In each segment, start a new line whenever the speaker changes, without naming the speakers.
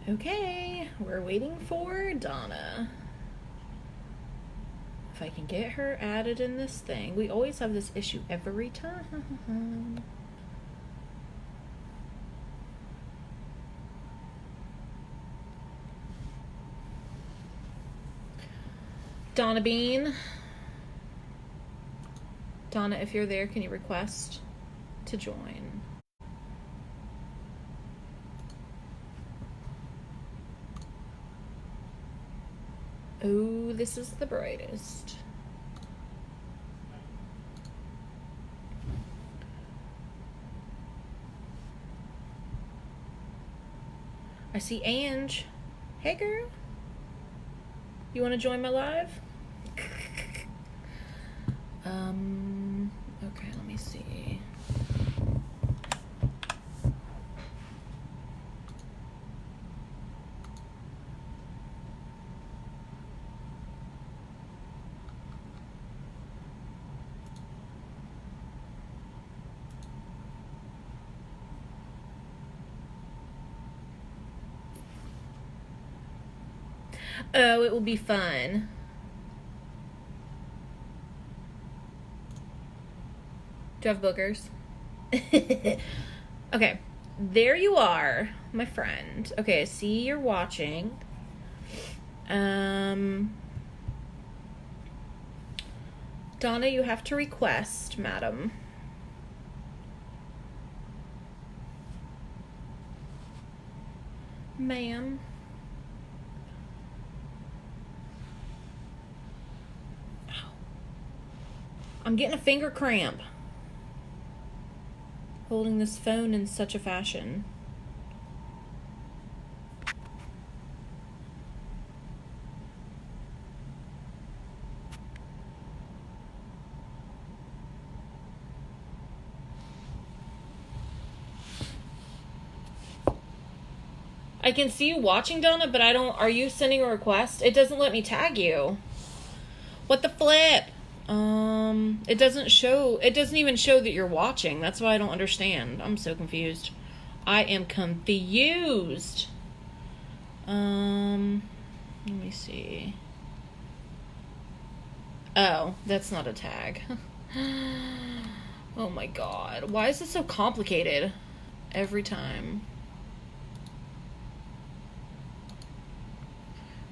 Okay, we're waiting for Donna. If I can get her added in this thing. We always have this issue every time. Donna Bean. Donna, if you're there, can you request to join? Oh, this is the brightest. I see Ange. Hey, girl. You want to join my live? Okay, let me see. Oh, it will be fun. Do you have boogers? Okay, there you are, my friend. Okay, I see you're watching. Donna, you have to request, madam. Ma'am. Ow. I'm getting a finger cramp. Holding this phone in such a fashion. I can see you watching, Donna, but I don't... Are you sending a request? It doesn't let me tag you. What the flip? It doesn't show... It doesn't even show that you're watching. That's why I don't understand. I'm so confused. I am confused. Let me see. Oh, that's not a tag. Oh my god. Why is it so complicated? Every time.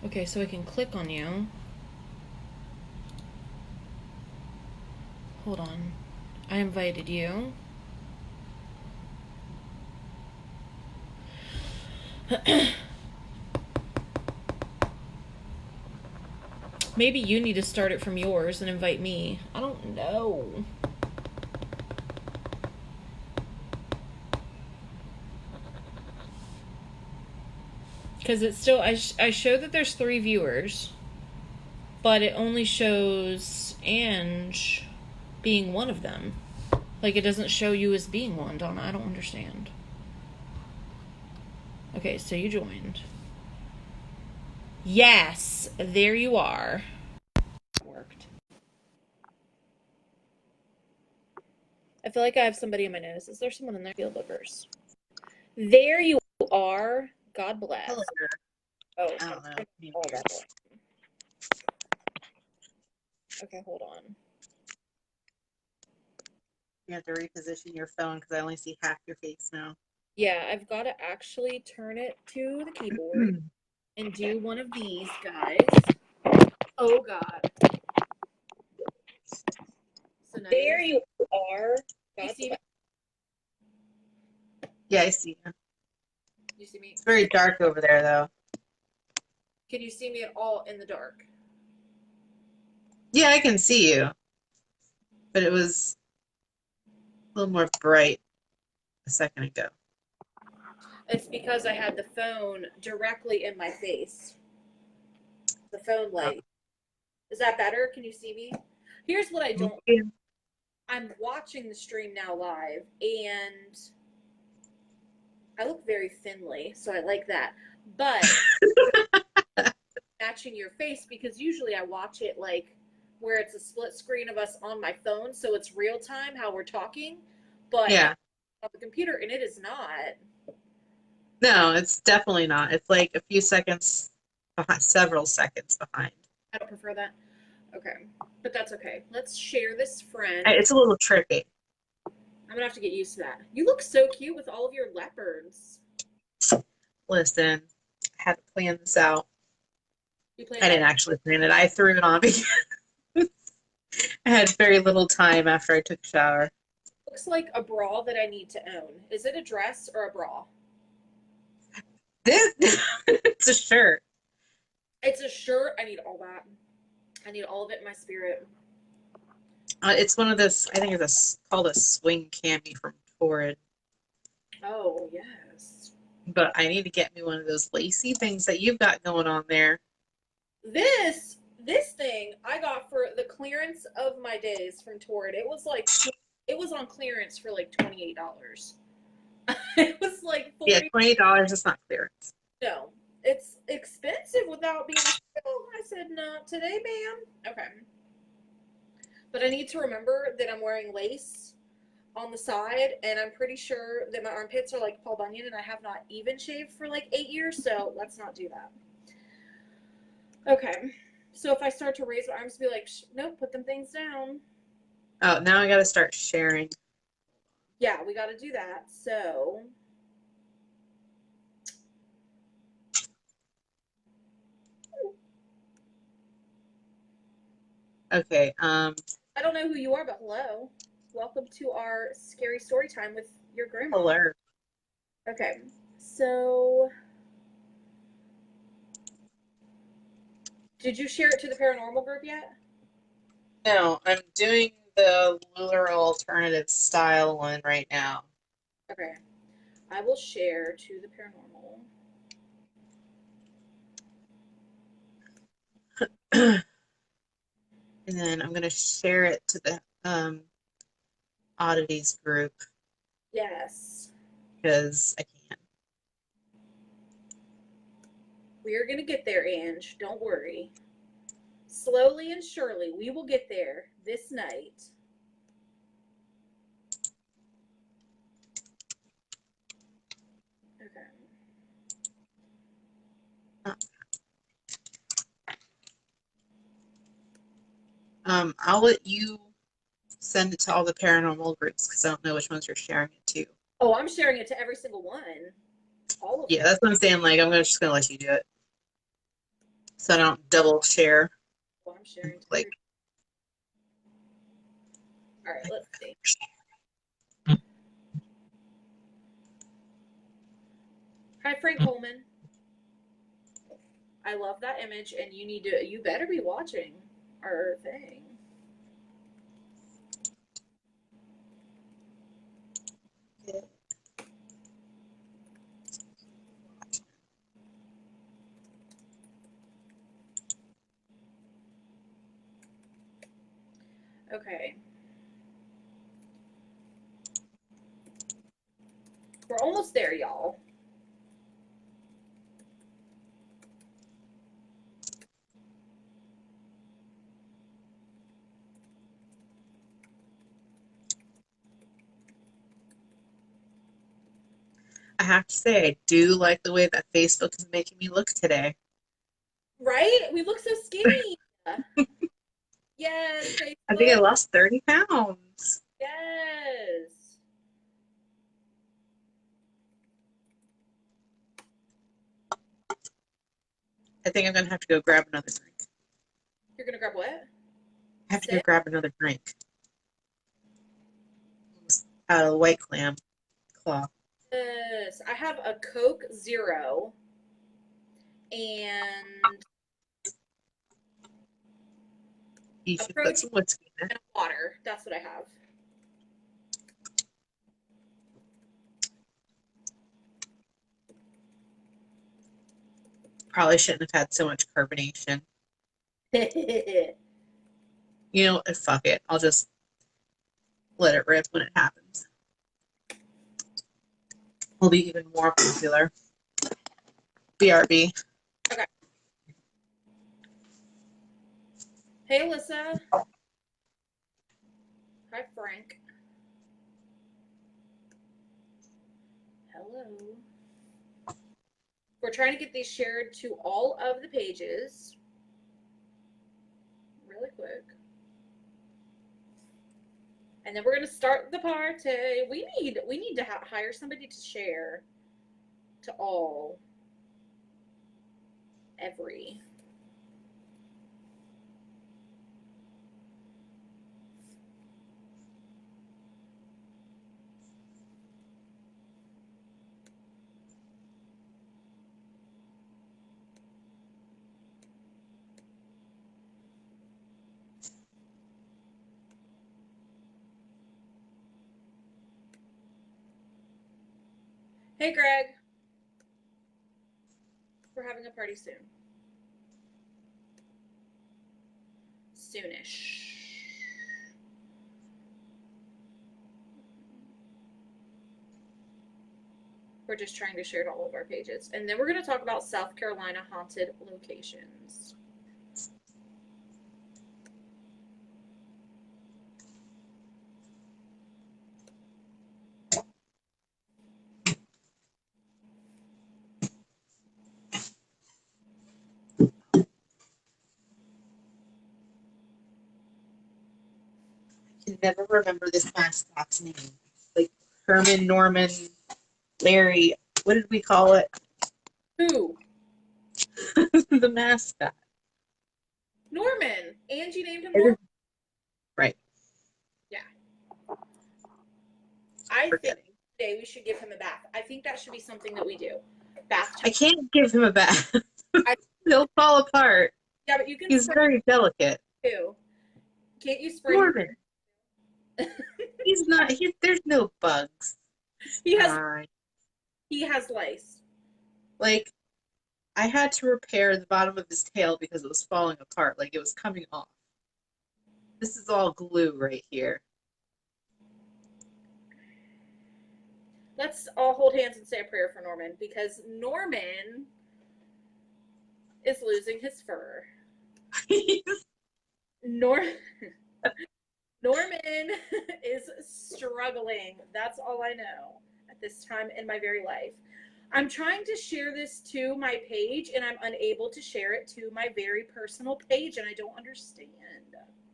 Okay, so I can click on you. Hold on. I invited you. Maybe you need to start it from yours and invite me. I don't know. Because it's still... I show that there's 3 viewers. But it only shows Ange being one of them. Like, it doesn't show you as being one, Donna. I don't understand. Okay, so you joined. Yes! There you are. Worked. I feel like I have somebody in my nose. Is there someone in there? Field bookers. There you are. God bless.
Hello.
Oh,
I don't know.
Oh, that boy. Okay, hold on.
You have to reposition your phone because I only see half your face now.
Yeah, I've got to actually turn it to the keyboard and do one of these guys. Oh, God. So there you are. God, you see me?
Yeah, I see you.
You see me?
It's very dark over there, though.
Can you see me at all in the dark?
Yeah, I can see you. But it was a little more bright a second ago.
It's because I had the phone directly in my face. The phone light. Is that better? Can you see me? Here's what I don't... I'm watching the stream now live, and I look very thinly, so I like that. But matching your face, because usually I watch it like where it's a split screen of us on my phone, so it's real time how we're talking. But
Yeah.
on the computer, and it is not.
No, it's definitely not. It's like a few seconds behind, several seconds behind.
I don't prefer that. Okay, but that's okay. Let's share this friend.
It's a little tricky.
I'm gonna have to get used to that. You look so cute with all of your leopards.
Listen, I had to plan this out.
You planned
I
that.
didn't actually plan it. I threw it on because I had very little time after I took a shower.
Looks like a bra that I need to own. Is it a dress or a bra?
This, it's a shirt.
It's a shirt. I need all that. I need all of it in my spirit.
It's one of those. I think it's called a swing cami from Torrid.
Oh, yes.
But I need to get me one of those lacy things that you've got going on there.
This thing I got for the clearance of my days from Torrid. It was on clearance for like $28. It was like
Yeah,
40.
$28 is not clearance.
No, it's expensive without being. I said no today, ma'am. Okay, but I need to remember that I'm wearing lace on the side, and I'm pretty sure that my armpits are like Paul Bunyan, and I have not even shaved for like 8 years. So let's not do that. Okay, so if I start to raise my arms, be like, nope, put them things down.
Oh, now I got to start sharing.
Yeah, we got to do that. So.
Okay.
I don't know who you are, but hello. Welcome to our scary story time with your grandma.
Hello.
Okay, so did you share it to the paranormal group yet?
No, I'm doing the lunar alternative style one right now.
Okay, I will share to the paranormal.
And then I'm going to share it to the oddities group
Yes,
because I can.
we're gonna get there, Ange. Don't worry. Slowly and surely, we will get there this night. Okay.
I'll let you send it to all the paranormal groups because I don't know which ones you're sharing it to.
Oh, I'm sharing it to every single one. All of
Yeah,
them.
that's what I'm saying. Like, just gonna let you do it, so I don't double share.
Oh, I'm sharing to
Like,
every. All right, let's see. Hi, Frank Coleman. I love that image, and you better be watching our thing. Okay. We're almost there, y'all.
I have to say, I do like the way that Facebook is making me look today.
Right? We look so skinny. Yes,
I think I
Facebook.
lost 30 pounds.
Yes.
I think I'm gonna have to go grab another drink.
You're gonna grab what?
I have to go
Sip?
grab another drink. Out of the White Clam Claw.
Yes. I have a Coke Zero and
You
a
should put
protein
some whiskey in
and a water. That's what I have.
Probably shouldn't have had so much carbonation. You know, fuck it. I'll just let it rip when it happens. Will be even more popular. BRB.
Okay. Hey, Alyssa. Hi, Frank. Hello. We're trying to get these shared to all of the pages really quick. And then we're going to start the party. We need to hire somebody to share to all, every. Hey, Greg. We're having a party soon. Soonish. We're just trying to share it all of our pages. And then we're going to talk about South Carolina haunted locations.
I can never remember this mascot's name. Like Herman, Norman, Larry. What did we call it?
Who?
The mascot.
Norman. Angie named him Norman.
Right.
Yeah. I think today we should give him a bath. I think that should be something that we do. Bath time.
I can't give him a bath. He'll fall apart.
Yeah, but you can.
He's very delicate.
Too. Can't you spray?
Norman. He's not. There's no bugs.
He has lice.
Like, I had to repair the bottom of his tail because it was falling apart. Like, it was coming off. This is all glue right here.
Let's all hold hands and say a prayer for Norman, because Norman is losing his fur. Norman is struggling. That's all I know at this time in my very life. I'm trying to share this to my page, and I'm unable to share it to my very personal page, and I don't understand.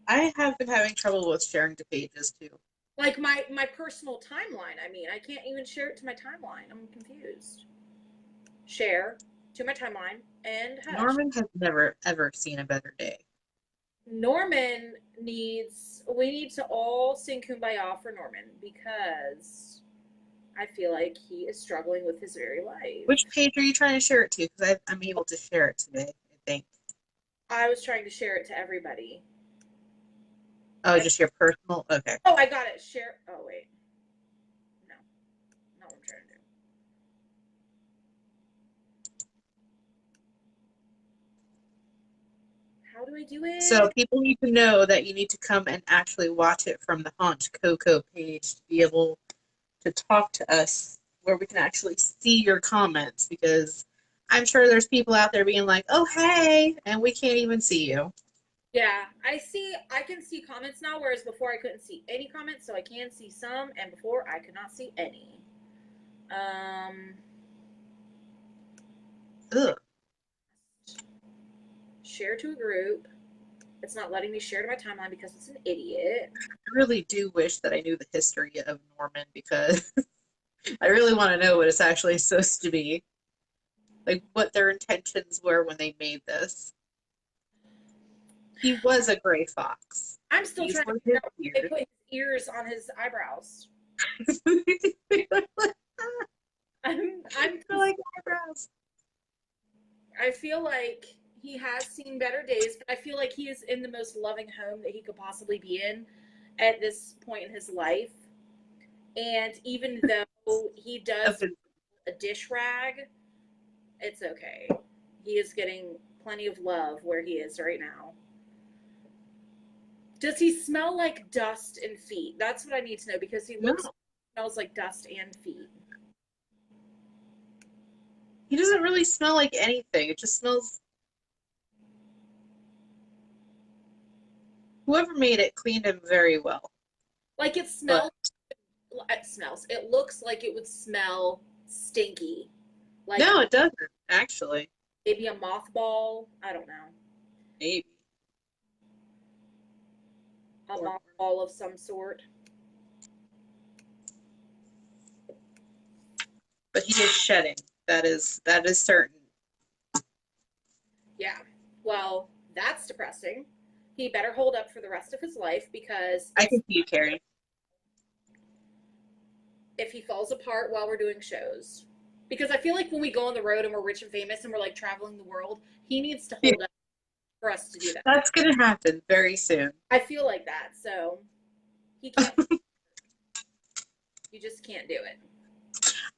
I have been having trouble with sharing to pages, too.
Like my personal timeline. I mean, I can't even share it to my timeline. I'm confused. Share to my timeline and hush.
Norman has never, ever seen a better day.
Norman we need to all sing Kumbaya for Norman, because I feel like he is struggling with his very life.
Which page are you trying to share it to? Because I'm able to share it today, I think. I
was trying to share it to everybody.
Oh, just your personal? Okay.
Oh, I got it. Share. Oh, wait. No. Not what I'm trying to do. How do I do it?
So people need to know that you need to come and actually watch it from the Haunt Coco page to be able to talk to us, where we can actually see your comments, because I'm sure there's people out there being like, oh, hey, and we can't even see you.
Yeah, I can see comments now, whereas before I couldn't see any comments, so I can see some, and before I could not see any.
Ugh.
Share to a group. It's not letting me share to my timeline because it's an idiot.
I really do wish that I knew the history of Norman, because I really want to know what it's actually supposed to be. Like, what their intentions were when they made this. He was a gray fox.
I'm still trying to figure out why they put his ears on his eyebrows. I'm
like eyebrows.
I feel like he has seen better days, but I feel like he is in the most loving home that he could possibly be in at this point in his life. And even though he does a dish rag, it's okay. He is getting plenty of love where he is right now. Does he smell like dust and feet? That's what I need to know, because he smells like dust and feet.
He doesn't really smell like anything. It just smells. Whoever made it cleaned him very well.
Like it smells. It looks like it would smell stinky. Like
No, it doesn't, actually.
maybe a mothball. I don't know.
Maybe.
A mothball of some sort.
But he is shedding. That is certain.
Yeah. Well, that's depressing. He better hold up for the rest of his life because
I can see you, Carrie.
if he falls apart while we're doing shows. Because I feel like when we go on the road and we're rich and famous and we're like traveling the world, he needs to hold up for us to do that.
That's going to happen very soon.
I feel like that. So he can't. You just can't do it.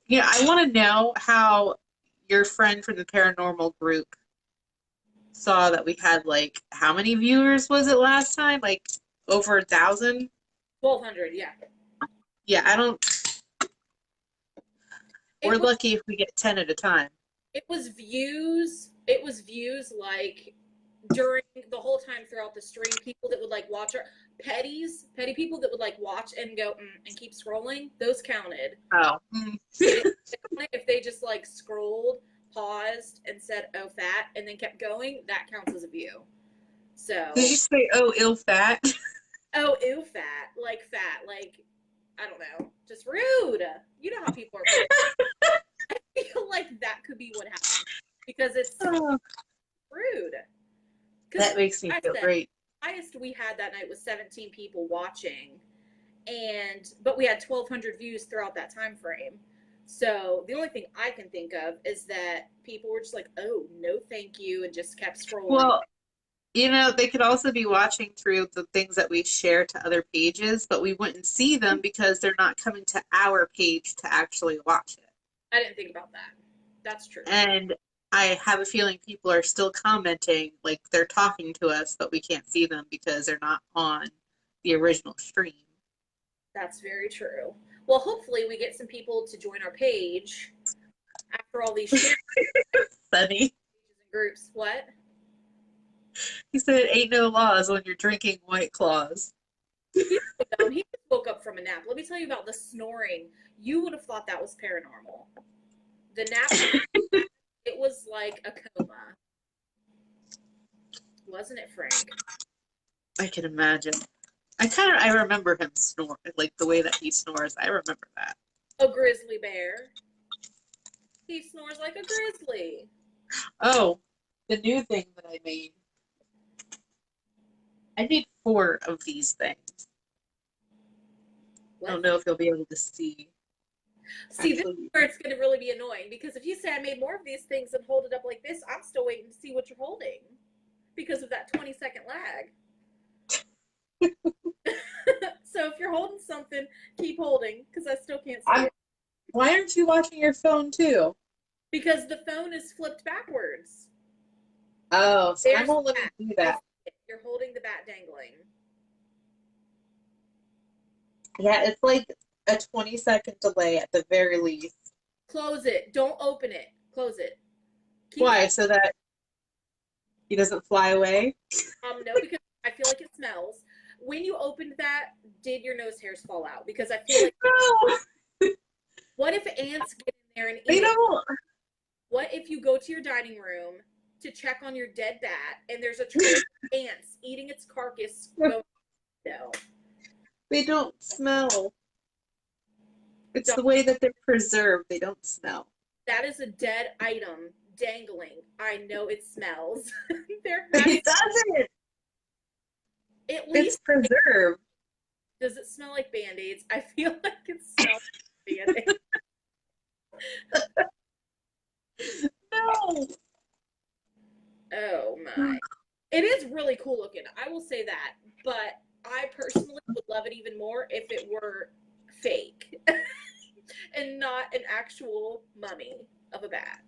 Yeah, I want to know how your friend from the paranormal group saw that we had, like, how many viewers was it last time? Like, over 1,000?
1,200, yeah.
Yeah, we're lucky if we get 10 at a time.
It was views like during the whole time throughout the stream, people that would like watch our petty people that would like watch and go and keep scrolling, those counted.
Oh.
If they just like scrolled, paused, and said "oh fat" and then kept going, that counts as a view. So
Did you say "oh ill fat"?
Oh, ew, fat, like I don't know, just rude. You know how people are. I feel like that could be what happened because it's rude.
That makes me feel great.
The highest we had that night was 17 people watching, but we had 1,200 views throughout that time frame. So the only thing I can think of is that people were just like, "Oh, no, thank you," and just kept scrolling.
Well, you know, they could also be watching through the things that we share to other pages, but we wouldn't see them because they're not coming to our page to actually watch it.
I didn't think about that. That's true.
And I have a feeling people are still commenting, like they're talking to us, but we can't see them because they're not on the original stream.
That's very true. Well, hopefully we get some people to join our page after all these shares.
Funny.
Groups. What?
He said, "Ain't no laws when you're drinking White Claws."
He just woke up from a nap. Let me tell you about the snoring. You would have thought that was paranormal. The nap, it was like a coma. Wasn't it, Frank?
I can imagine. I remember him snore, like the way that he snores. I remember that.
A grizzly bear. He snores like a grizzly.
Oh, the new thing that I made. I made 4 of these things.
What?
I don't know if you'll be able to see.
See, this is where it's going to really be annoying because if you say I made more of these things and hold it up like this, I'm still waiting to see what you're holding because of that 20-second lag. So if you're holding something, keep holding because I still can't see it.
Why aren't you watching your phone too?
Because the phone is flipped backwards.
Oh, so I won't let me do that.
You're holding the bat dangling.
Yeah, it's like a 20-second delay at the very least.
Close it. Don't open it. Close it.
Why? So that he doesn't fly away?
No, because I feel like it smells. When you opened that, did your nose hairs fall out? Because I feel like
no.
What if ants get in there and eat
They don't.
What if you go to your dining room to check on your dead bat and there's a trail of ants eating its carcass? No.
They don't smell. It's the way that they're preserved. They don't smell.
That is a dead item dangling. I know it smells.
It doesn't.
At least
it's preserved.
Does it smell like Band-Aids? I feel like it smells like Band-Aids.
No.
Oh my. It is really cool looking. I will say that. But I personally would love it even more if it were fake and not an actual mummy of a bat.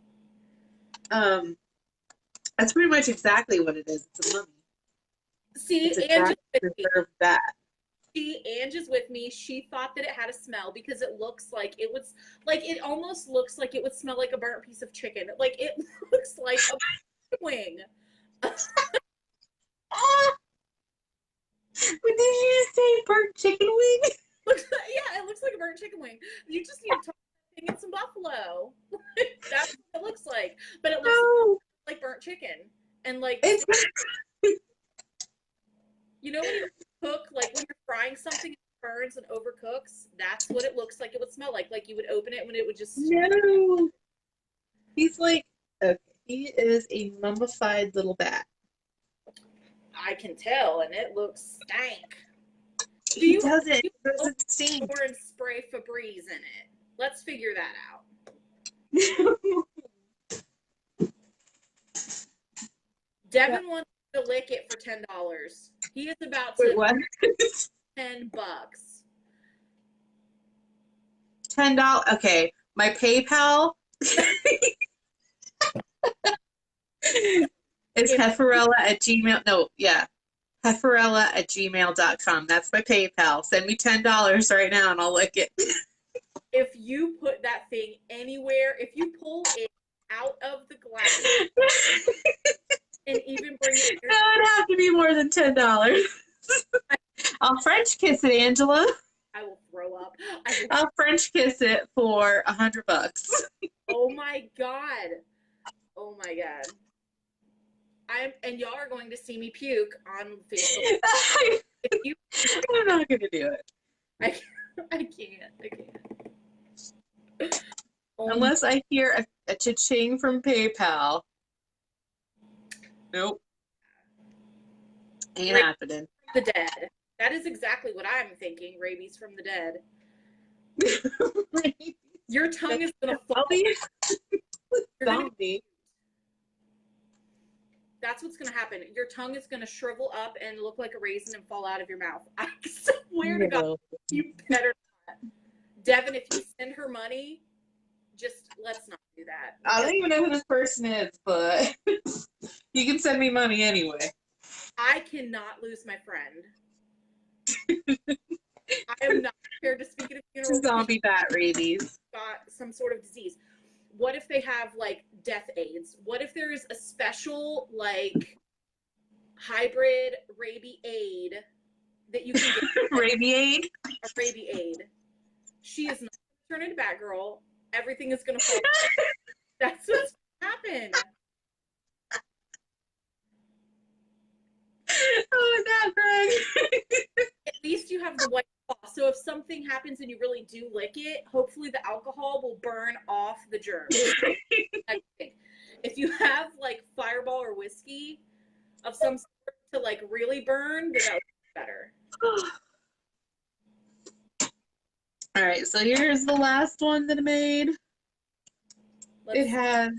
That's pretty much exactly what it is. It's a mummy.
See,
Ange preserved bat.
Ange is with me. She thought that it had a smell because it looks like it was it almost looks like it would smell like a burnt piece of chicken. Like it looks like a wing.
Did you just say burnt chicken wing?
Yeah, it looks like a burnt chicken wing. You just need to toss that thing in some buffalo. That's what it like,
It's
you know when you cook, like when you're frying something, it burns and overcooks? That's what it looks like it would smell like. Like you would open it when it would just...
no. He's like, okay, he is a mummified little bat.
I can tell, and it looks stank.
He doesn't stink.
Or and spray Febreze in it. Let's figure that out. Devin wants to lick it for $10. He is about to...
Wait, what?
$10.
$10. Okay, my PayPal is hefferella@gmail. No, yeah, hefferella@gmail.com. That's my PayPal. Send me $10 right now, and I'll lick it.
If you put that thing anywhere, if you pull it out of the glass and even bring it...
That would have to be more than $10. I'll French kiss it, Angela.
I will throw up.
I'll French kiss it for $100.
Oh my god. Oh my god. And y'all are going to see me puke on Facebook.
I'm not gonna do it.
I can't.
Unless I hear a cha-ching from PayPal. Nope. Ain't happening.
The dead. That is exactly what I'm thinking. Rabies from the dead. Your tongue is gonna fall.
Zombie.
That's what's gonna happen. Your tongue is gonna shrivel up and look like a raisin and fall out of your mouth. I swear to God, you better not. Devin, if you send her money, just let's not do that.
I don't even know who this person is, but you can send me money anyway.
I cannot lose my friend. I am not prepared to speak at a funeral.
Zombie bat rabies.
Got some sort of disease. What if they have like death aids? What if there is a special like hybrid rabies aid that you can get?
Rabies aid?
A rabies aid. She is not going to turn into Batgirl. Everything is going to fall. That's what's happened.
Oh, my God, Greg.
At least you have the white claw. So if something happens and you really do lick it, hopefully the alcohol will burn off the germs. I think. If you have like Fireball or whiskey of some sort to like really burn, then that would be better.
All right, so here's the last one that I made. It has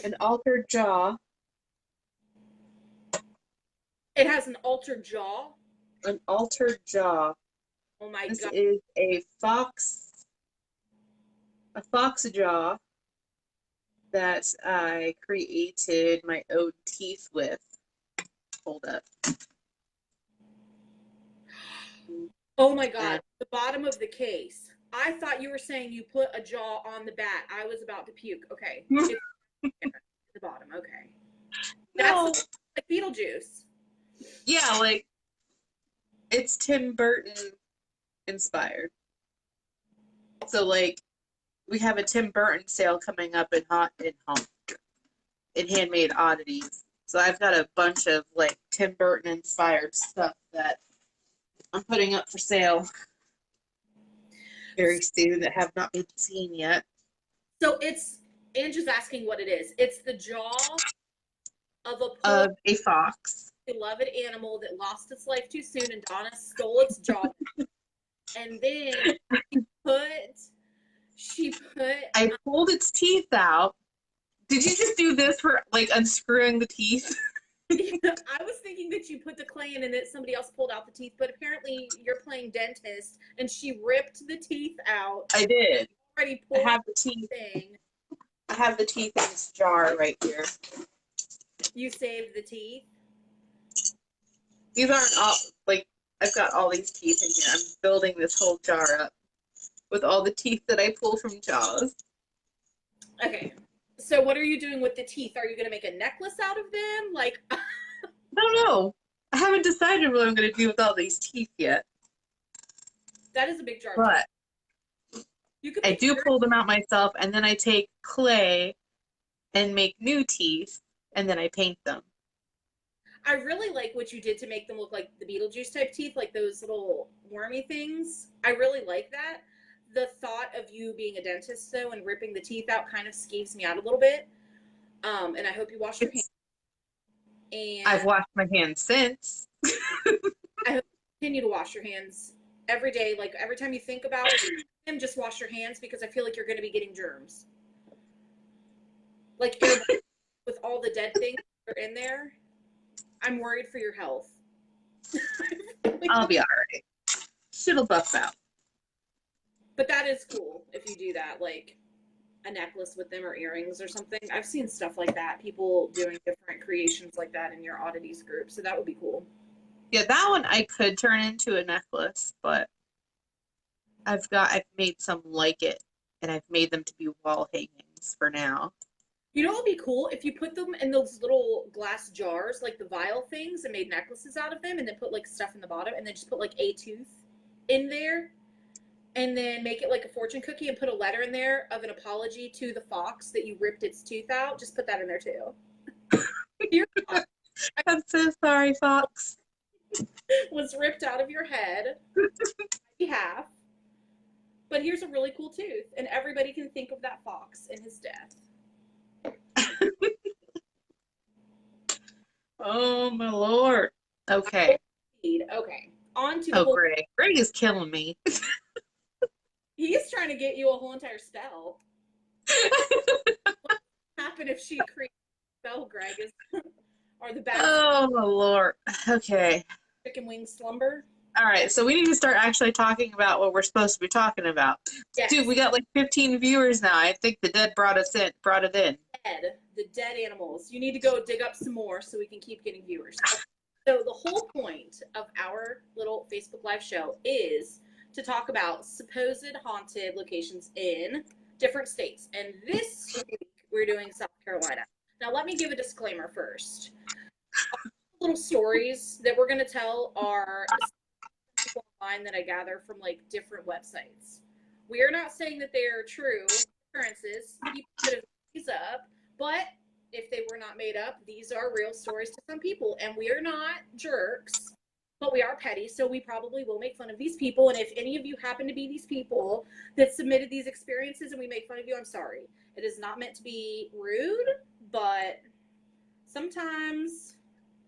an altered jaw.
It has an altered jaw?
An altered jaw.
Oh my
this
God.
This is a fox jaw that I created my own teeth with. Hold up.
Oh my God, the bottom of the case. I thought you were saying you put a jaw on the bat. I was about to puke. Okay. The bottom, okay.
No.
That's like Beetlejuice.
Yeah, like it's Tim Burton inspired. So like we have a Tim Burton sale coming up in Handmade Oddities. So I've got a bunch of like Tim Burton inspired stuff that I'm putting up for sale very soon that have not been seen yet.
So Andrew's asking what it is. It's the jaw of
a fox.
Beloved animal that lost its life too soon, and Donna stole its jaw. And then she put
I pulled its teeth out. Did you just do this for like unscrewing the teeth?
I was thinking that you put the clay in and that somebody else pulled out the teeth, but apparently you're playing dentist and she ripped the teeth out.
I did.
Already pulled
I have the teeth. I have the teeth in this jar right here.
You saved the teeth?
These aren't all, like, I've got all these teeth in here. I'm building this whole jar up with all the teeth that I pull from Jaws.
Okay. So what are you doing with the teeth? Are you going to make a necklace out of them? Like,
I don't know. I haven't decided what I'm going to do with all these teeth yet.
That is a big jar.
But I do pull them out myself, and then I take clay and make new teeth, and then I paint them.
I really like what you did to make them look like the Beetlejuice type teeth, like those little wormy things. I really like that. The thought of you being a dentist, though, and ripping the teeth out kind of skeeves me out a little bit. And I hope you wash your hands.
I've
And
washed my hands since.
I hope you continue to wash your hands every day. Like every time you think about them, just wash your hands because I feel like you're going to be getting germs. Like with all the dead things that are in there, I'm worried for your health.
I'll be all right. Shit'll buff out.
But that is cool if you do that, like a necklace with them or earrings or something. I've seen stuff like that. People doing different creations like that in your oddities group. So that would be cool.
Yeah, that one I could turn into a necklace, but I've made some like it, and I've made them to be wall hangings for now.
You know what would be cool? If you put them in those little glass jars, like the vial things, and made necklaces out of them, and then put like stuff in the bottom, and then just put like a tooth in there, and then make it like a fortune cookie and put a letter in there of an apology to the fox that you ripped its tooth out. Just put that in there too. Your fox
I'm so sorry, Fox.
was ripped out of your head on behalf. But here's a really cool tooth, and everybody can think of that fox and his death.
Oh my lord. Okay.
Okay. On to the whole.
Greg. Greg is killing me.
He's trying to get you a whole entire spell. What would happen if she created a spell, Greg? Or the bad
Oh my lord. Okay.
chicken wing slumber?
All right, so we need to start actually talking about what we're supposed to be talking about.
Yes.
Dude, we got like 15 viewers now. I think the dead brought it in.
The dead animals. You need to go dig up some more so we can keep getting viewers. So the whole point of our little Facebook Live show is to talk about supposed haunted locations in different states. And this week we're doing South Carolina. Now let me give a disclaimer first. Our little stories that we're going to tell are people online that I gather from like different websites. We are not saying that they are true occurrences. People could have made these up, but if they were not made up, these are real stories to some people. And we are not jerks, but we are petty, so we probably will make fun of these people. And if any of you happen to be these people that submitted these experiences and we make fun of you, I'm sorry. It is not meant to be rude, but sometimes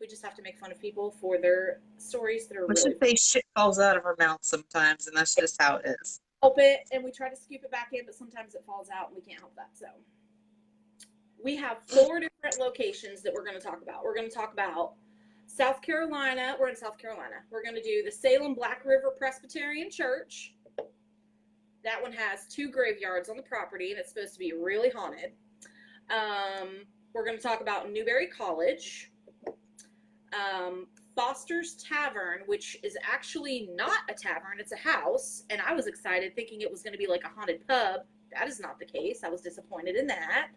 we just have to make fun of people for their stories that are
Let's
really
just say shit falls out of our mouth sometimes, and that's just how it is.
help it, and we try to scoop it back in, but sometimes it falls out and we can't help that. So we have 4 different locations that we're going to talk about. We're going to talk about South Carolina. We're in South Carolina. We're going to do the Salem Black River Presbyterian Church. That one has 2 graveyards on the property, and it's supposed to be really haunted. We're going to talk about Newberry College. Foster's Tavern, which is actually not a tavern, it's a house, and I was excited thinking it was going to be like a haunted pub. That is not the case. I was disappointed in that.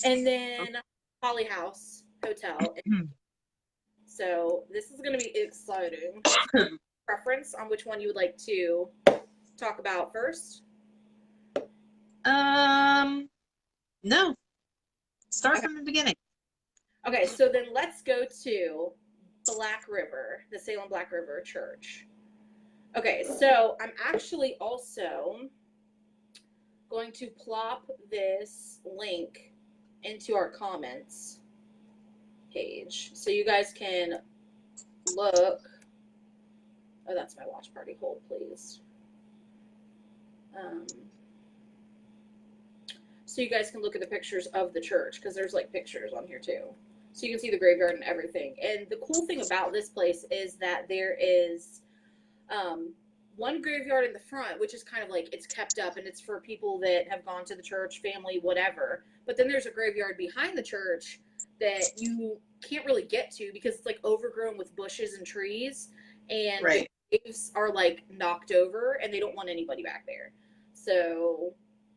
And then Holly House Hotel. So this is going to be exciting. Preference on which one you would like to talk about first?
No. Start from the beginning.
Okay, so then let's go to Black River, the Salem Black River Church. Okay, so I'm actually also going to plop this link into our comments page so you guys can look. Oh, that's my watch party. Hold, please. So you guys can look at the pictures of the church because there's like pictures on here too. So you can see the graveyard and everything. And the cool thing about this place is that there is one graveyard in the front, which is kind of like it's kept up and it's for people that have gone to the church, family, whatever. But then there's a graveyard behind the church that you can't really get to because it's like overgrown with bushes and trees. And
right.
The graves are like knocked over and they don't want anybody back there. So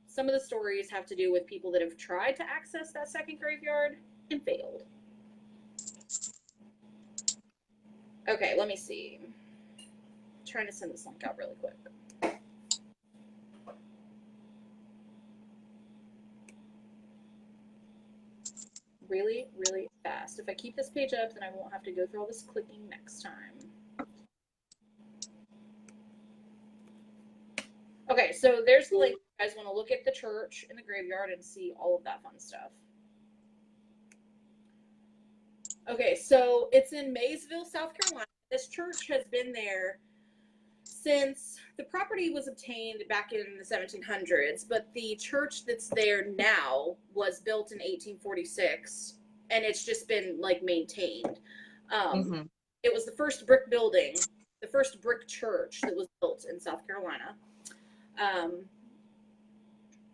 some of the stories have to do with people that have tried to access that second graveyard and failed. Okay, let me see. I'm trying to send this link out really quick. really, really fast. If I keep this page up, then I won't have to go through all this clicking next time. Okay, so there's the link. You guys want to look at the church and the graveyard and see all of that fun stuff. Okay, so it's in Maysville, South Carolina. This church has been there since the property was obtained back in the 1700s, but the church that's there now was built in 1846, and it's just been like maintained. It was the first brick building, the first brick church that was built in South Carolina.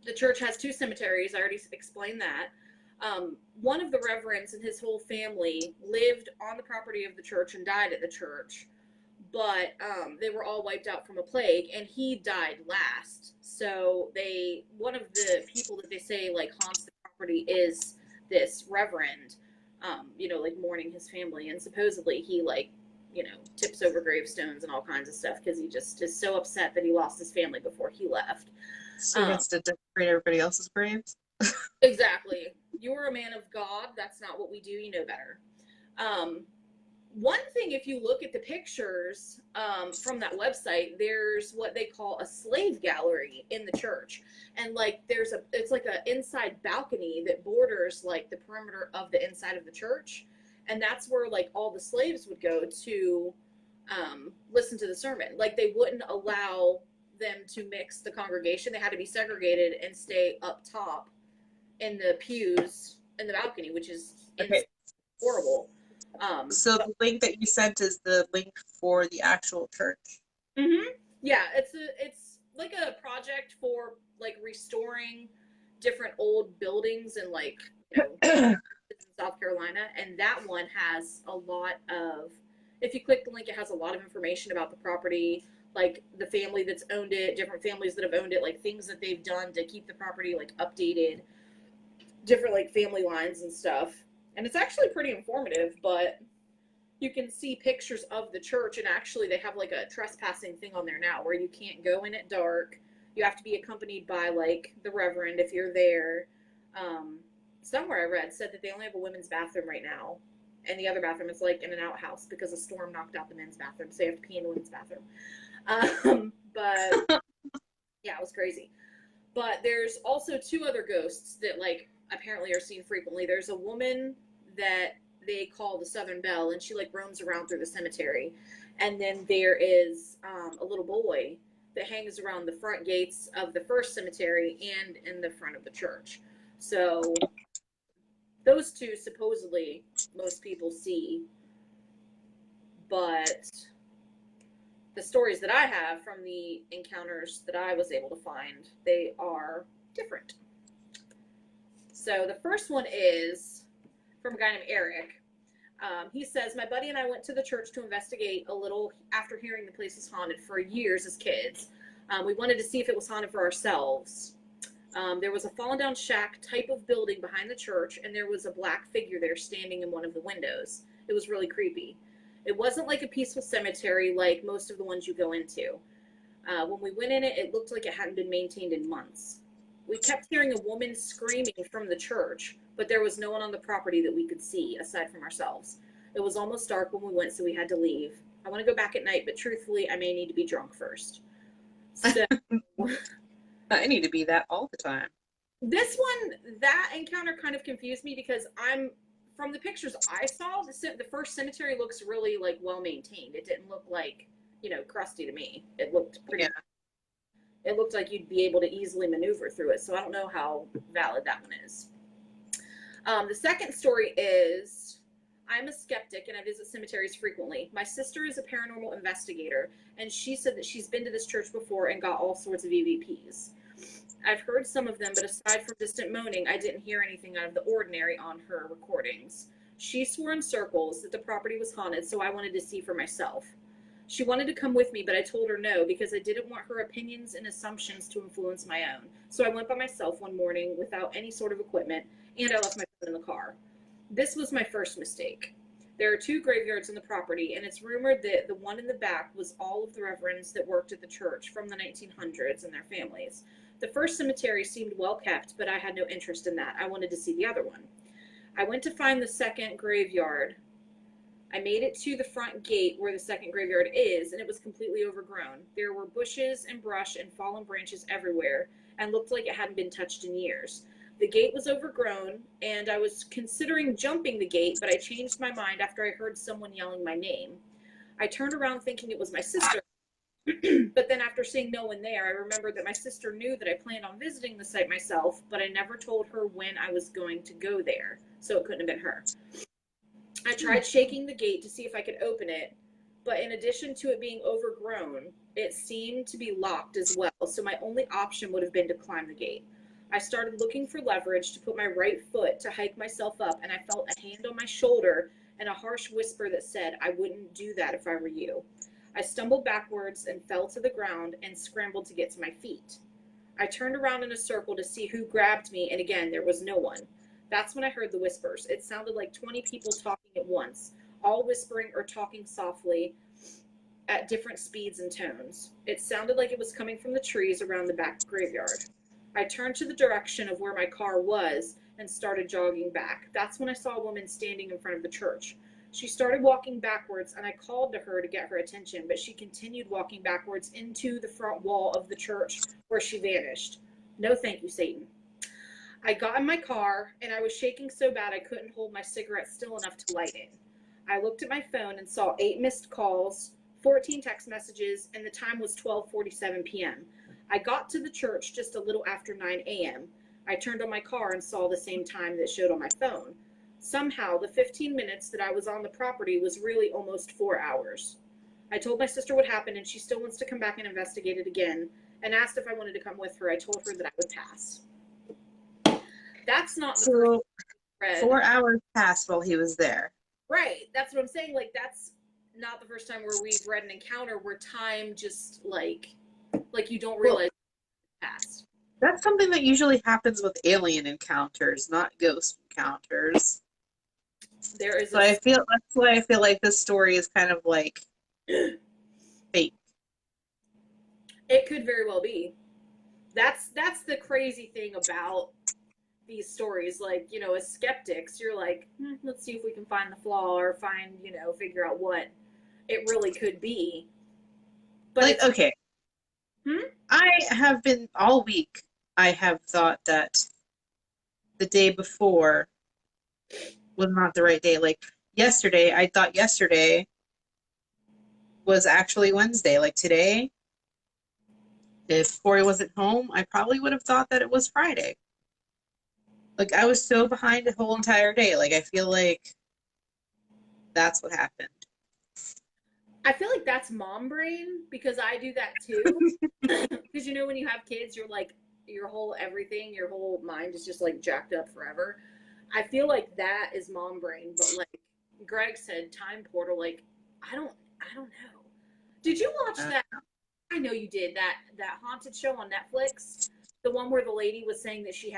The church has 2 cemeteries. I already explained that. One of the reverends and his whole family lived on the property of the church and died at the church, but they were all wiped out from a plague, and he died last. So one of the people that they say like haunts the property is this reverend, like mourning his family, and supposedly he like, tips over gravestones and all kinds of stuff because he just is so upset that he lost his family before he left.
So he has to decorate everybody else's graves?
Exactly. You're a man of God. That's not what we do. You know better. One thing, if you look at the pictures from that website, there's what they call a slave gallery in the church. And like it's like an inside balcony that borders like the perimeter of the inside of the church. And that's where like all the slaves would go to listen to the sermon. Like they wouldn't allow them to mix the congregation. They had to be segregated and stay up top in the pews in the balcony, which is horrible.
So the link that you sent is the link for the actual church.
Yeah, it's like a project for like restoring different old buildings and like in South Carolina, and that one has a lot of. If you click the link, it has a lot of information about the property, like the family that's owned it, different families that have owned it, like things that they've done to keep the property like updated, different like family lines and stuff. And it's actually pretty informative, but you can see pictures of the church, and actually they have like a trespassing thing on there now where you can't go in at dark. You have to be accompanied by like the reverend if you're there. Somewhere I read said that they only have a women's bathroom right now, and the other bathroom is like in an outhouse because a storm knocked out the men's bathroom, so you have to pee in the women's bathroom. But yeah, it was crazy. But there's also 2 other ghosts that like apparently are seen frequently. There's a woman that they call the Southern Belle, and she like roams around through the cemetery. And then there is a little boy that hangs around the front gates of the first cemetery and in the front of the church. So those 2 supposedly most people see, but the stories that I have from the encounters that I was able to find, they are different. So the first one is from a guy named Eric. He says, my buddy and I went to the church to investigate a little after hearing the place was haunted for years as kids. We wanted to see if it was haunted for ourselves. There was a fallen down shack type of building behind the church, and there was a black figure there standing in one of the windows. It was really creepy. It wasn't like a peaceful cemetery like most of the ones you go into. When we went in it, it looked like it hadn't been maintained in months. We kept hearing a woman screaming from the church, but there was no one on the property that we could see aside from ourselves. It was almost dark when we went, so we had to leave. I want to go back at night, but truthfully, I may need to be drunk first. So
I need to be that all the time.
This one, that encounter kind of confused me because from the pictures I saw, the first cemetery looks really like well maintained. It didn't look like, crusty to me. It looked pretty. Yeah. It looked like you'd be able to easily maneuver through it. So I don't know how valid that one is. The second story is, I'm a skeptic and I visit cemeteries frequently. My sister is a paranormal investigator, and she said that she's been to this church before and got all sorts of EVPs. I've heard some of them, but aside from distant moaning, I didn't hear anything out of the ordinary on her recordings. She swore in circles that the property was haunted, so I wanted to see for myself. She wanted to come with me, but I told her no because I didn't want her opinions and assumptions to influence my own. So I went by myself one morning without any sort of equipment, and I left my phone in the car. This was my first mistake. There are 2 graveyards on the property, and it's rumored that the one in the back was all of the reverends that worked at the church from the 1900s and their families. The first cemetery seemed well kept, but I had no interest in that. I wanted to see the other one. I went to find the second graveyard. I made it to the front gate where the second graveyard is, and it was completely overgrown. There were bushes and brush and fallen branches everywhere, and looked like it hadn't been touched in years. The gate was overgrown, and I was considering jumping the gate, but I changed my mind after I heard someone yelling my name. I turned around thinking it was my sister, but then after seeing no one there, I remembered that my sister knew that I planned on visiting the site myself, but I never told her when I was going to go there, so it couldn't have been her. I tried shaking the gate to see if I could open it, but in addition to it being overgrown, it seemed to be locked as well, so my only option would have been to climb the gate. I started looking for leverage to put my right foot to hike myself up, and I felt a hand on my shoulder and a harsh whisper that said, I wouldn't do that if I were you. I stumbled backwards and fell to the ground and scrambled to get to my feet. I turned around in a circle to see who grabbed me, and again, there was no one. That's when I heard the whispers. It sounded like 20 people talking at once, all whispering or talking softly at different speeds and tones. It sounded like it was coming from the trees around the back graveyard. I turned to the direction of where my car was and started jogging back. That's when I saw a woman standing in front of the church. She started walking backwards, and I called to her to get her attention, but she continued walking backwards into the front wall of the church, where she vanished. No thank you, Satan. I got in my car, and I was shaking so bad I couldn't hold my cigarette still enough to light it. I looked at my phone and saw 8 missed calls, 14 text messages, and the time was 12:47 p.m. I got to the church just a little after 9 a.m. I turned on my car and saw the same time that showed on my phone. Somehow, the 15 minutes that I was on the property was really almost 4 hours. I told my sister what happened, and she still wants to come back and investigate it again, and asked if I wanted to come with her. I told her that I would pass. That's not the first read.
4 hours passed while he was there.
Right. That's what I'm saying. Like, that's not the first time where we've read an encounter where time just, like you don't realize it's passed.
That's something that usually happens with alien encounters, not ghost encounters.
There is
So that's why I feel like this story is kind of like fake.
It could very well be. That's the crazy thing about these stories. Like, you know, as skeptics, you're like, let's see if we can find the flaw or figure out what it really could be. But
like, okay. I have been all week. I have thought that the day before was not the right day. Like yesterday, I thought yesterday was actually Wednesday. Like today, if Corey wasn't home, I probably would have thought that it was Friday. Like I was so behind the whole entire day. Like I feel like that's what happened.
I feel like that's mom brain because I do that too. Because you know when you have kids, you're like your whole mind is just like jacked up forever. I feel like that is mom brain, but like Greg said, time portal. Like I don't know. Did you watch that? I know you did that haunted show on Netflix, the one where the lady was saying that she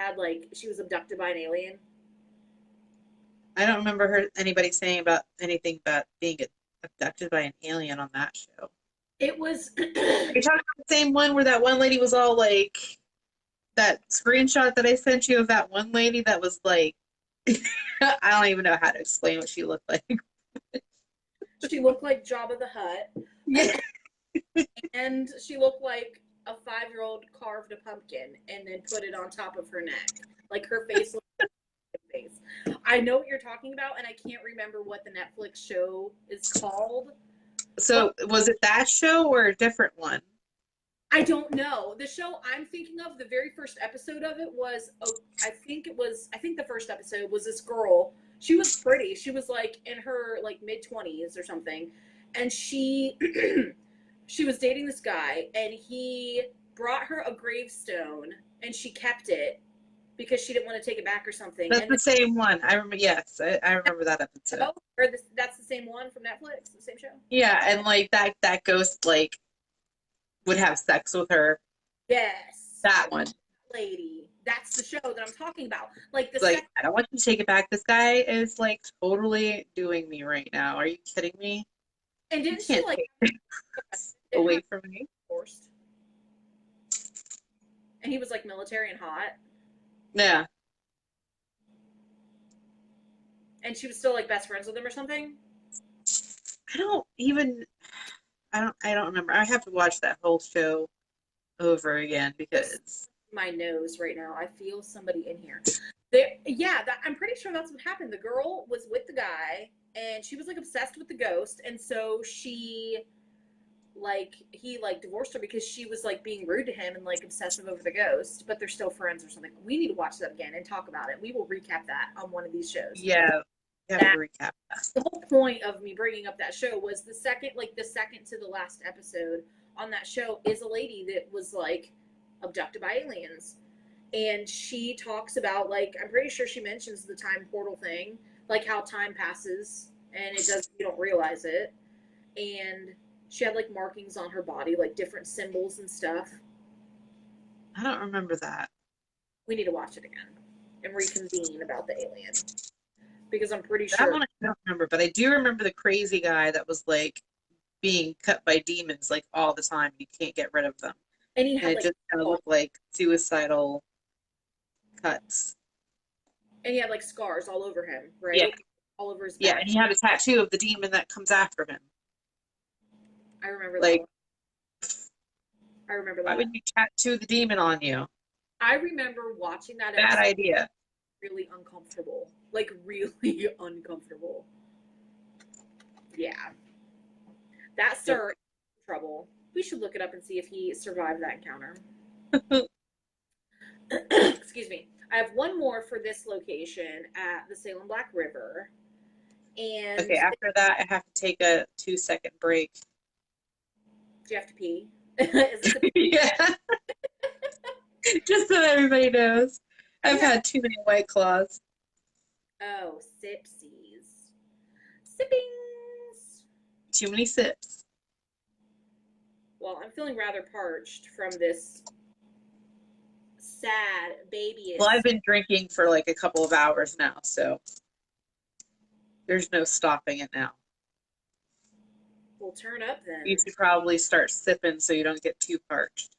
was abducted by an alien.
I don't remember anybody saying about anything about being abducted by an alien on that show.
It was.
You're talking about the same one where that one lady was all like, that screenshot that I sent you of that one lady that was like, I don't even know how to explain what she looked like.
She looked like Jabba the Hutt.
Yeah.
And she looked like a 5-year-old carved a pumpkin and then put it on top of her neck. Like her face looked like a face. I know what you're talking about, and I can't remember what the Netflix show is called.
So was it that show or a different one?
I don't know. The show I'm thinking of, the very first episode of it was, I think the first episode was this girl. She was pretty. She was like in her like mid-20s or something. And she was dating this guy, and he brought her a gravestone, and she kept it because she didn't want to take it back or something.
That's the same one. I remember. Yes, I remember that episode.
Oh, that's the same one from Netflix, the same show.
Yeah, and like that ghost like would have sex with her.
Yes,
that one
lady. That's the show that I'm talking about. Like
I don't want you to take it back. This guy is like totally doing me right now. Are you kidding me?
And didn't she like
away from me?
Forced. And he was like military and hot.
Yeah.
And she was still like best friends with him or something?
I don't even, I don't remember. I have to watch that whole show over again
Just
because,
my nose right now. I feel somebody in here. There, yeah, I'm pretty sure that's what happened. The girl was with the guy and she was like obsessed with the ghost. And so he like divorced her because she was like being rude to him and like obsessive over the ghost, but they're still friends or something. We need to watch that again and talk about it. We will recap that on one of these shows.
yeah, we have to
That
recap that.
the whole point of me bringing up that show was the second to the last episode on that show is a lady that was like abducted by aliens. And she talks about like I'm pretty sure she mentions the time portal thing, like how time passes and it does you don't realize it. And she had like markings on her body, like different symbols and stuff.
I don't remember that.
We need to watch it again and reconvene about the alien because I'm pretty
That
sure.
one I don't remember, but I do remember the crazy guy that was like being cut by demons like all the time. You can't get rid of them.
And he
And
had
it
like,
just kind of looked like suicidal cuts.
and he had like scars all over him,
Yeah.
right? All over his
Yeah.
back.
And he had a tattoo of the demon that comes after him.
I remember that
Like,
one. I remember
why
that.
would you tattoo the demon on you?
I remember watching that
Bad
episode
idea.
really uncomfortable. Like really uncomfortable. Yeah. That
Yep.
sir is in trouble. We should look it up and see if he survived that encounter. Excuse me. I have one more for this location at the Salem Black River. And
Okay, after that, I have to take a 2-second break.
do you have to pee? Is this a
Yeah, just so everybody knows. I've
yeah.
had too many White Claws.
Oh, sipsies. Sippings.
Too many sips.
Well, I'm feeling rather parched from this sad babyish.
Well, I've been drinking for like a couple of hours now, so there's no stopping it now.
We'll turn up then.
You should probably start sipping so you don't get too parched.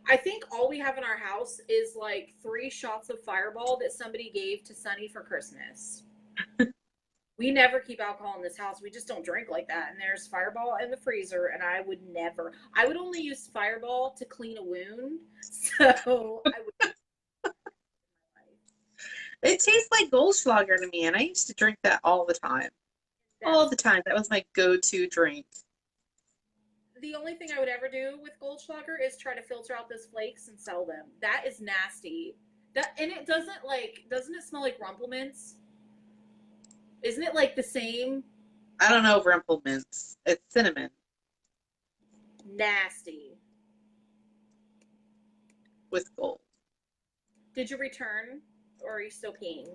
I think all we have in our house is like 3 shots of Fireball that somebody gave to Sunny for Christmas. We never keep alcohol in this house. We just don't drink like that. And there's Fireball in the freezer, and I would never. I would only use Fireball to clean a wound. So I would.
It tastes like Goldschlager to me, and I used to drink that all the time. All the time. That was my go-to drink.
The only thing I would ever do with Goldschlager is try to filter out those flakes and sell them. That is nasty. And it doesn't it smell like Rumple Mints? Isn't it like the same?
I don't know Rumple Mints. It's cinnamon
Nasty.
with gold.
Did you return, or are you still peeing?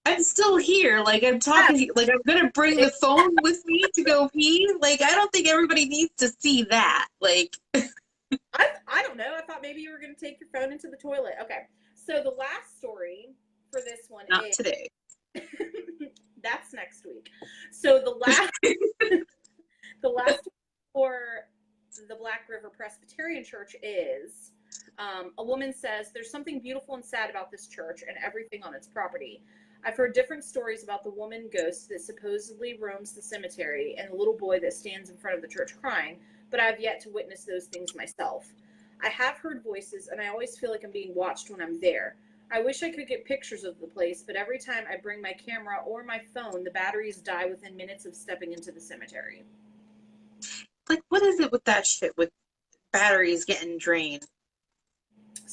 I'm still here. Like I'm talking to you. Like I'm gonna bring the phone with me to go pee. Like I don't think everybody needs to see that. Like
I don't know. I thought maybe you were going to take your phone into the toilet. Okay. So the last story for this one
not
is
today.
that's next week. So the last for the Black River Presbyterian Church is a woman says there's something beautiful and sad about this church and everything on its property. I've heard different stories about the woman ghost that supposedly roams the cemetery and the little boy that stands in front of the church crying, but I've yet to witness those things myself. I have heard voices, and I always feel like I'm being watched when I'm there. I wish I could get pictures of the place, but every time I bring my camera or my phone, the batteries die within minutes of stepping into the cemetery.
Like what is it with that shit with batteries getting drained?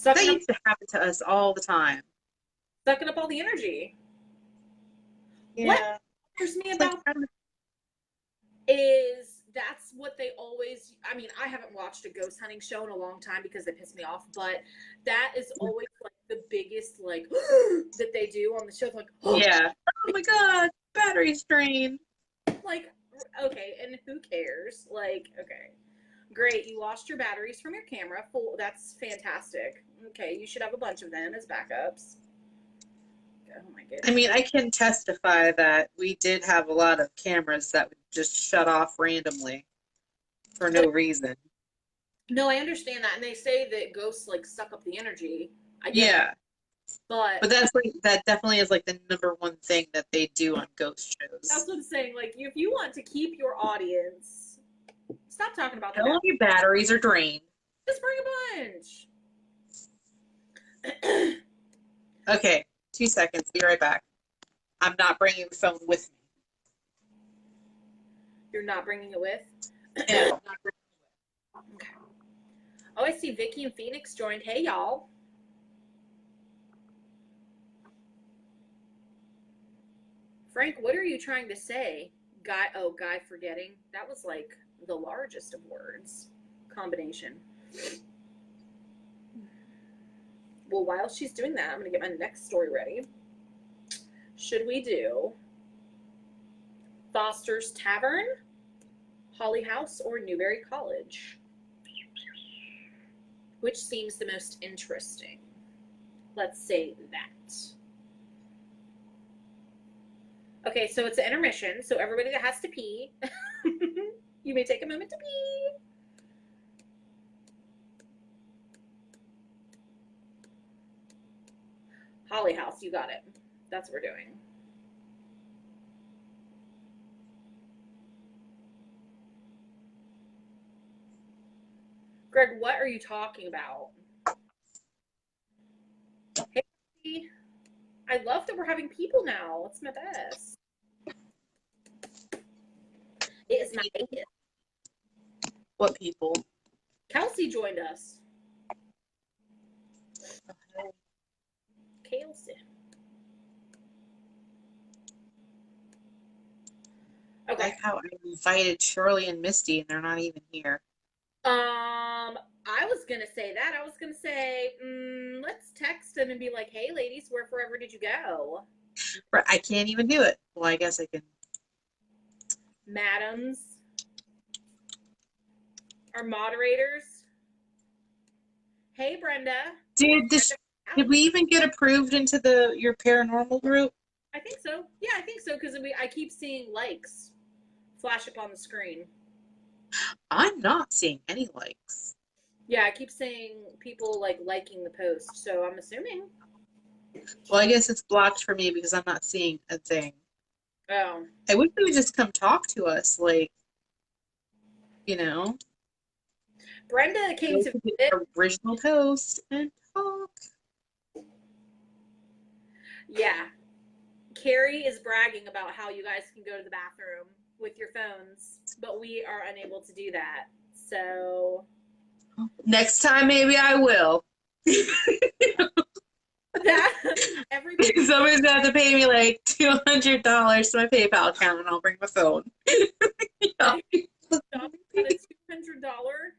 That
Sucking
used to happen to us all the time.
up all the energy.
Yeah.
What bothers me about is that's what they always, I mean, I haven't watched a ghost hunting show in a long time because they piss me off, but that is always like the biggest like that they do on the show, like
yeah. Oh my god, batteries drained.
like okay, and who cares? Like, okay, great, you lost your batteries from your camera, full, that's fantastic. Okay, you should have a bunch of them as backups. Oh my goodness.
I mean, I can testify that we did have a lot of cameras that would just shut off randomly for no reason.
No, I understand that, and they say that ghosts like suck up the energy. I get
Yeah. But that's like, that definitely is like the number one thing that they do on ghost shows.
That's what I'm saying. Like, if you want to keep your audience, stop talking about the
Tell them your batteries are drained.
Just bring a bunch.
Okay, 2 seconds. Be right back. I'm not bringing the phone with me.
You're not bringing it with?
Yeah, I'm not bringing it with.
Okay. Oh, I see Vicky and Phoenix joined. Hey, y'all. Frank, what are you trying to say? Guy forgetting. That was like the largest of words combination. Well, while she's doing that, I'm going to get my next story ready. Should we do Foster's Tavern, Holly House, or Newberry College? Which seems the most interesting? Let's say that. Okay, so it's an intermission, so everybody that has to pee, you may take a moment to pee. Holly House, you got it. That's what we're doing. Greg, what are you talking about? Hey, I love that we're having people now. It's my best. It is my biggest.
What people?
Kelsey joined us. Kelsey.
I
Okay.
like how I invited Shirley and Misty and they're not even here.
I was gonna say that. I was gonna say, let's text them and be like, "Hey, ladies, where forever did you go?"
But I can't even do it. Well, I guess I can.
Madams, our moderators. Hey, Brenda.
Dude, did we even get approved into your paranormal group?
I think so. Yeah, I think so because I keep seeing likes flash up on the screen.
I'm not seeing any likes.
Yeah, I keep seeing people liking the post, so I'm assuming.
Well, I guess it's blocked for me because I'm not seeing a thing.
Oh.
I wish they would just come talk to us, like, you know.
Brenda came to
the original post and talk.
Yeah. Carrie is bragging about how you guys can go to the bathroom with your phones, but we are unable to do that. So
next time, maybe I will.
Everybody,
somebody's gonna have to pay me like $200 to my PayPal account, and I'll bring my phone.
At a $200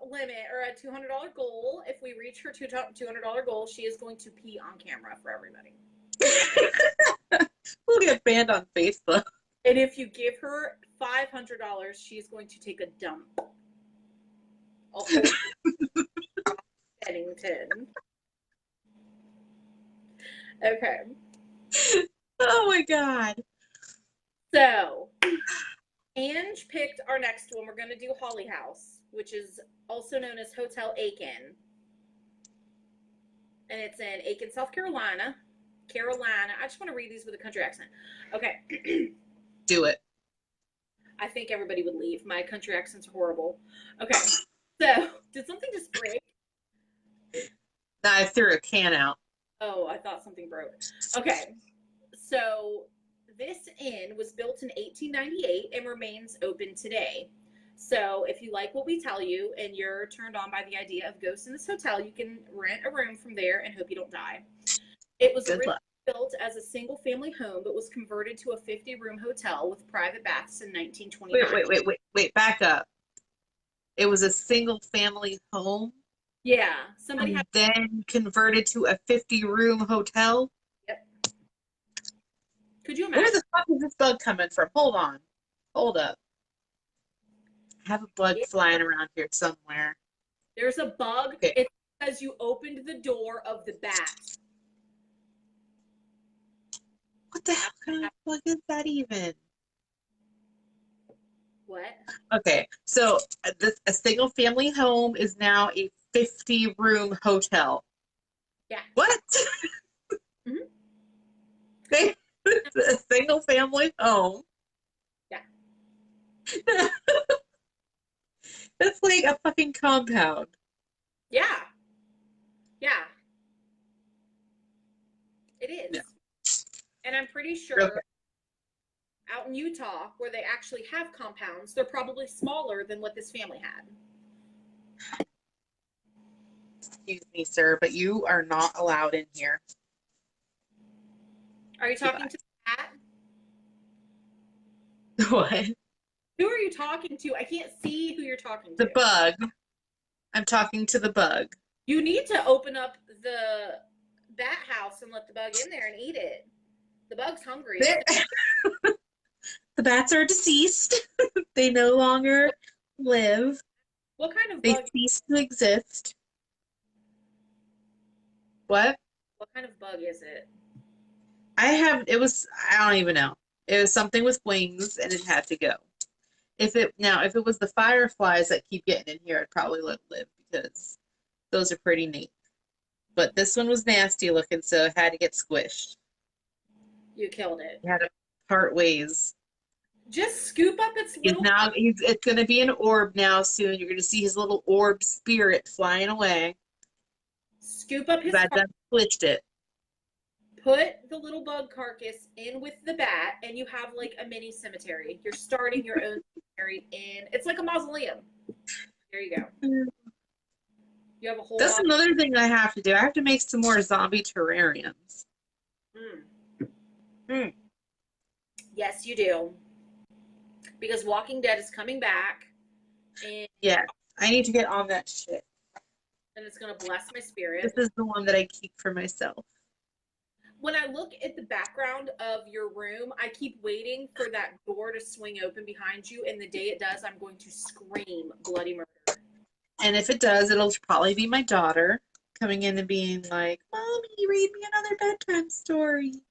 limit or a $200 goal. If we reach her $200 goal, she is going to pee on camera for everybody.
We'll get banned on Facebook.
And if you give her $500, she's going to take a dump. Bennington. Okay.
Oh my God.
So, Ange picked our next one. We're going to do Holly House, which is also known as Hotel Aiken. And it's in Aiken, South Carolina. I just want to read these with a country accent. Okay.
Do it.
I think everybody would leave. My country accents are horrible. Okay. So, did something just break?
No, I threw a can out.
Oh, I thought something broke. Okay. So, this inn was built in 1898 and remains open today. So, if you like what we tell you and you're turned on by the idea of ghosts in this hotel, you can rent a room from there and hope you don't die. It was originally built as a single-family home, but was converted to a 50-room hotel with private baths in 1929.
Wait, back up. It was a single-family home?
Yeah. Somebody had
then converted to a 50-room hotel?
Yep. Could you imagine?
Where the fuck is this bug coming from? Hold on. Hold up. I have a bug flying around here somewhere.
There's a bug.
Okay.
It's because you opened the door of the bat.
What the hell kind of bug is that even?
What?
Okay, so a single family home is now a 50-room hotel.
Yeah.
What? a single family home.
Yeah.
That's like a fucking compound.
Yeah. Yeah. It is.
Yeah.
And I'm pretty
Okay.
sure out in Utah, where they actually have compounds, they're probably smaller than what this family had.
Excuse me, sir, but you are not allowed in here.
Are you talking to the cat?
What?
Who are you talking to? I can't see who you're talking to.
The bug. I'm talking to the bug.
You need to open up the bat house and let the bug in there and eat it. The bug's hungry.
The bats are deceased. They no longer live.
What kind of
They
bug?
cease to exist. What?
What kind of bug is it?
I don't even know. It was something with wings and it had to go. If it was the fireflies that keep getting in here, I'd probably let it live because those are pretty neat. But this one was nasty looking, so it had to get squished.
You killed it.
You had to part ways.
Just scoop up its little.
It's gonna be an orb now soon. You're gonna see his little orb spirit flying away.
Scoop up his.
I done squished it.
Put the little bug carcass in with the bat, and you have like a mini cemetery. You're starting your own cemetery in. It's like a mausoleum. There you go. You have a whole.
That's another thing I have to do. I have to make some more zombie terrariums.
Yes, you do. Because Walking Dead is coming back, and
Yeah, I need to get on that shit.
it's gonna bless my spirit.
This is the one that I keep for myself.
When I look at the background of your room, I keep waiting for that door to swing open behind you, and the day it does, I'm going to scream bloody murder.
And if it does, it'll probably be my daughter coming in and being like, "Mommy, read me another bedtime story."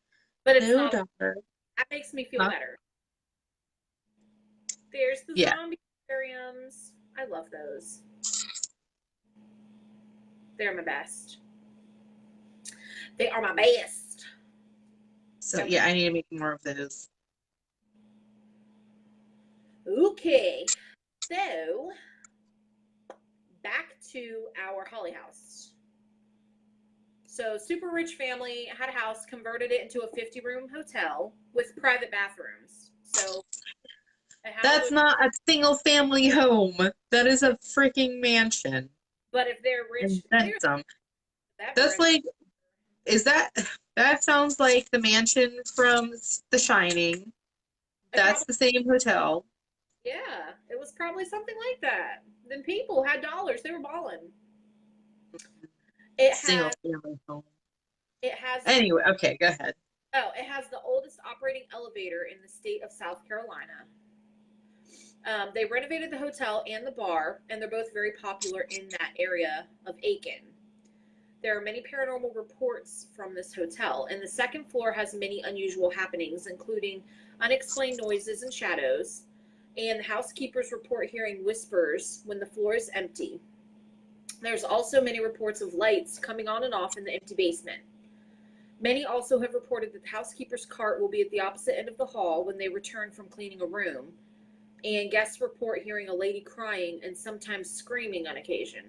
But it's
No,
not.
daughter.
That makes me feel better. There's the zombie aquariums. I love those. They're my best. They are my best.
So yeah, I need to make more of those.
Okay. So back to our Holly house. So super rich family had a house, converted it into a 50-room hotel with private bathrooms. So
that's not a single family home. That is a freaking mansion.
But if they're rich,
that's like, that sounds like the mansion from The Shining. That's the same hotel.
Yeah, it was probably something like that. Then people had dollars; they were balling.
Single family home.
It has.
Anyway, okay, go ahead.
Oh, it has the oldest operating elevator in the state of South Carolina. They renovated the hotel and the bar, and they're both very popular in that area of Aiken. There are many paranormal reports from this hotel, and the second floor has many unusual happenings, including unexplained noises and shadows, and the housekeepers report hearing whispers when the floor is empty. There's also many reports of lights coming on and off in the empty basement. Many also have reported that the housekeeper's cart will be at the opposite end of the hall when they return from cleaning a room, and guests report hearing a lady crying and sometimes screaming on occasion.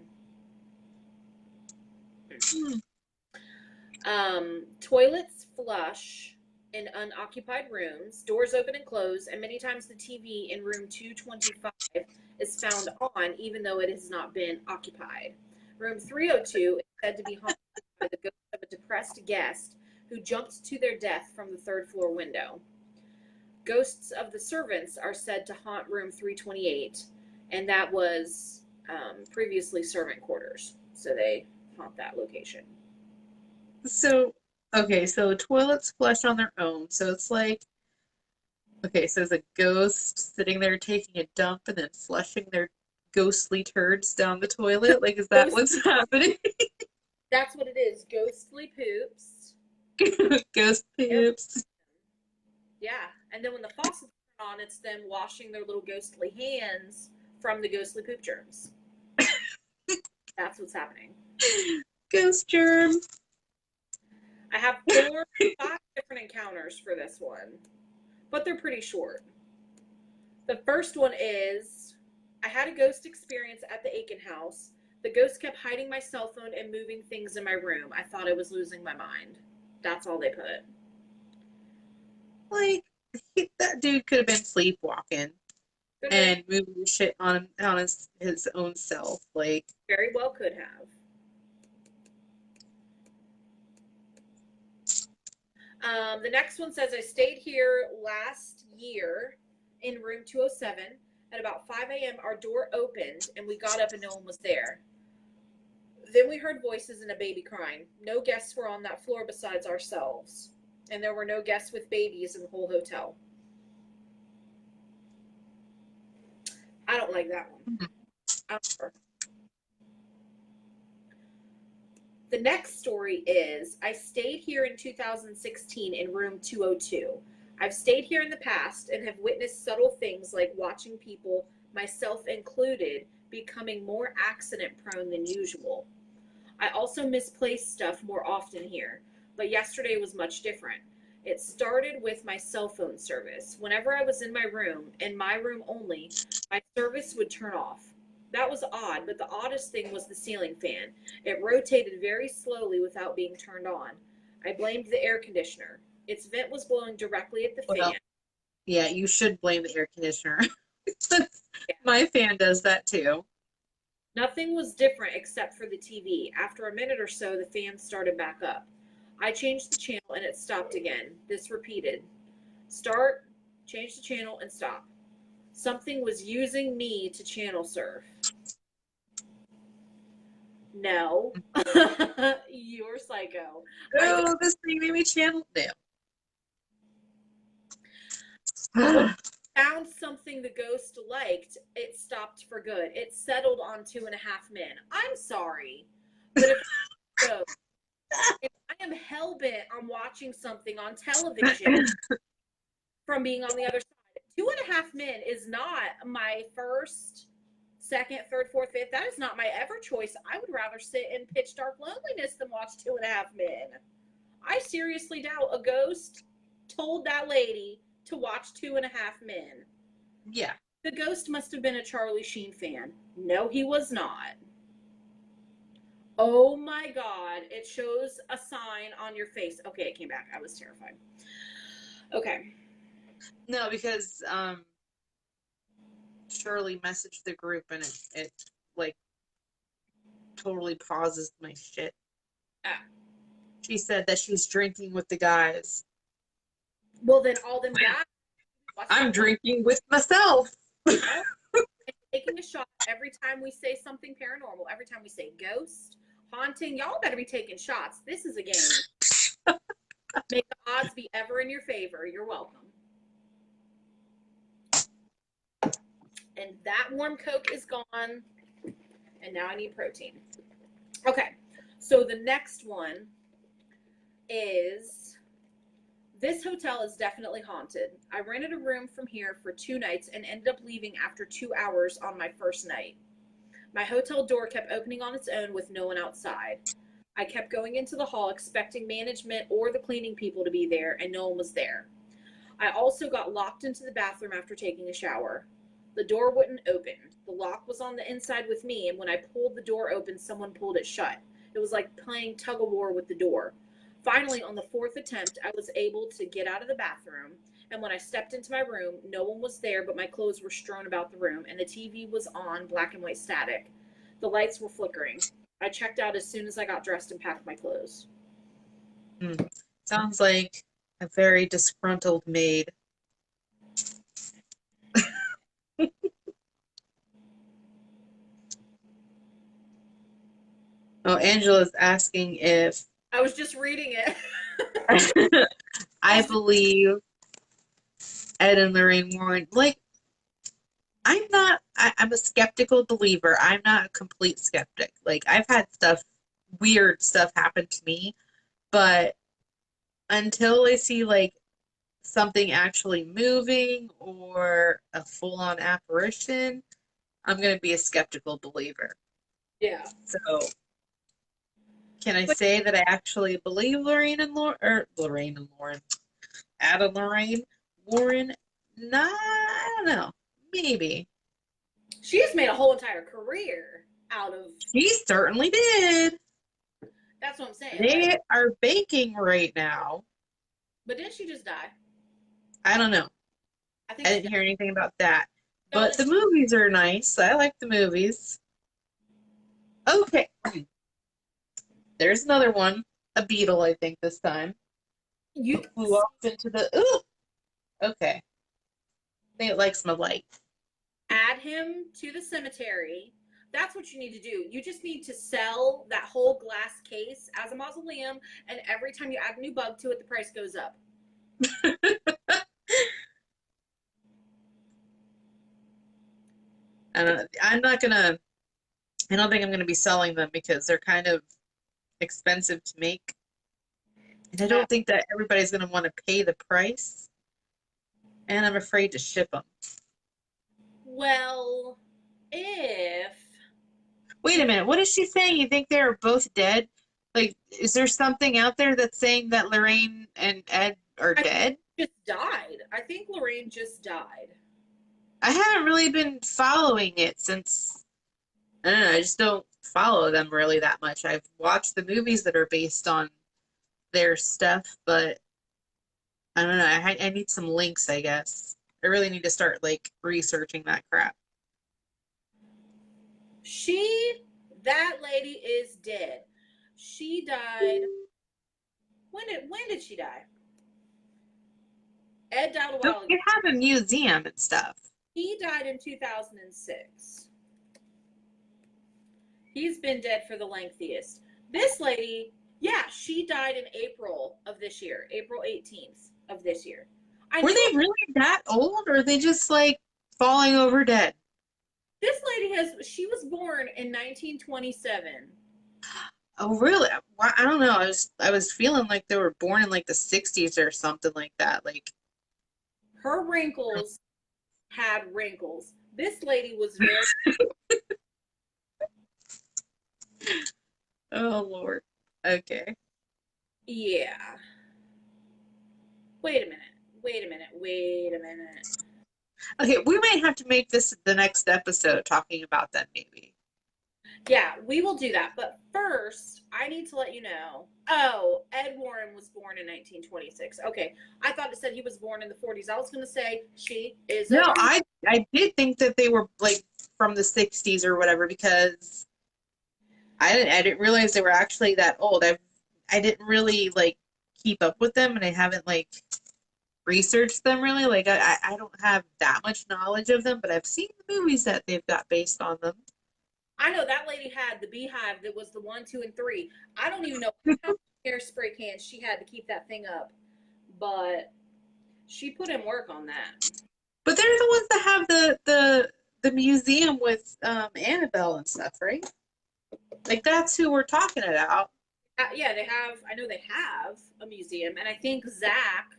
Toilets flush in unoccupied rooms, doors open and close, and many times the TV in room 225 is found on even though it has not been occupied. Room 302 is said to be haunted by the ghost of a depressed guest who jumped to their death from the third floor window. Ghosts of the servants are said to haunt room 328, and that was previously servant quarters, so they haunt that location.
So, okay, so toilets flush on their own, so it's like, okay, so there's a ghost sitting there taking a dump and then flushing their ghostly turds down the toilet? Like, is that what's happening?
That's what it is, ghostly poops.
Ghost poops.
Yeah, and then when the faucets turn on, it's them washing their little ghostly hands from the ghostly poop germs. That's what's happening.
Ghost germ.
I have 5 different encounters for this one, but they're pretty short. The first one is I had a ghost experience at the Aiken house. The ghost kept hiding my cell phone and moving things in my room. I thought I was losing my mind. That's all they put.
Like, that dude could have been sleepwalking
Could
and moving shit on his own self. Like,
very well could have. The next one says I stayed here last year in room 207. At about 5 a.m., our door opened and we got up and no one was there. Then we heard voices and a baby crying. No guests were on that floor besides ourselves. And there were no guests with babies in the whole hotel. I don't like that one. I don't know. The next story is I stayed here in 2016 in room 202. I've stayed here in the past and have witnessed subtle things like watching people, myself included, becoming more accident prone than usual. I also misplace stuff more often here, but yesterday was much different. It started with my cell phone service. Whenever I was in my room, and my room only, my service would turn off. That was odd, but the oddest thing was the ceiling fan. It rotated very slowly without being turned on. I blamed the air conditioner. Its vent was blowing directly at the
well,
fan.
yeah, you should blame the air conditioner. My fan does that too.
Nothing was different except for the TV. After a minute or so, the fan started back up. I changed the channel and it stopped again. This repeated. Start, change the channel, and stop. Something was using me to channel surf. No. You're psycho.
Oh, this thing made me channel now.
Found something the ghost liked, it stopped for good. It settled on 2.5 Men. I'm sorry, but if I am hell bent on watching something on television from being on the other side, 2.5 Men is not my first, second, third, fourth, fifth. That is not my ever choice. I would rather sit in pitch dark loneliness than watch 2.5 Men. I seriously doubt a ghost told that lady to watch 2.5 Men.
Yeah.
The ghost must have been a Charlie Sheen fan. No, he was not. Oh my God. It shows a sign on your face. Okay, it came back. I was terrified. Okay.
No, because Shirley messaged the group and it like totally pauses my shit.
Ah.
She said that she's drinking with the guys.
Well, then all them guys.
I'm drinking with myself.
Taking a shot every time we say something paranormal, every time we say ghost, haunting. Y'all better be taking shots. This is a game. May the odds be ever in your favor. You're welcome. And that warm Coke is gone. And now I need protein. Okay. So the next one is this hotel is definitely haunted. I rented a room from here for 2 nights and ended up leaving after 2 hours on my first night. My hotel door kept opening on its own with no one outside. I kept going into the hall expecting management or the cleaning people to be there, and no one was there. I also got locked into the bathroom after taking a shower. The door wouldn't open. The lock was on the inside with me, and when I pulled the door open, someone pulled it shut. It was like playing tug of war with the door. Finally, on the 4th attempt, I was able to get out of the bathroom, and when I stepped into my room, no one was there, but my clothes were strewn about the room, and the TV was on black and white static. The lights were flickering. I checked out as soon as I got dressed and packed my clothes.
Sounds like a very disgruntled maid. Oh, Angela's asking if
I was just reading it.
I believe Ed and Lorraine Warren. Like, I'm a skeptical believer. I'm not a complete skeptic. Like, I've had weird stuff happen to me, but until I see like something actually moving or a full-on apparition, I'm going to be a skeptical believer.
Yeah.
So Can I
But
say that I actually believe Adam Lorraine Warren? Nah, I don't know. Maybe.
she has made a whole entire career out of.
She certainly did.
That's what I'm saying. Like,
They are baking right now.
but didn't she just die?
I don't know.
I think
I
she
didn't
died.
hear anything about that.
No,
But the movies are nice. I like the movies. Okay. There's another one. A beetle, I think, this time.
you
Flew off into the. Ooh! Okay. I think it likes my light.
add him to the cemetery. That's what you need to do. You just need to sell that whole glass case as a mausoleum, and every time you add a new bug to it, the price goes up.
I'm not gonna. I don't think I'm gonna be selling them because they're kind of expensive to make, and I don't think that everybody's gonna want to pay the price. And I'm afraid to ship them.
Well, if
Wait a minute. What is she saying? You think they're both dead? Like, is there something out there that's saying that Lorraine and Ed are
I
dead?
just died, I think Lorraine just died.
I haven't really been following it since. I don't know. I just don't follow them really that much. I've watched the movies that are based on their stuff, but I don't know. I need some links, I guess. I really need to start like researching that crap.
That lady is dead. She died. When did she die? Ed died a while ago.
You have a museum and stuff.
He died in 2006. He's been dead for the lengthiest. This lady, yeah, she died in April of this year, April 18th of this year.
Were they really that old, or are they just like falling over dead?
This lady she was born in 1927.
Oh, really? Well, I don't know. I was feeling like they were born in like the 60s or something like that. Like,
Her wrinkles had wrinkles. This lady was very.
oh Lord. Okay.
Yeah. Wait a minute. Wait a minute. Wait a minute.
Okay, we might have to make this the next episode talking about that maybe.
Yeah, we will do that. But first, I need to let you know. Oh, Ed Warren was born in 1926. Okay, I thought it said he was born in the 40s. I was going to say she is.
No, I did think that they were like from the 60s or whatever because I didn't realize they were actually that old. I didn't really like keep up with them, and I haven't like researched them really. Like I don't have that much knowledge of them, but I've seen the movies that they've got based on them.
I know that lady had the beehive that was the 1, 2, and 3. I don't even know how many hairspray cans she had to keep that thing up, but she put in work on that.
But they're the ones that have the museum with Annabelle and stuff, right? Like that's who we're talking about.
Yeah, they have. I know they have a museum, and I think Zach,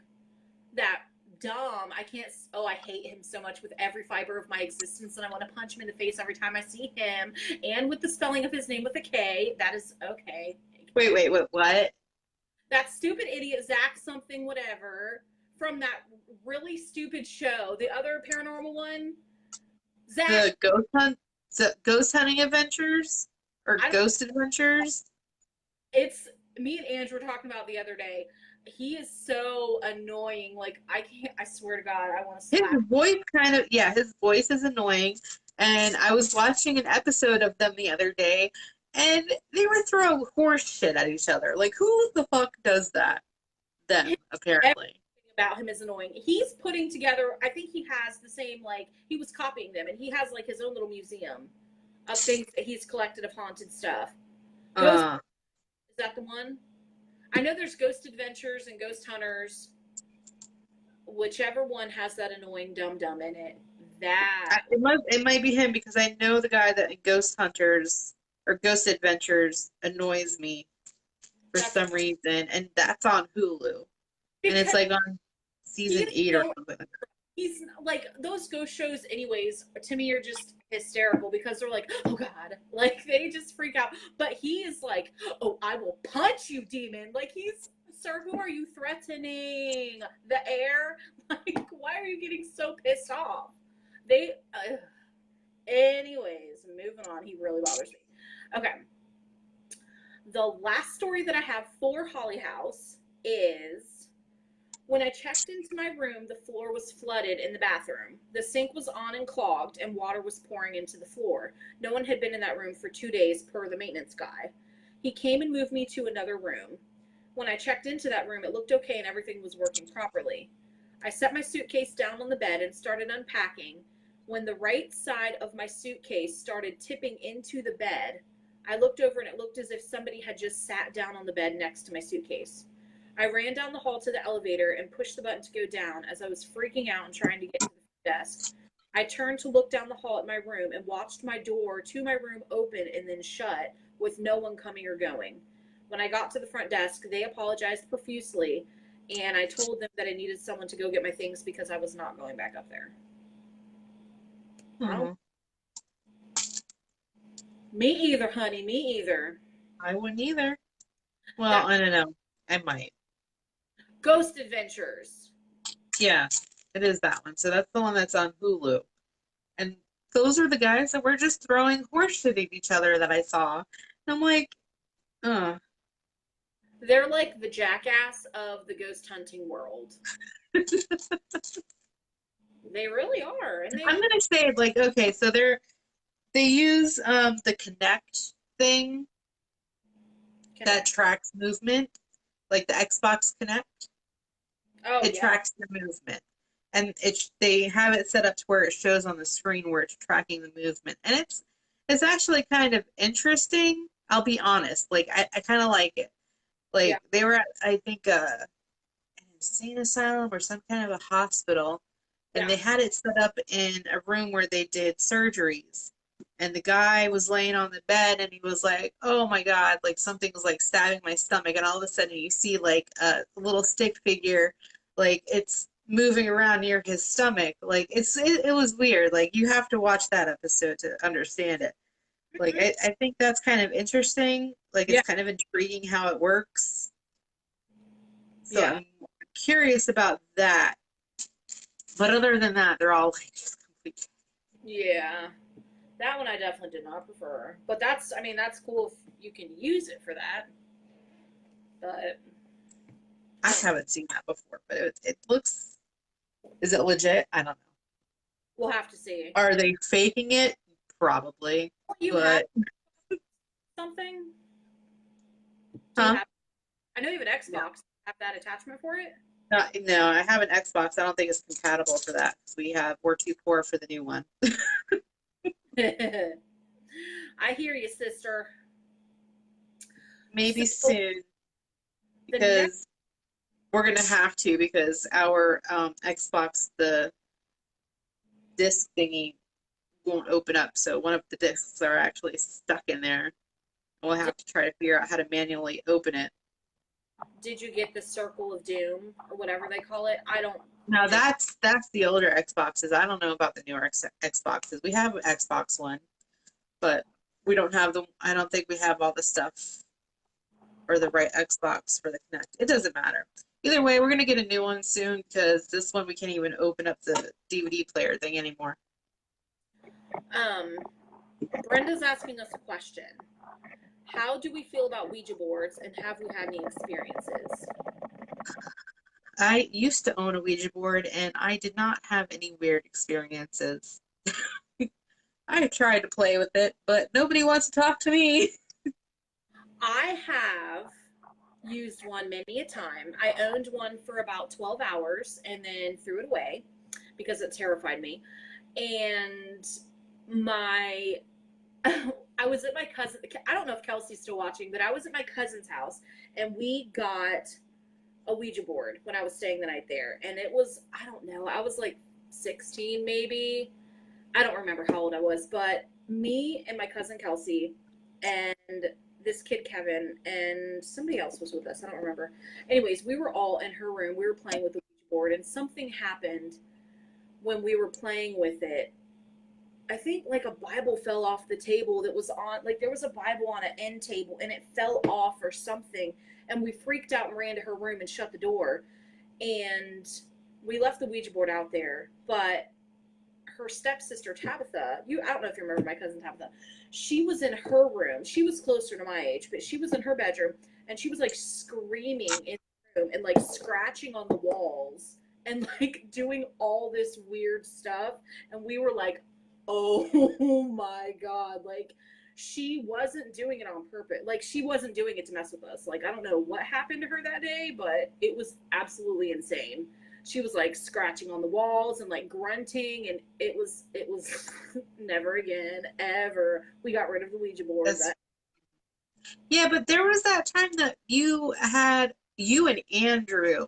that Dom, I can't. Oh, I hate him so much with every fiber of my existence, and I want to punch him in the face every time I see him. And with the spelling of his name with a K, that is okay.
Wait, what?
That stupid idiot Zach something whatever from that really stupid show, the other paranormal one. Zach.
The ghost hunting adventures or ghost adventures.
It's me and Andrew were talking about the other day. He is so annoying. Like I can't. I swear to God, I want to slap.
His voice his voice is annoying. And I was watching an episode of them the other day, and they were throwing horse shit at each other. Like, who the fuck does that? Them, apparently.
Everything about him is annoying. He's putting together. I think he has the same like he was copying them, and he has like his own little museum of things that he's collected of haunted stuff. Is that the one? I know there's Ghost Adventures and Ghost Hunters. Whichever one has that annoying dum-dum in it.
It might be him because I know the guy that in Ghost Hunters or Ghost Adventures annoys me for some reason, and that's on Hulu. And it's like on season 8 or something.
He's like those ghost shows anyways to me are just hysterical because they're like, oh God, like they just freak out. But he is like, oh, I will punch you, demon. Like, sir, who are you threatening? The air? Like, why are you getting so pissed off? Anyways, moving on. He really bothers me. Okay. The last story that I have for Holly House is when I checked into my room, the floor was flooded in the bathroom. The sink was on and clogged, and water was pouring into the floor. No one had been in that room for 2 days, per the maintenance guy. He came and moved me to another room. When I checked into that room, it looked okay and everything was working properly. I set my suitcase down on the bed and started unpacking. When the right side of my suitcase started tipping into the bed, I looked over and it looked as if somebody had just sat down on the bed next to my suitcase. I ran down the hall to the elevator and pushed the button to go down as I was freaking out and trying to get to the desk. I turned to look down the hall at my room and watched my door to my room open and then shut with no one coming or going. When I got to the front desk, they apologized profusely, and I told them that I needed someone to go get my things because I was not going back up there.
Hmm.
Me either, honey. Me either.
I wouldn't either. Well, I don't know. I might.
Ghost Adventures.
Yeah, it is that one. So that's the one that's on Hulu. And those are the guys that were just throwing horse shit at each other that I saw. And I'm like,
They're like the jackass of the ghost hunting world. They really are. And
I'm gonna say like, okay, so they use the Connect thing that tracks movement, like the Xbox Connect. It tracks the movement. And they have it set up to where it shows on the screen where it's tracking the movement. And it's actually kind of interesting. I'll be honest. Like I kind of like it. Like they were at, I think, an insane asylum or some kind of a hospital, and they had it set up in a room where they did surgeries. And the guy was laying on the bed, and he was like, "Oh my God!" Like something was like stabbing my stomach, and all of a sudden you see like a little stick figure, like it's moving around near his stomach. Like it was weird. Like you have to watch that episode to understand it. Like I think that's kind of interesting. Like it's kind of intriguing how it works. So I'm curious about that. But other than that, they're all like just complete.
Yeah. That one I definitely did not prefer. But that's cool if you can use it for that. But
I haven't seen that before, but it looks. Is it legit? I don't know.
We'll have to see.
Are they faking it? Probably.
You have something?
Huh?
I know you have an Xbox. No. Have that attachment for it?
No, I have an Xbox. I don't think it's compatible for that because we're too poor for the new one.
I hear you, sister.
Maybe soon, because we're gonna have to, because our Xbox, the disc thingy won't open up. So one of the discs are actually stuck in there. We'll have to try to figure out how to manually open it.
Did you get the Circle of Doom or whatever they call it? I don't.
No, that's the older Xboxes. I don't know about the newer Xboxes. We have an Xbox One, but we don't have the. I don't think we have all the stuff or the right Xbox for the Kinect. It doesn't matter. Either way, we're gonna get a new one soon because this one we can't even open up the DVD player thing anymore.
Brenda's asking us a question. How do we feel about Ouija boards, and have we had any experiences?
I used to own a Ouija board, and I did not have any weird experiences. I tried to play with it, but nobody wants to talk to me.
I have used one many a time. I owned one for about 12 hours and then threw it away because it terrified me. And I was at my cousin. I don't know if Kelsey's still watching, but I was at my cousin's house, and we got a Ouija board when I was staying the night there. And it was, I don't know, I was like 16 maybe. I don't remember how old I was, but me and my cousin Kelsey and this kid Kevin and somebody else was with us. I don't remember. Anyways, we were all in her room. We were playing with the Ouija board, and something happened when we were playing with it. I think like a Bible fell off the table that was on, like there was a Bible on an end table and it fell off or something. And we freaked out and ran to her room and shut the door. And we left the Ouija board out there. But her stepsister Tabitha, I don't know if you remember my cousin Tabitha, she was in her room. She was closer to my age, but she was in her bedroom and she was like screaming in the room and like scratching on the walls and like doing all this weird stuff. And we were like, oh my God. Like, she wasn't doing it on purpose. Like, she wasn't doing it to mess with us. Like, I don't know what happened to her that day, but it was absolutely insane. She was like scratching on the walls and like grunting, and it was never again, ever. We got rid of the Ouija board.
Yeah, but there was that time that you and Andrew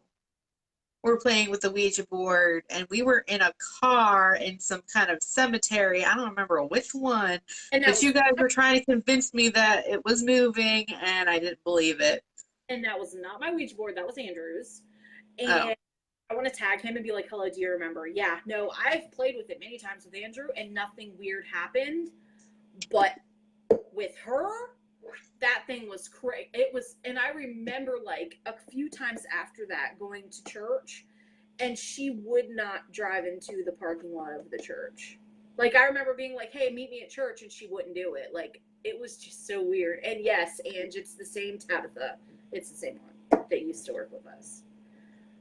were playing with the Ouija board, and we were in a car in some kind of cemetery. I don't remember which one, but you guys were trying to convince me that it was moving, and I didn't believe it.
And that was not my Ouija board. That was Andrew's. And I want to tag him and be like, hello, do you remember? Yeah, no, I've played with it many times with Andrew, and nothing weird happened. But with her, that thing was crazy. It was, and I remember like a few times after that going to church, and she would not drive into the parking lot of the church. Like, I remember being like, hey, meet me at church, and she wouldn't do it. Like, it was just so weird. And yes, Ange, it's the same Tabitha. It's the same one that used to work with us.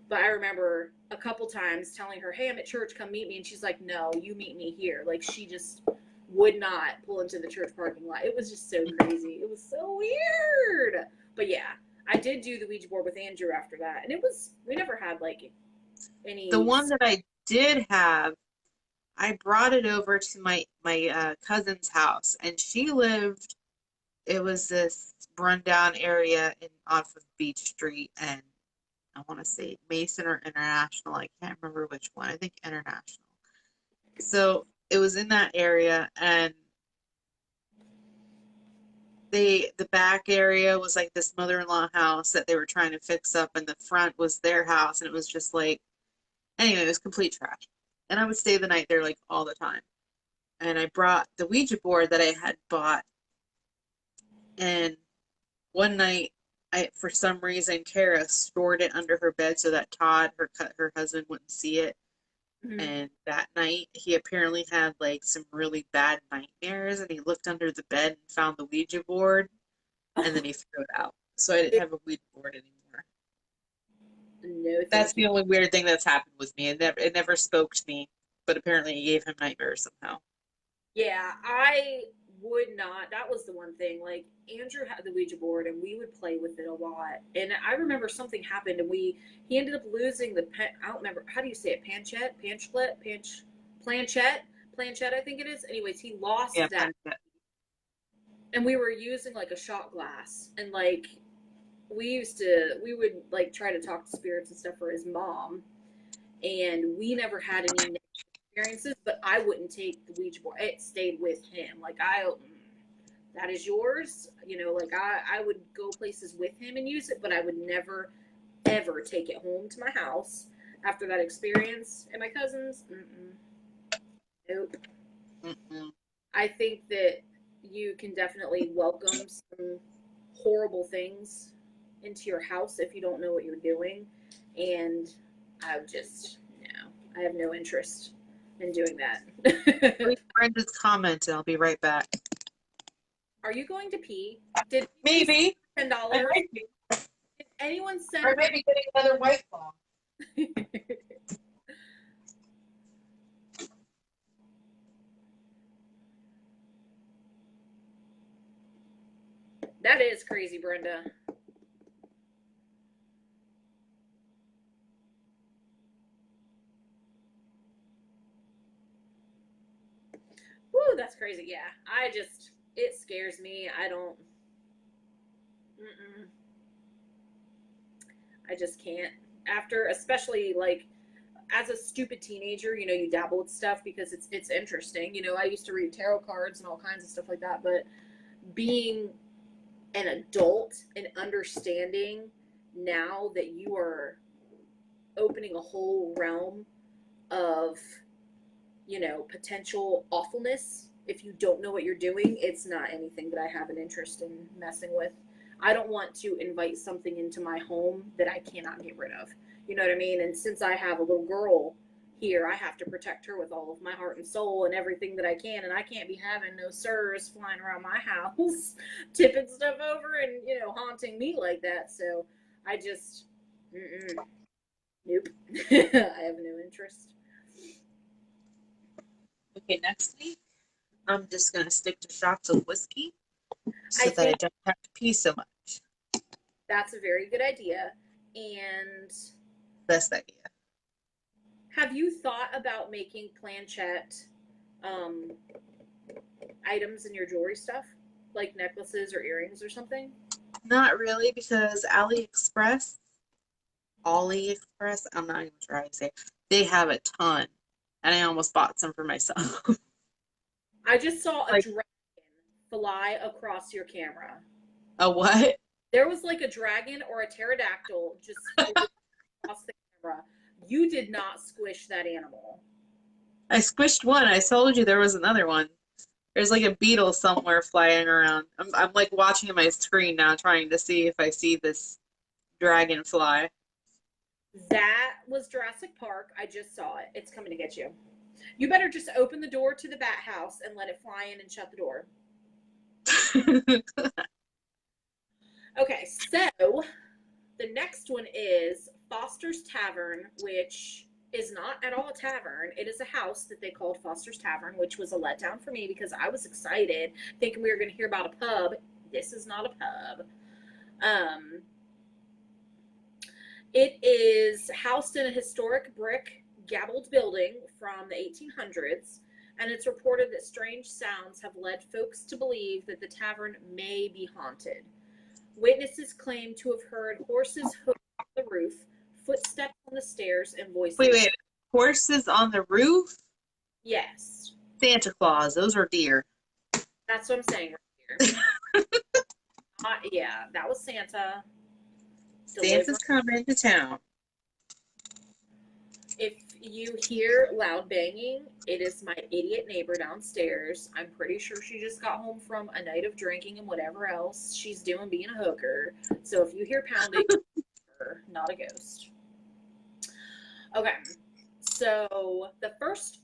But I remember a couple times telling her, hey, I'm at church, come meet me. And she's like, no, you meet me here. Like, she just would not pull into the church parking lot. It was just so crazy. It was so weird. But yeah, I did do the Ouija board with Andrew after that. And we never had like any.
The one that I did have, I brought it over to my cousin's house, and she lived, it was this rundown area off of Beach Street, and I want to say Mason or International. I can't remember which one. I think International. So it was in that area, and the back area was like this mother-in-law house that they were trying to fix up, and the front was their house, and it was just like, anyway, it was complete trash. And I would stay the night there like all the time. And I brought the Ouija board that I had bought, and one night, for some reason, Kara stored it under her bed so that Todd, her husband, wouldn't see it. Mm-hmm. And that night, he apparently had like some really bad nightmares, and he looked under the bed and found the Ouija board, and then he threw it out. So I didn't have a Ouija board anymore. No, that's the only weird thing that's happened with me. It never spoke to me, but apparently it gave him nightmares somehow.
Yeah, I would not. That was the one thing. Like, Andrew had the Ouija board, and we would play with it a lot. And I remember something happened, and he ended up losing I don't remember, how do you say it? Planchette, I think it is. Anyways, he lost that. Planchette. And we were using like a shot glass, and like we would like try to talk to spirits and stuff for his mom, and we never had any experiences, but I wouldn't take the Ouija board. It stayed with him. Like, that is yours. You know, like I would go places with him and use it, but I would never, ever take it home to my house after that experience. And my cousins, nope. I think that you can definitely welcome some horrible things into your house if you don't know what you're doing. And I have no interest in doing that.
Read Brenda's comment, and I'll be right back.
Are you going to pee?
Maybe
$10? Did anyone send?
Or maybe getting another White Claw.
That is crazy, Brenda. Woo, that's crazy. Yeah, it scares me. I don't. I just can't. After, especially like as a stupid teenager, you know, you dabble with stuff because it's interesting. You know, I used to read tarot cards and all kinds of stuff like that, but being an adult and understanding now that you are opening a whole realm of potential awfulness. If you don't know what you're doing, it's not anything that I have an interest in messing with. I don't want to invite something into my home that I cannot get rid of. You know what I mean? And since I have a little girl here, I have to protect her with all of my heart and soul and everything that I can. And I can't be having no sirs flying around my house, tipping stuff over and, haunting me like that. So I just, nope. I have no interest.
Okay, next week, I'm just going to stick to shots of whiskey so
I
that I
think
don't have to pee so much.
that's a very good idea. And
Best idea.
have you thought about making planchette items in your jewelry stuff? Like necklaces or earrings or something?
Not really, because AliExpress, I'm not even sure how to say it, they have a ton. And I almost bought some for myself.
I just saw a
Like-
dragon fly across your camera.
A what?
There was like a dragon or a pterodactyl just across the camera. You did not squish that animal.
I squished one. I told you there was another one. There's like a beetle somewhere flying around. I'm like watching my screen now, trying to see if I see this dragonfly.
That was Jurassic Park. I just saw it. It's coming to get you. You better just open the door to the bat house and let it fly in and shut the door. Okay, so the next one is Foster's Tavern, which is not at all a tavern. It is a house that they called Foster's Tavern, which was a letdown for me because I was excited thinking we were going to hear about a pub. This is not a pub. It is housed in a historic brick gabled building from the 1800s, and it's reported that strange sounds have led folks to believe that the tavern may be haunted. Witnesses claim to have heard horses hoofed on the roof, footsteps on the stairs, and voices.
Wait. Horses on the roof?
Yes.
Santa Claus. Those are deer.
That's what I'm saying right here. Yeah, that was Santa.
Santa's coming to town.
If you hear loud banging, it is my idiot neighbor downstairs. I'm pretty sure she just got home from a night of drinking and whatever else she's doing being a hooker. So if you hear pounding, not a ghost. Okay. So the first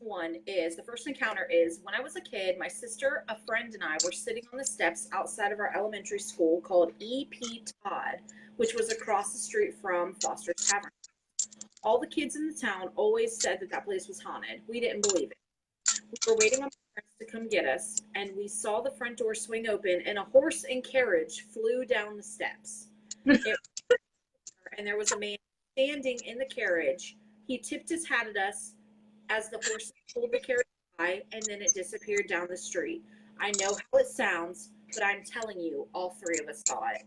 encounter is when I was a kid, my sister, a friend, and I were sitting on the steps outside of our elementary school called E.P. Todd, which was across the street from Foster's Tavern. All the kids in the town always said that place was haunted. We didn't believe it. We were waiting on my parents to come get us, and we saw the front door swing open, and a horse and carriage flew down the steps. And there was a man standing in the carriage. He tipped his hat at us as the horse pulled the carriage by, and then it disappeared down the street. I know how it sounds, but I'm telling you, all three of us saw it.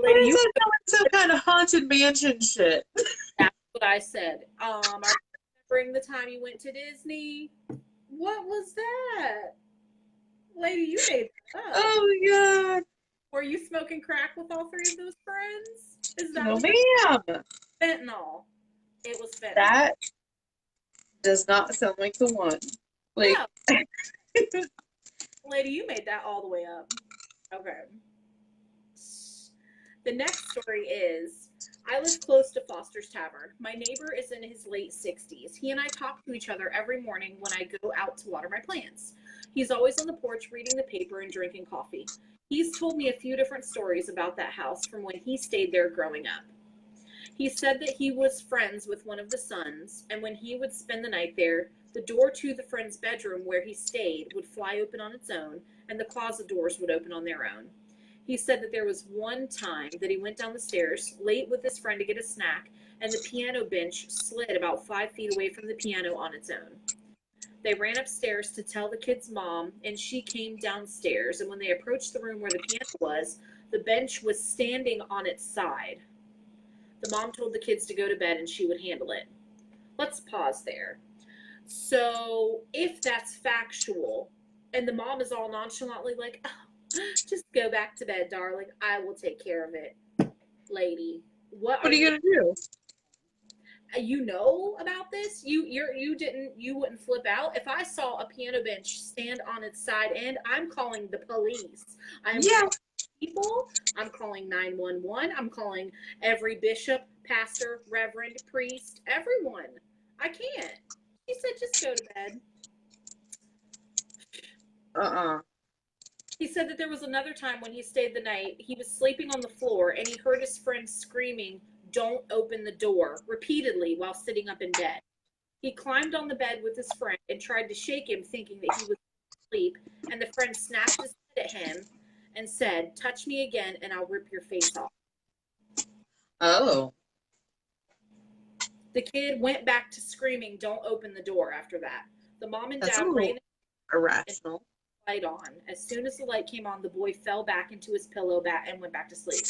Lady, you some kind of haunted mansion shit.
That's what I said. I remembering the time you went to Disney. What was that? Lady, you made that up.
Oh my god.
Were you smoking crack with all three of those friends? Is that
No,
what
ma'am.
fentanyl? It was fentanyl.
That does not sound like the one. Like,
No. Lady, you made that all the way up. Okay. The next story is, I live close to Foster's Tavern. My neighbor is in his late 60s. He and I talk to each other every morning when I go out to water my plants. He's always on the porch reading the paper and drinking coffee. He's told me a few different stories about that house from when he stayed there growing up. He said that he was friends with one of the sons, and when he would spend the night there, the door to the friend's bedroom where he stayed would fly open on its own, and the closet doors would open on their own. He said that there was one time that he went down the stairs late with his friend to get a snack, and the piano bench slid about 5 feet away from the piano on its own. They ran upstairs to tell the kid's mom, and she came downstairs, and when they approached the room where the piano was, the bench was standing on its side. The mom told the kids to go to bed and she would handle it. Let's pause there. So if that's factual, and the mom is all nonchalantly like, oh, just go back to bed, darling. I will take care of it. Lady, what
are you going to do?
You know about this? You wouldn't flip out if I saw a piano bench stand on its side end. I'm calling the police. I am
Yeah.
calling people. I'm calling 911. I'm calling every bishop, pastor, reverend, priest, everyone. I can't. He said, just go to bed. He said that there was another time when he stayed the night. He was sleeping on the floor and he heard his friend screaming, "Don't open the door," repeatedly while sitting up in bed. He climbed on the bed with his friend and tried to shake him, thinking that he was asleep. And the friend snapped his head at him and said, "Touch me again and I'll rip your face off."
Oh.
The kid went back to screaming, "Don't open the door," after that. The mom and
That's a
dad ran
little irrational.
the light on. As soon as the light came on, the boy fell back into his pillow and went back to sleep.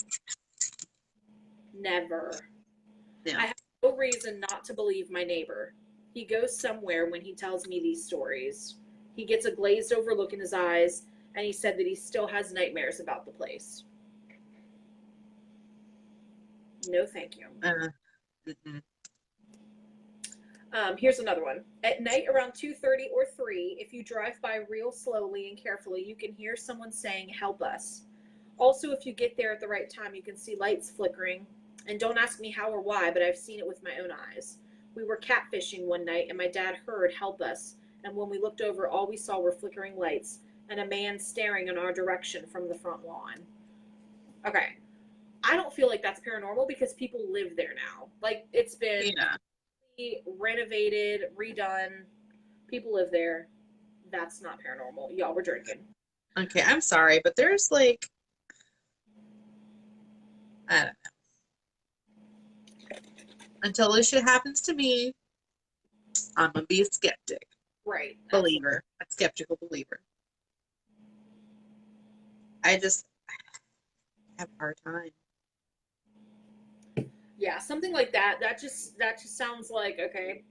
Never.
Yeah.
I have no reason not to believe my neighbor. He goes somewhere when he tells me these stories. He gets a glazed over look in his eyes, and he said that he still has nightmares about the place. No, thank you.
Mm-hmm.
Here's another one. At night around 2:30 or 3, if you drive by real slowly and carefully, you can hear someone saying, "Help us." Also, if you get there at the right time, you can see lights flickering. And don't ask me how or why, but I've seen it with my own eyes. We were catfishing one night, and my dad heard, "Help us." And when we looked over, all we saw were flickering lights and a man staring in our direction from the front lawn. Okay. I don't feel like that's paranormal because people live there now. Like, it's been renovated, redone. People live there. That's not paranormal. Y'all were drinking.
Okay, I'm sorry, but there's like, I don't know. Until this shit happens to me, I'm gonna be a skeptic.
Right.
Believer. A skeptical believer. I just have a hard time.
Yeah, something like that. That just sounds like, okay,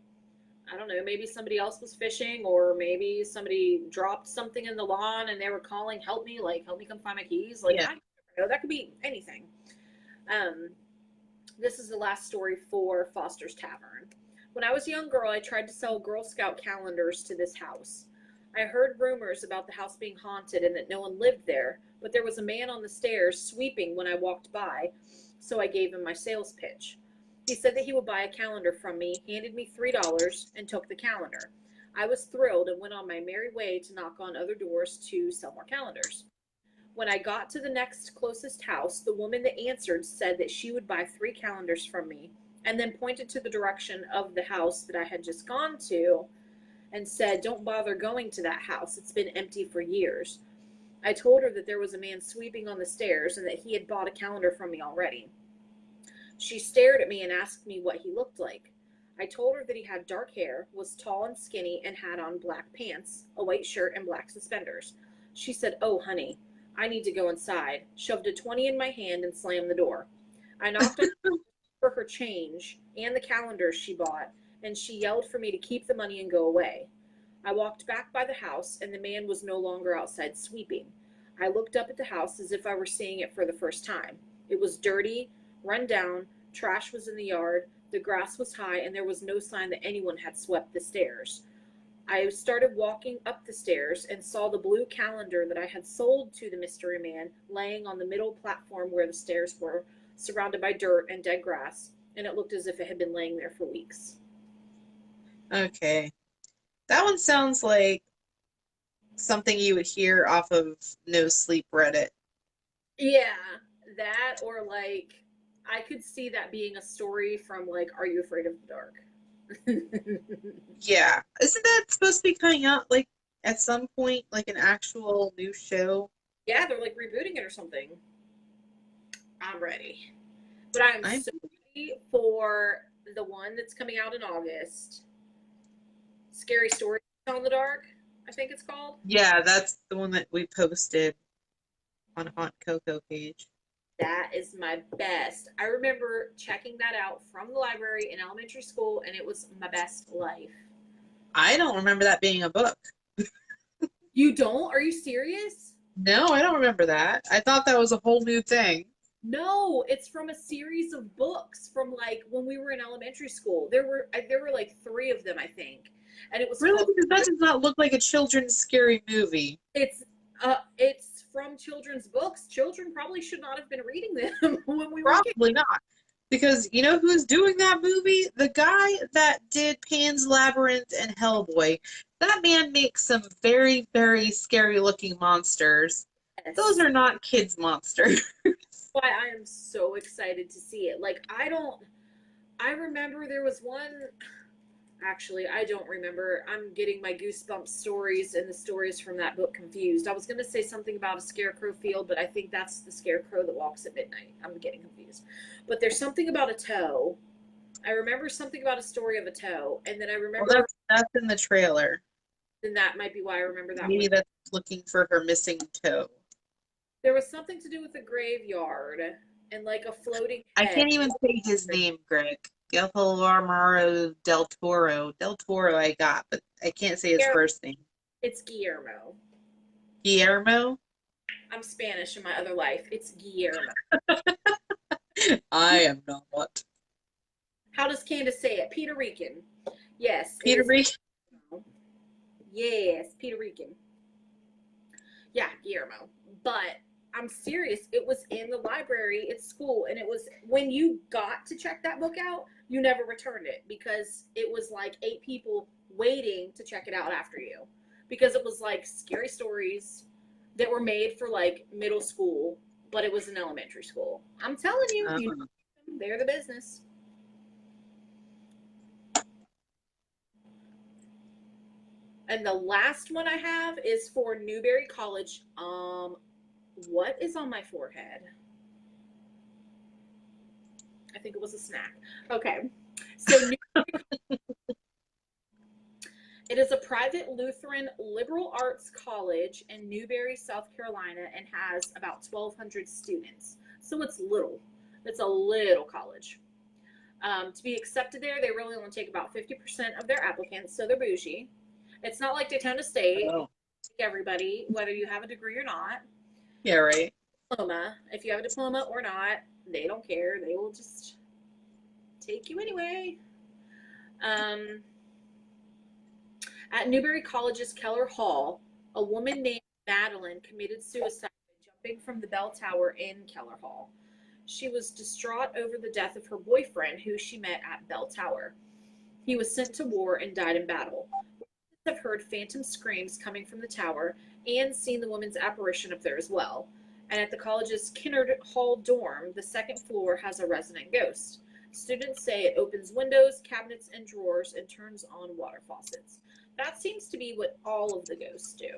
I don't know, maybe somebody else was fishing, or maybe somebody dropped something in the lawn and they were calling, "Help me," like, "Help me come find my keys." Like,
Yeah.
I don't know, that could be anything. This is the last story for Foster's Tavern. When I was a young girl, I tried to sell Girl Scout calendars to this house. I heard rumors about the house being haunted and that no one lived there, but there was a man on the stairs sweeping when I walked by, so I gave him my sales pitch. He said that he would buy a calendar from me, handed me $3, and took the calendar. I was thrilled and went on my merry way to knock on other doors to sell more calendars. When I got to the next closest house, the woman that answered said that she would buy 3 calendars from me, and then pointed to the direction of the house that I had just gone to and said, "Don't bother going to that house. It's been empty for years." I told her that there was a man sweeping on the stairs and that he had bought a calendar from me already. She stared at me and asked me what he looked like. I told her that he had dark hair, was tall and skinny, and had on black pants, a white shirt, and black suspenders. She said, "Oh, honey, I need to go inside," shoved a 20 in my hand, and slammed the door. I knocked on her for her change and the calendars she bought, and she yelled for me to keep the money and go away. I walked back by the house, and the man was no longer outside sweeping. I looked up at the house as if I were seeing it for the first time. It was dirty, run down, trash was in the yard, the grass was high, and there was no sign that anyone had swept the stairs. I started walking up the stairs and saw the blue calendar that I had sold to the mystery man laying on the middle platform where the stairs were, surrounded by dirt and dead grass, and it looked as if it had been laying there for weeks.
Okay. That one sounds like something you would hear off of No Sleep Reddit.
Yeah, that, or like, I could see that being a story from, like, Are You Afraid of the Dark?
Yeah. Isn't that supposed to be coming out like at some point, like an actual new show?
Yeah, they're like rebooting it or something. I'm ready. But I'm so ready for the one that's coming out in August. Scary Stories to Tell in the Dark, I think it's called.
Yeah, that's the one that we posted on Haunt Coco page.
That is my best. I remember checking that out from the library in elementary school, and it was my best life.
I don't remember that being a book.
You don't? Are you serious?
No, I don't remember that. I thought that was a whole new thing.
No, it's from a series of books from like when we were in elementary school. There were like three of them, I think, and it was
Really?
called.
Because that does not look like a children's scary movie.
It's from children's books. Children probably should not have been reading them when we were kids.
Probably not. Because you know who's doing that movie? The guy that did Pan's Labyrinth and Hellboy. That man makes some very, very scary looking monsters. Those
Yes.
are not kids' monsters.
Why I am so excited to see it. Like I remember there was one. Actually, I don't remember. I'm getting my Goosebumps stories and the stories from that book confused. I was going to say something about a scarecrow field, but I think that's the scarecrow that walks at midnight. I'm getting confused. But there's something about a toe. I remember something about a story of a toe, and then I
Well,
remember,
that's in the trailer.
then that might be why I remember that one.
Maybe that's looking for her missing toe.
There was something to do with the graveyard and like a floating
I
head.
can't even say his name, Greg. Guillermo del Toro. Del Toro I got, but I can't say his first name.
It's Guillermo.
Guillermo?
I'm Spanish in my other life. It's Guillermo.
I am not.
How does Candace say it? Peter Rican. Yes.
Peter Reed?
Yes, Peter Rican. Yeah, Guillermo. But I'm serious. It was in the library at school, and it was when you got to check that book out, you never returned it because it was like 8 people waiting to check it out after you because it was like scary stories that were made for like middle school, but it was in elementary school. I'm telling you, they're the business. And the last one I have is for Newberry College. What is on my forehead? I think it was a snack. Okay. So it is a private Lutheran liberal arts college in Newberry, South Carolina, and has about 1,200 students. So it's little. It's a little college. To be accepted there, they really only take about 50% of their applicants, so they're bougie. It's not like Daytona State.
Oh.
Take everybody, whether you have a degree or not.
Yeah, right.
Diploma. If you have a diploma or not, they don't care. They will just take you anyway. At Newberry College's Keller Hall, a woman named Madeline committed suicide by jumping from the bell tower in Keller Hall. She was distraught over the death of her boyfriend, who she met at Bell Tower. He was sent to war and died in battle. Witnesses have heard phantom screams coming from the tower and seen the woman's apparition up there as well. And at the college's Kennard Hall dorm, the second floor has a resident ghost. Students say it opens windows, cabinets, and drawers and turns on water faucets. That seems to be what all of the ghosts do.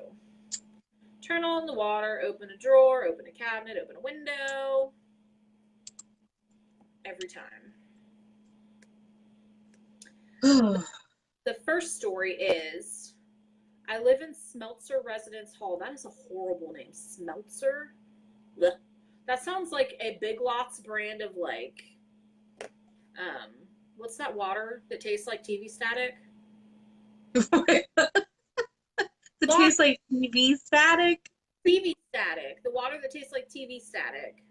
Turn on the water, open a drawer, open a cabinet, open a window. Every time. The first story is, I live in Smeltzer Residence Hall. That is a horrible name. Smeltzer? Blech. That sounds like a Big Lots brand of like, what's that water that tastes like TV static?
It tastes like TV static?
TV static. The water that tastes like TV static.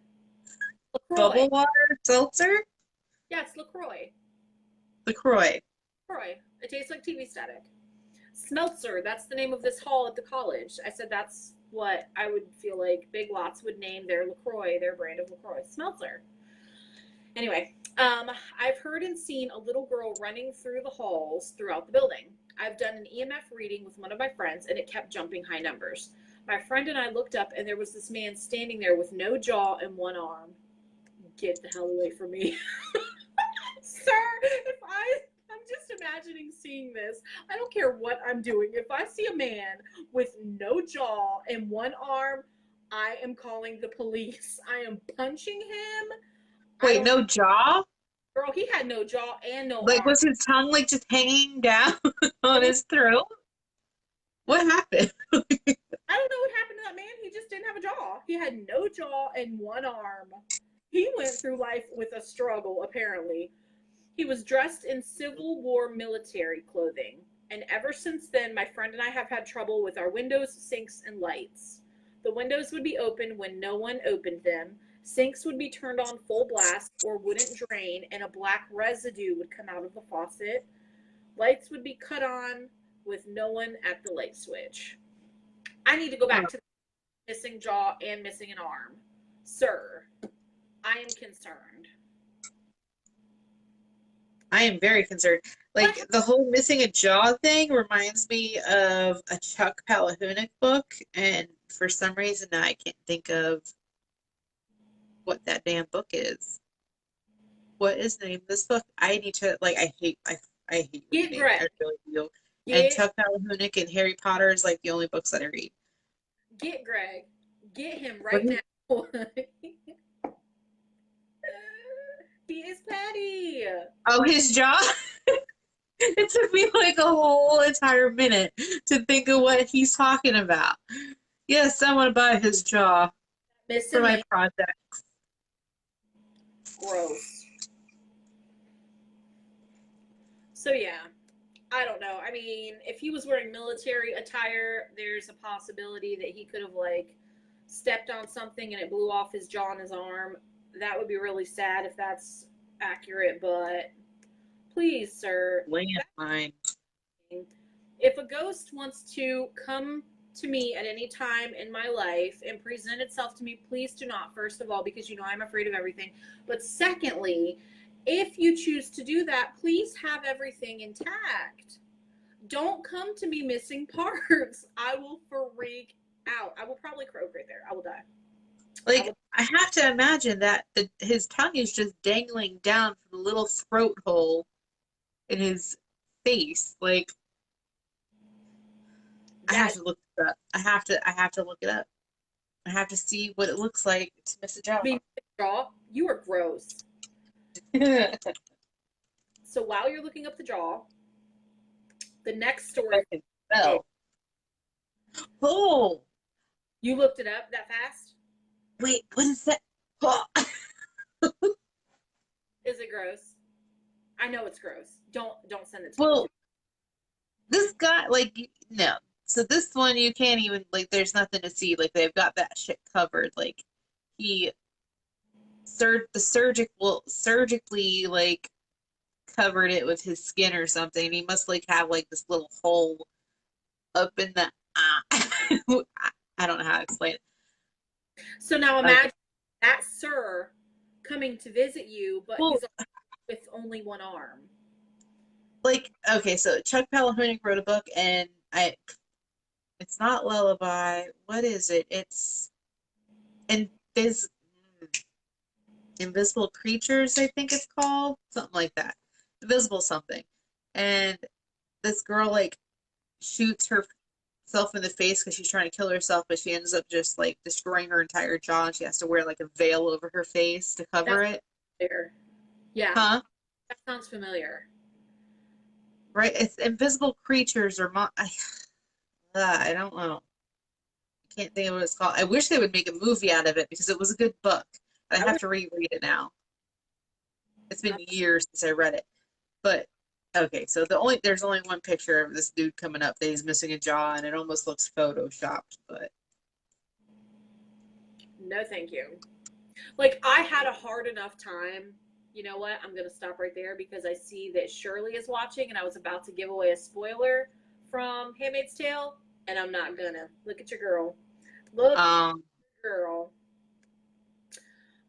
LaCroix.
Bubble water? Seltzer?
Yeah, it's LaCroix.
LaCroix.
LaCroix. It tastes like TV static. Smeltzer, that's the name of this hall at the college. I said that's what I would feel like Big Lots would name their LaCroix, their brand of LaCroix. Smeltzer. Anyway, I've heard and seen a little girl running through the halls throughout the building. I've done an EMF reading with one of my friends, and it kept jumping high numbers. My friend and I looked up, and there was this man standing there with no jaw and one arm. Get the hell away from me. Sir, I'm just imagining seeing this. I don't care what I'm doing. If I see a man with no jaw and one arm, I am calling the police. I am punching him.
Wait, no jaw?
Girl, he had no jaw and no
Like,
arm.
was his tongue like just hanging down on his throat? What happened?
I don't know what happened to that man. He just didn't have a jaw. He had no jaw and one arm. He went through life with a struggle, apparently. He was dressed in Civil War military clothing. And ever since then, my friend and I have had trouble with our windows, sinks, and lights. The windows would be open when no one opened them, Sinks would be turned on full blast or wouldn't drain, and a black residue would come out of the faucet. Lights would be cut on with no one at the light switch. I need to go back to missing jaw and missing an arm. Sir, I am concerned.
I am very concerned. Like, the whole missing a jaw thing reminds me of a Chuck Palahniuk book, and for some reason I can't think of what that damn book is. What is the name of this book? I need to, like, I hate
Get
reading.
Greg.
I really do. And
Get,
Chuck Palahniuk and Harry Potter is like the only books that I read.
get Greg. Get him right now. He is Patty.
Oh, his jaw? It took me like a whole entire minute to think of what he's talking about. Yes, I want to buy his jaw for my project.
Gross. So yeah, I don't know. I mean, if he was wearing military attire, there's a possibility that he could have like stepped on something and it blew off his jaw and his arm. That would be really sad if that's accurate, but please, sir.
Landmine.
If a ghost wants to come to me at any time in my life and present itself to me, please do not, first of all, because you know I'm afraid of everything. But secondly, if you choose to do that, please have everything intact. Don't come to me missing parts. I will freak out. I will probably croak right there. I will die.
Like, I have to imagine that his tongue is just dangling down from the little throat hole in his face. Like, I have to look it up. I have to look it up. I have to see what it looks like to miss a jaw.
Jaw? You are gross. So while you're looking up the jaw, the next story.
Oh,
You looked it up that fast?
wait, what is that? Oh.
Is it gross? I know it's gross. Don't send it to
Well,
me.
this guy, like, no. So this one, you can't even, like, there's nothing to see. Like, they've got that shit covered. Like, he surgically, like, covered it with his skin or something. He must, like, have, like, this little hole up in the, I don't know how to explain it.
So now imagine that sir coming to visit you, but he's with only one arm.
Like, okay, so Chuck Palahniuk wrote a book, and it's not Lullaby. What is it? It's Invisible Creatures, I think it's called. Something like that. Invisible something. And this girl, like, shoots herself in the face because she's trying to kill herself, but she ends up just, like, destroying her entire jaw, and she has to wear, like, a veil over her face to cover it.
Familiar. Yeah.
Huh?
That sounds familiar.
Right? It's Invisible Creatures or I don't know. I can't think of what it's called. I wish they would make a movie out of it because it was a good book. I have to reread it now. It's been years since I read it. But okay, so there's only one picture of this dude coming up that he's missing a jaw, and it almost looks photoshopped, but
No, thank you. Like, I had a hard enough time. You know what? I'm going to stop right there because I see that Shirley is watching, and I was about to give away a spoiler from Handmaid's Tale, and I'm not going to. Look at your girl. Look at your girl.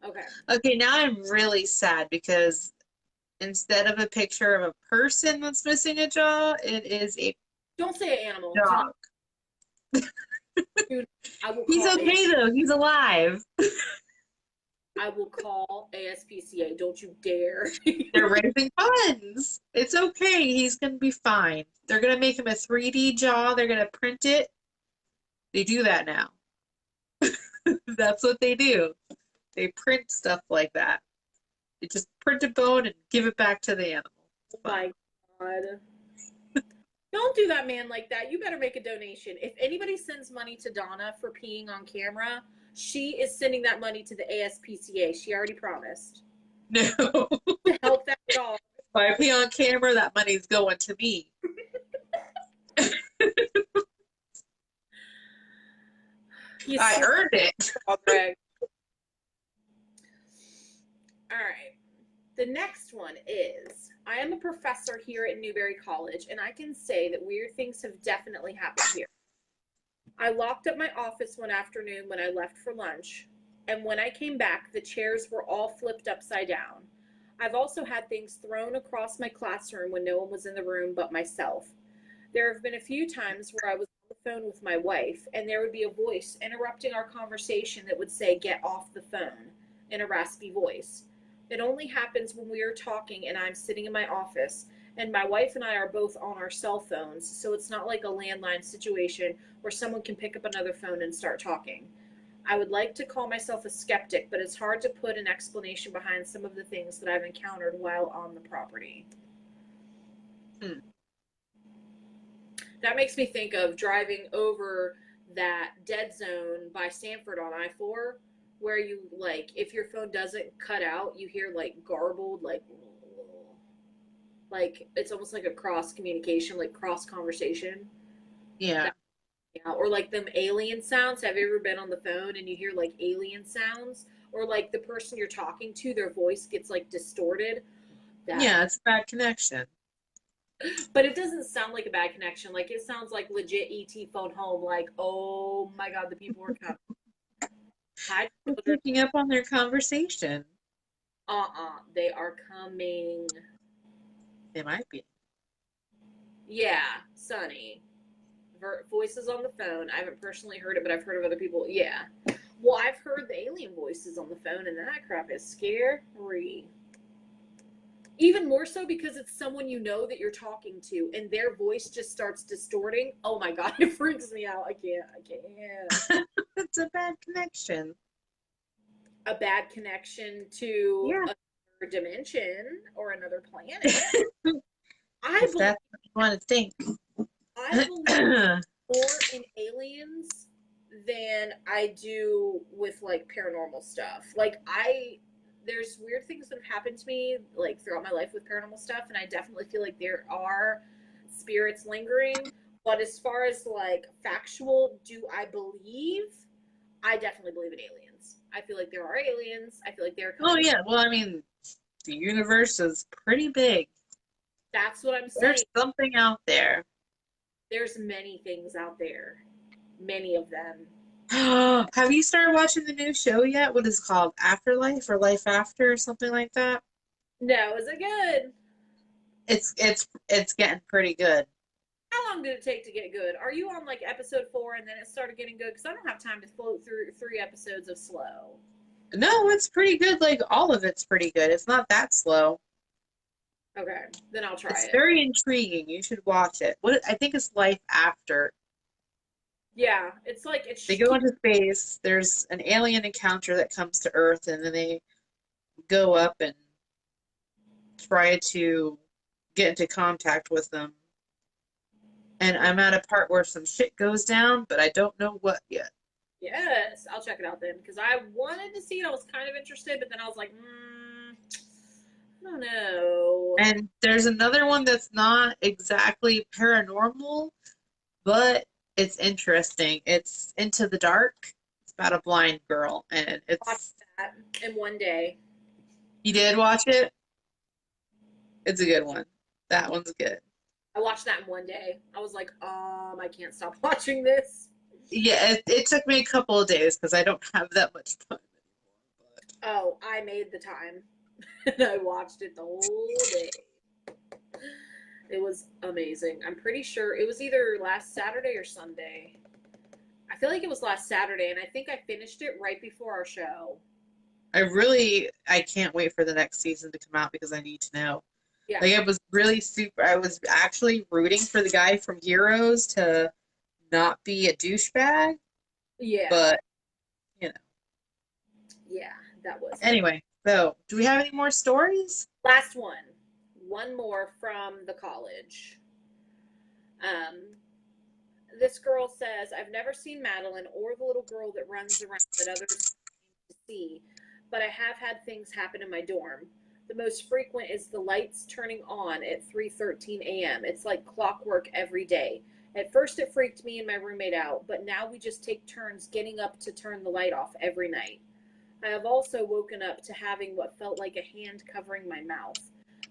Okay.
Okay, now I'm really sad because instead of a picture of a person that's missing a jaw, it is a
Don't say an animal.
dog.
Dude,
He's okay though. He's alive.
I will call ASPCA. Don't you dare.
They're raising funds. It's okay. He's going to be fine. They're going to make him a 3D jaw. They're going to print it. They do that now. That's what they do. They print stuff like that. They just print a bone and give it back to the animal.
Oh my God. Don't do that, man, like that. You better make a donation. If anybody sends money to Donna for peeing on camera, she is sending that money to the ASPCA. She already promised.
No.
To help that dog.
If I pee on camera, that money's going to me. I earned it.
Greg. The next one is, I am a professor here at Newberry College, and I can say that weird things have definitely happened here. I locked up my office one afternoon when I left for lunch, and when I came back, the chairs were all flipped upside down. I've also had things thrown across my classroom when no one was in the room but myself. There have been a few times where I was on the phone with my wife, and there would be a voice interrupting our conversation that would say, "Get off the phone," in a raspy voice. It only happens when we are talking and I'm sitting in my office, and my wife and I are both on our cell phones, so it's not like a landline situation where someone can pick up another phone and start talking. I would like to call myself a skeptic, but it's hard to put an explanation behind some of the things that I've encountered while on the property. That makes me think of driving over that dead zone by Sanford on I-4, where you, like, if your phone doesn't cut out, you hear, like, garbled, like it's almost like a cross communication, like cross conversation.
Yeah.
Yeah, or like them alien sounds. Have you ever been on the phone and you hear like alien sounds? Or like the person you're talking to, their voice gets like distorted.
Yeah, it's a bad connection.
But it doesn't sound like a bad connection. Like it sounds like legit ET phone home. Like, oh my God, the people are coming. Hi,
We're
children.
picking up on their conversation.
They are coming.
They might be.
Yeah, Sonny. Voices on the phone. I haven't personally heard it, but I've heard of other people. Yeah. Well, I've heard the alien voices on the phone, and that crap is scary. Even more so because it's someone you know that you're talking to, and their voice just starts distorting. Oh my God, it freaks me out. I can't.
It's a bad connection.
A bad connection to another dimension or another planet.
If that's what you want to think.
I believe more in aliens than I do with like paranormal stuff. Like there's weird things that have happened to me like throughout my life with paranormal stuff, and I definitely feel like there are spirits lingering. But as far as like factual, do I believe? I definitely believe in aliens. I feel like there are aliens. I feel like they're coming.
Oh yeah, well I mean, the universe is pretty big.
That's what I'm saying.
There's something out there.
There's many things out there. Many of them.
Have you started watching the new show yet? What is it called? Afterlife or Life After or something like that?
No, is it good?
It's getting pretty good.
How long did it take to get good? Are you on like episode 4 and then it started getting good? Because I don't have time to float through 3 episodes of slow.
No, it's pretty good. Like all of it's pretty good. It's not that slow.
Okay, then I'll try it.
It's very intriguing. You should watch it. I think it's Life After.
Yeah, it's like
They go into space. There's an alien encounter that comes to Earth, and then they go up and try to get into contact with them. And I'm at a part where some shit goes down, but I don't know what yet.
Yes, I'll check it out then because I wanted to see it. I was kind of interested, but then I was like, I don't know.
And there's another one that's not exactly paranormal, but it's interesting. It's Into the Dark. It's about a blind girl, and it's.
Watch that in one day.
You did watch it? It's a good one. That one's good.
I watched that in one day. I was like, I can't stop watching this.
Yeah, it took me a couple of days because I don't have that much time anymore.
But... Oh, I made the time. And I watched it the whole day. It was amazing. I'm pretty sure it was either last Saturday or Sunday. I feel like it was last Saturday, and I think I finished it right before our show.
I can't wait for the next season to come out because I need to know.
Yeah.
Like, I was actually rooting for the guy from Heroes to not be a douchebag.
Yeah.
But, you know.
Yeah, that was.
Anyway, so, do we have any more stories?
Last one. One more from the college. This girl says, I've never seen Madeline or the little girl that runs around that others seem to see, but I have had things happen in my dorm. The most frequent is the lights turning on at 3:13 a.m. It's like clockwork every day. At first it freaked me and my roommate out, but now we just take turns getting up to turn the light off every night. I have also woken up to having what felt like a hand covering my mouth.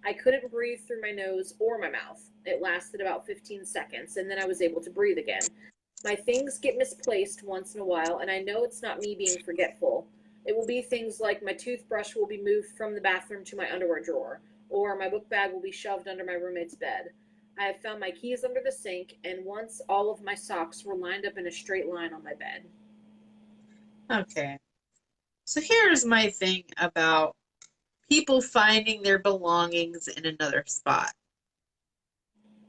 I couldn't breathe through my nose or my mouth. It lasted about 15 seconds, and then I was able to breathe again. My things get misplaced once in a while, and I know it's not me being forgetful. It will be things like my toothbrush will be moved from the bathroom to my underwear drawer, or my book bag will be shoved under my roommate's bed. I have found my keys under the sink, and once all of my socks were lined up in a straight line on my bed.
Okay. So here's my thing about people finding their belongings in another spot.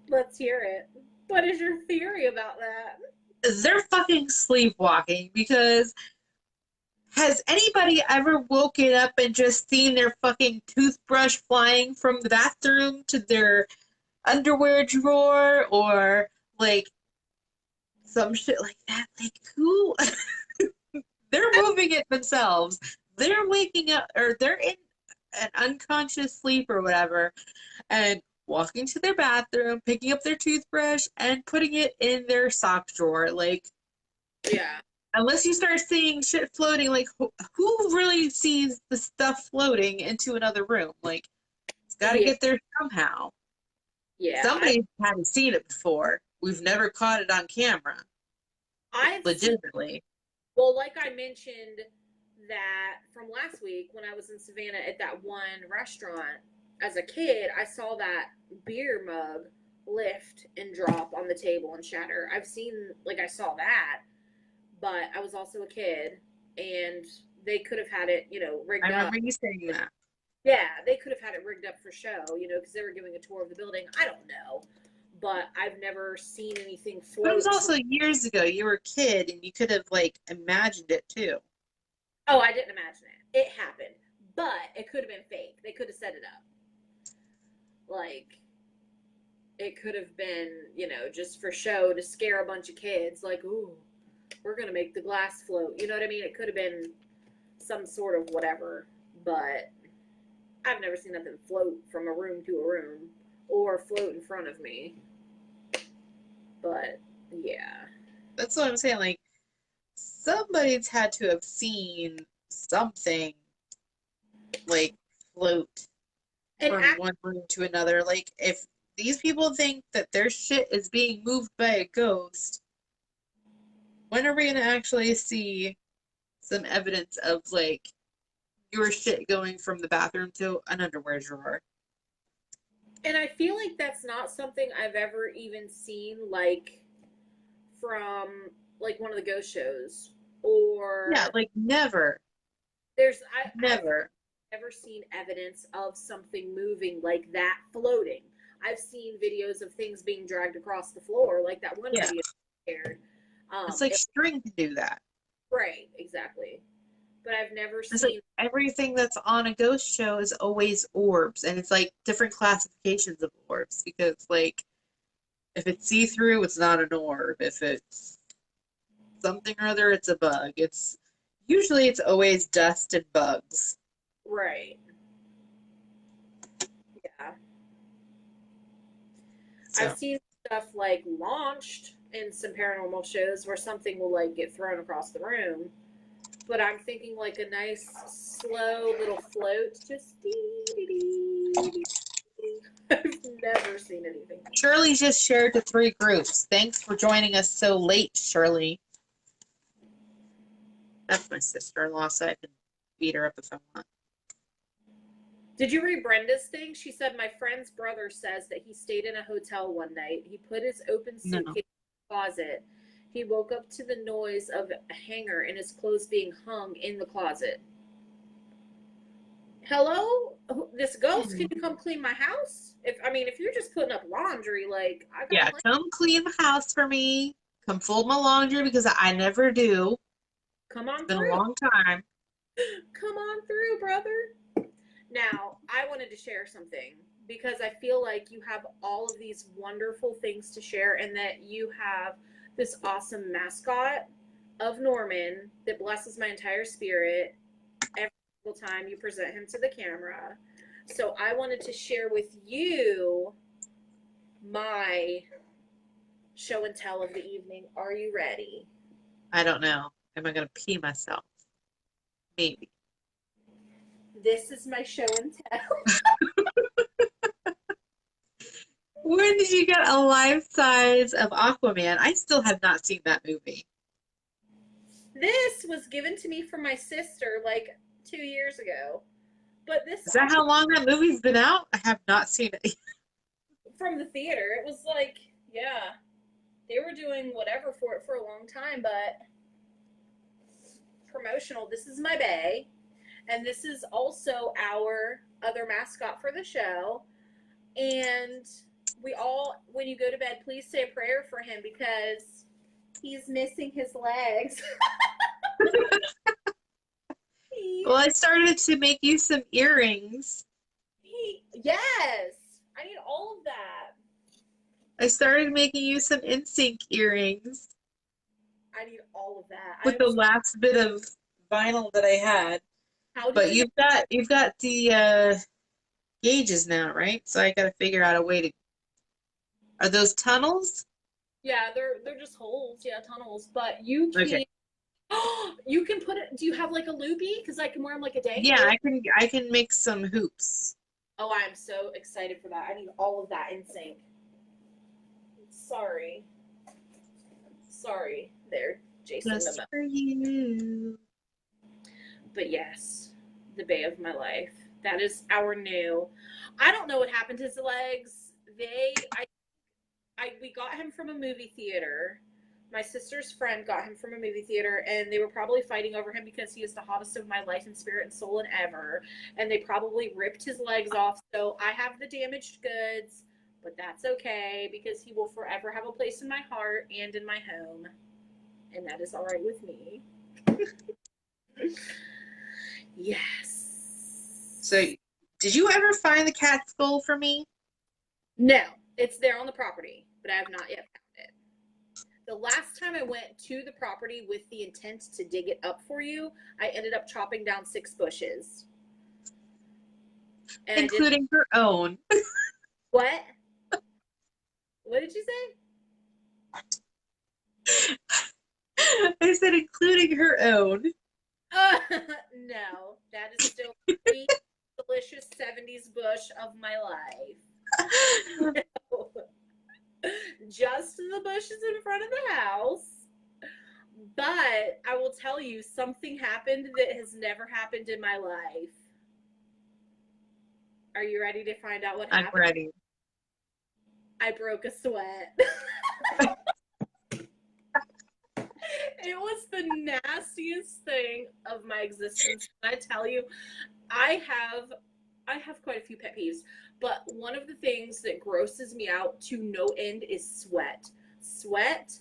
Let's hear it. What is your theory about that?
They're fucking sleepwalking, because has anybody ever woken up and just seen their fucking toothbrush flying from the bathroom to their underwear drawer, or like some shit like that? Like, who? They're moving it themselves. They're waking up, or they're in an unconscious sleep or whatever, and walking to their bathroom, picking up their toothbrush, and putting it in their sock drawer. Like,
Yeah.
unless you start seeing shit floating, like, who really sees the stuff floating into another room? Like, it's got to
Yeah.
get there somehow.
Yeah.
Somebody hadn't seen it before. We've never caught it on camera,
I've seen,
legitimately.
well, like I mentioned that from last week when I was in Savannah at that one restaurant as a kid, I saw that beer mug lift and drop on the table and shatter. I've seen, like, I saw that, but I was also a kid, and they could have had it, rigged
I
up.
remember you saying that.
Yeah, they could have had it rigged up for show, because they were giving a tour of the building. I don't know. But I've never seen anything
But it
float.
was also years ago. You were a kid, and you could have, like, imagined it, too.
Oh, I didn't imagine it. It happened. But it could have been fake. They could have set it up. Like, it could have been, just for show to scare a bunch of kids. Like, ooh, we're going to make the glass float. You know what I mean? It could have been some sort of whatever. But I've never seen nothing float from a room to a room or float in front of me. But, yeah.
That's what I'm saying. Like, somebody's had to have seen something, like, float
And
from one room to another. Like, if these people think that their shit is being moved by a ghost, when are we going to actually see some evidence of, like, your shit going from the bathroom to an underwear drawer?
And I feel like that's not something I've ever even seen, like, from, like, one of the ghost shows. Or
Yeah, like, never.
I've
Never.
never seen evidence of something moving like that floating. I've seen videos of things being dragged across the floor, like that one
Yeah.
video I shared.
It's like string can do that.
Right, exactly. But I've never
It's
seen.
like everything that's on a ghost show is always orbs, and it's like different classifications of orbs, because, like, if it's see-through, it's not an orb. If it's something or other, it's a bug. It's always dust and bugs.
Right. Yeah.
So.
I've seen stuff like launched in some paranormal shows where something will, like, get thrown across the room. But I'm thinking like a nice, slow little float, just dee. I've never seen anything.
Shirley just shared to 3 groups. Thanks for joining us so late, Shirley. That's my sister-in-law, so I can beat her up if I want.
Did you read Brenda's thing? She said, my friend's brother says that he stayed in a hotel one night. He put his open suitcase in the closet. He woke up to the noise of a hanger and his clothes being hung in the closet. Hello? This ghost, can you come clean my house? If you're just putting up laundry, like, I got
come clean the house for me. Come fold my laundry, because I never do.
Come on
It's been
through.
a long time.
Come on through, brother. Now, I wanted to share something because I feel like you have all of these wonderful things to share, and that you have this awesome mascot of Norman that blesses my entire spirit every single time you present him to the camera. So I wanted to share with you my show and tell of the evening. Are you ready?
I don't know. Am I going to pee myself? Maybe.
This is my show and tell.
When did you get a life size of Aquaman? I still have not seen that movie.
This was given to me from my sister like 2 years ago. But this
Is that how long that movie's been out? I have not seen it.
from the theater, it was like, yeah, they were doing whatever for it for a long time, but promotional. This is my bae, and this is also our other mascot for the show. And we all, when you go to bed, please say a prayer for him because he's missing his legs.
Well, I started to make you some earrings.
Yes, I need all of that.
I started making you some NSYNC earrings
I need all of that.
with the last bit of vinyl that I had.
How did
But
you
you've got the gauges now, right? So I got to figure out a way to. Are those tunnels?
Yeah, they're just holes. Yeah, tunnels. But you can.
Okay.
You can put it. Do you have like a loopy? Because I can wear them like a dangler.
Yeah, I can make some hoops.
Oh, I'm so excited for that. I need all of that in sync. Sorry there, Jason.
Just for you.
But yes, the bae of my life. That is our new. I don't know what happened to his legs. We got him from a movie theater. My sister's friend got him from a movie theater, and they were probably fighting over him because he is the hottest of my life and spirit and soul and ever. And they probably ripped his legs off. So I have the damaged goods, but that's okay because he will forever have a place in my heart and in my home. And that is all right with me. Yes.
So, did you ever find the cat skull for me?
No, it's there on the property, but I have not yet found it. The last time I went to the property with the intent to dig it up for you, I ended up chopping down 6 bushes. And
Including her own.
What? What did you say?
I said including her own.
No, that is still the delicious 70s bush of my life. No. Just the bushes in front of the house. But I will tell you, something happened that has never happened in my life. Are you ready to find out what happened?
I'm ready.
I broke a sweat. It was the nastiest thing of my existence. I tell you, I have quite a few pet peeves, but one of the things that grosses me out to no end is sweat. Sweat,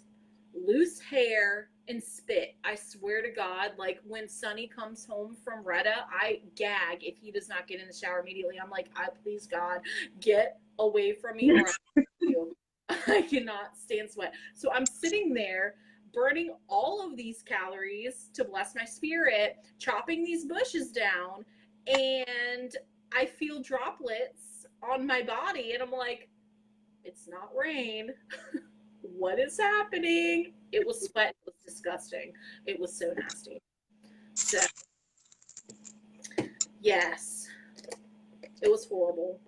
loose hair, and spit. I swear to God, like when Sonny comes home from Retta, I gag if he does not get in the shower immediately. I'm like, please God, get away from me or I'll kill you. I cannot stand sweat. So I'm sitting there burning all of these calories to bless my spirit, chopping these bushes down, and I feel droplets on my body, and I'm like, it's not rain. What is happening? It was sweat. It was disgusting. It was so nasty. So, yes, it was horrible,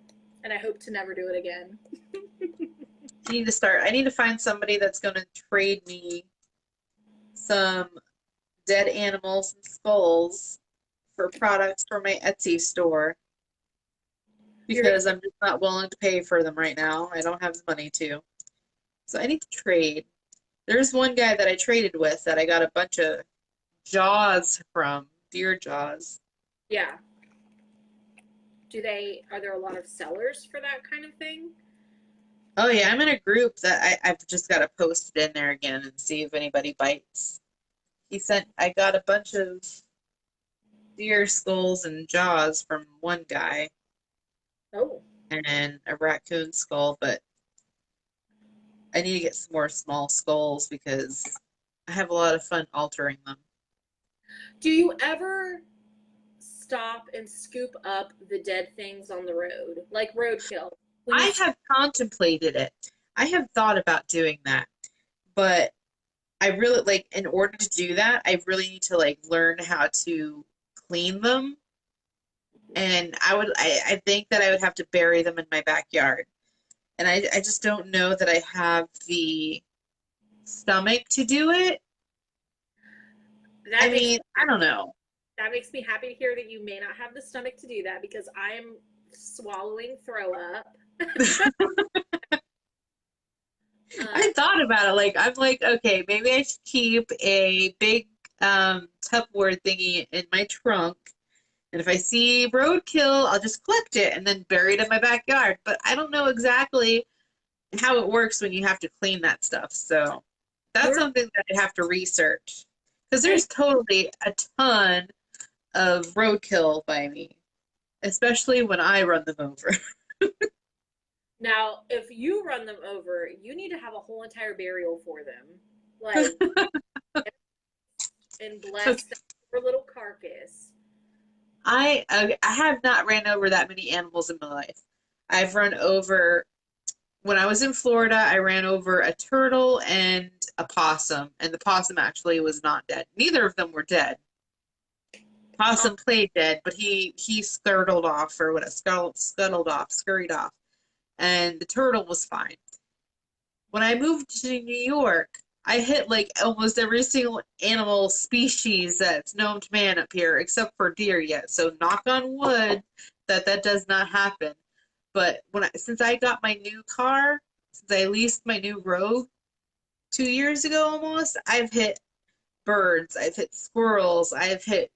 and I hope to never do it again.
I need to find somebody that's going to trade me some dead animals and skulls for products for my Etsy store because I'm just not willing to pay for them right now. I don't have the money to. So I need to trade. There's one guy that I traded with that I got a bunch of jaws from, deer jaws.
Yeah. Are there a lot of sellers for that kind of thing?
Oh yeah, I'm in a group that I've just got to post it in there again and see if anybody bites. I got a bunch of deer skulls and jaws from one guy.
Oh.
And a raccoon skull, but I need to get some more small skulls because I have a lot of fun altering them.
Do you ever stop and scoop up the dead things on the road, like roadkill?
I have contemplated it. I have thought about doing that, but I really in order to do that, I really need to learn how to clean them And I think that I would have to bury them in my backyard. And I just don't know that I have the stomach to do it. I
That makes
mean, I don't know.
that makes me happy to hear that you may not have the stomach to do that because I'm swallowing throw up.
I thought about it. Like, I'm like, okay, maybe I should keep a big Tupperware thingy in my trunk. And if I see roadkill, I'll just collect it and then bury it in my backyard. But I don't know exactly how it works when you have to clean that stuff. So that's
You're
something that I have to research. Because
and
there's totally a ton of roadkill by me, especially when I run them over.
now if you run them over, you need to have a whole entire burial for them. Like and bless that poor little carcass.
I have not ran over that many animals in my life. I've run over when I was in Florida, I ran over a turtle and a possum, and the possum actually was not dead. Neither of them were dead.
Oh,
Possum played dead, but he scuttled off or what scuttled off, scurried off, and the turtle was fine. When I moved to New York, I hit like almost every single animal species that's known to man up here, except for deer yet. So knock on wood that does not happen. But since I got my new car, since I leased my new Rogue 2 years ago almost, I've hit birds, I've hit squirrels, I've hit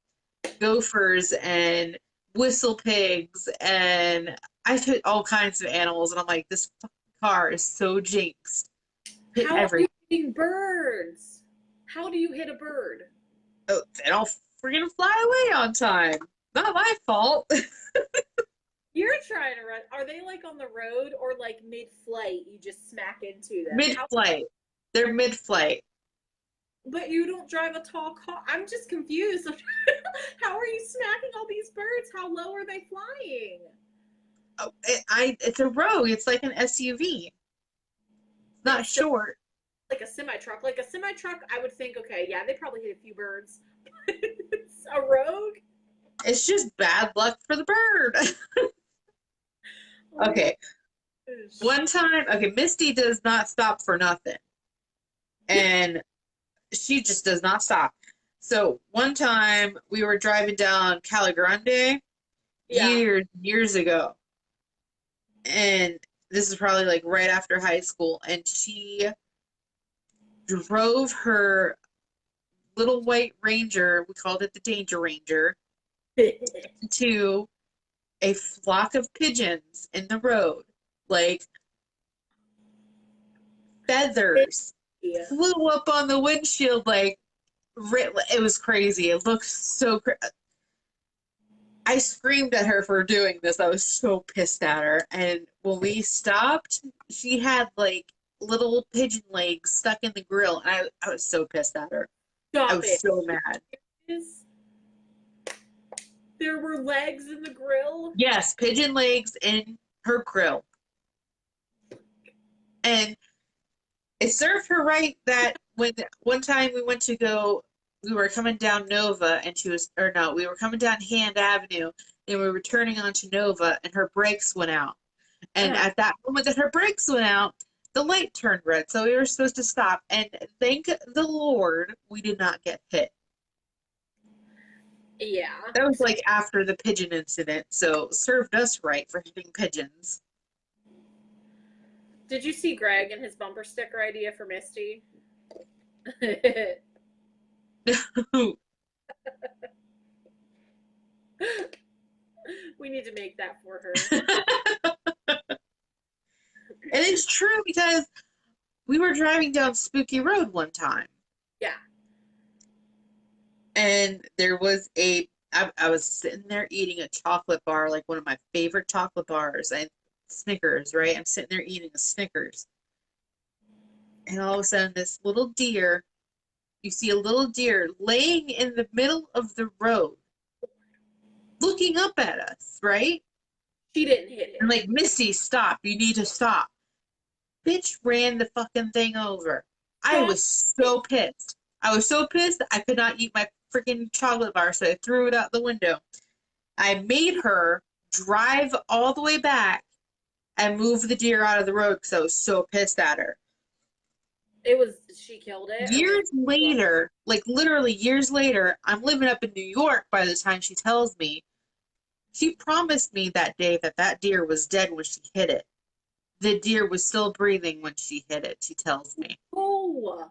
gophers and whistle pigs, and I've hit all kinds of animals. And I'm like, this fucking car is so jinxed. Hit
how are
every
you hitting birds? How do you hit a bird?
oh, they don't freaking fly away on time. Not my fault.
You're trying to run. Are they like on the road or like mid-flight? You just smack into them. How?
Mid-flight. They're mid-flight.
But you don't drive a tall car. I'm just confused. How are you smacking all these birds? How low are they flying?
Oh, it's a Rogue. It's like an SUV. It's not
It's still
short.
like a semi truck. Like a semi truck, I would think, okay, yeah, they probably hit a few birds. It's a Rogue.
It's just bad luck for the bird.
Oh my
Okay.
gosh.
One time, okay, Misty does not stop for nothing. And she just does not stop. So one time we were driving down Cali Grande
Yeah.
years ago. And this is probably like right after high school. And she drove her little white Ranger, we called it the Danger Ranger, to a flock of pigeons in the road. Like feathers
Yeah.
flew up on the windshield like it was crazy. It looked so I screamed at her for doing this. I was so pissed at her. And when we stopped, she had like little pigeon legs stuck in the grill. And I was so pissed at her. I
Stop
was
it.
so mad.
There were legs in the grill.
Yes, pigeon legs in her grill. And it served her right that when one time we were coming down Nova and we were coming down Hand Avenue and we were turning onto Nova and her brakes went out. And
Uh,
at that moment that her brakes went out, the light turned red. So we were supposed to stop. And thank the Lord we did not get hit.
yeah.
That was
So,
like after the pigeon incident. So served us right for hitting pigeons.
did you see Greg and his bumper sticker idea for Misty? We need to make that for her.
And it's true because we were driving down Spooky Road one time.
Yeah.
And there was I was sitting there eating a chocolate bar, like one of my favorite chocolate bars, and Snickers, right? I'm sitting there eating a Snickers. And all of a sudden, you see a little deer laying in the middle of the road, looking up at us, right?
She didn't hit
And
it.
like, Missy, stop. You need to stop. Bitch ran the fucking thing over. I
Stop
was
it.
so pissed. I was so pissed I could not eat my freaking chocolate bar, so I threw it out the window. I made her drive all the way back and move the deer out of the road because I was so pissed at her.
She killed it?
Years later, like literally years later, I'm living up in New York by the time she tells me. She promised me that day that that deer was dead when she hit it. The deer was still breathing when she hit it, she tells me.
Oh.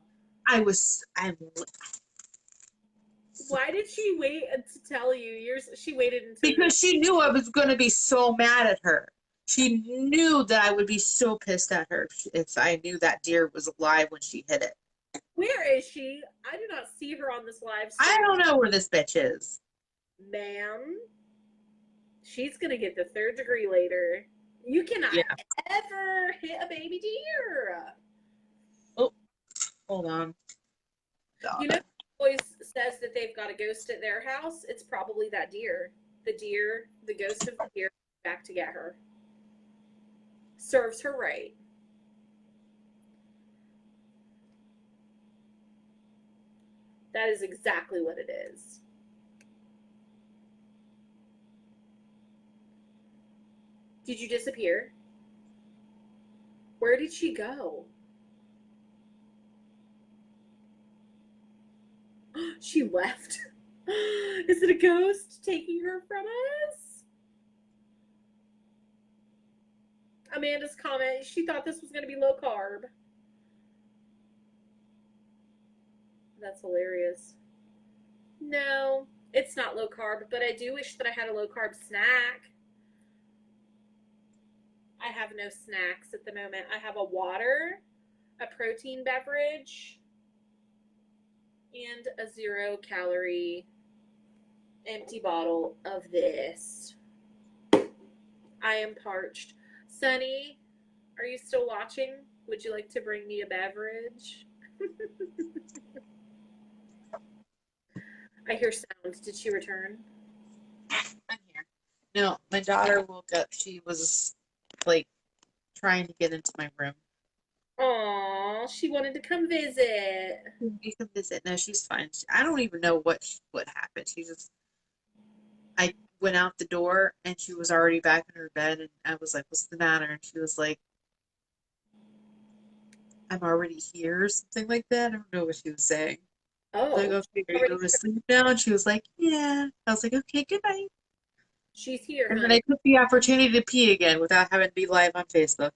Why did she wait to tell you? She waited until
because she knew I was going to be so mad at her. She knew that I would be so pissed at her if I knew that deer was alive when she hit it.
Where is she? I do not see her on this live stream.
I don't know where this bitch is.
Ma'am, she's going to get the 3rd degree later. You cannot ever hit a baby deer.
Oh, hold on.
You know, always says that they've got a ghost at their house. It's probably that deer. The ghost of the deer back to get her. Serves her right. That is exactly what it is. Did you disappear? Where did she go? She left. Is it a ghost taking her from us? Amanda's comment, she thought this was going to be low carb. That's hilarious. No, it's not low carb, but I do wish that I had a low carb snack. I have no snacks at the moment. I have a water, a protein beverage, and a 0-calorie empty bottle of this. I am parched. Sunny, are you still watching? Would you like to bring me a beverage? I hear sounds. Did she return?
I'm here. No, my daughter woke up. She was like trying to get into my room.
Aw, she wanted to come visit.
You can visit. No, she's fine. I don't even know what happened. I went out the door and she was already back in her bed, and I was like, "What's the matter?" And she was like, "I'm already here," or something like that. I don't know what she was saying.
Oh,
Like, okay, are you going to sleep now? And she was like, yeah. I was like, okay, good night.
She's here.
And then I took the opportunity to pee again without having to be live on Facebook.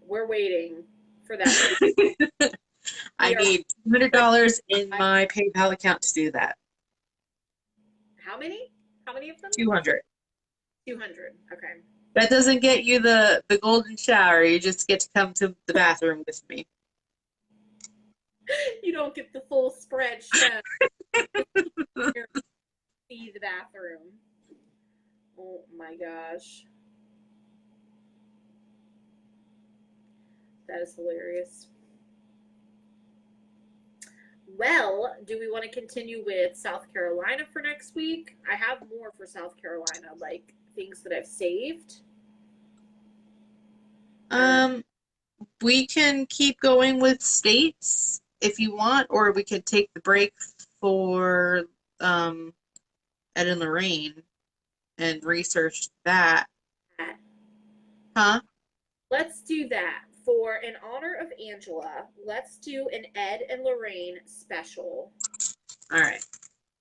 We're waiting for that.
I need $200 in my PayPal account to do that.
How many? How many of them?
200.
200. Okay.
That doesn't get you the golden shower. You just get to come to the bathroom with me.
You don't get the full spread show. See the bathroom. Oh my gosh. That is hilarious. Well, do we want to continue with South Carolina for next week? I have more for South Carolina, like things that I've saved.
We can keep going with states if you want, or we could take the break for Ed and Lorraine and research that. Huh?
Let's do that. For in honor of Angela, let's do an Ed and Lorraine special.
All right.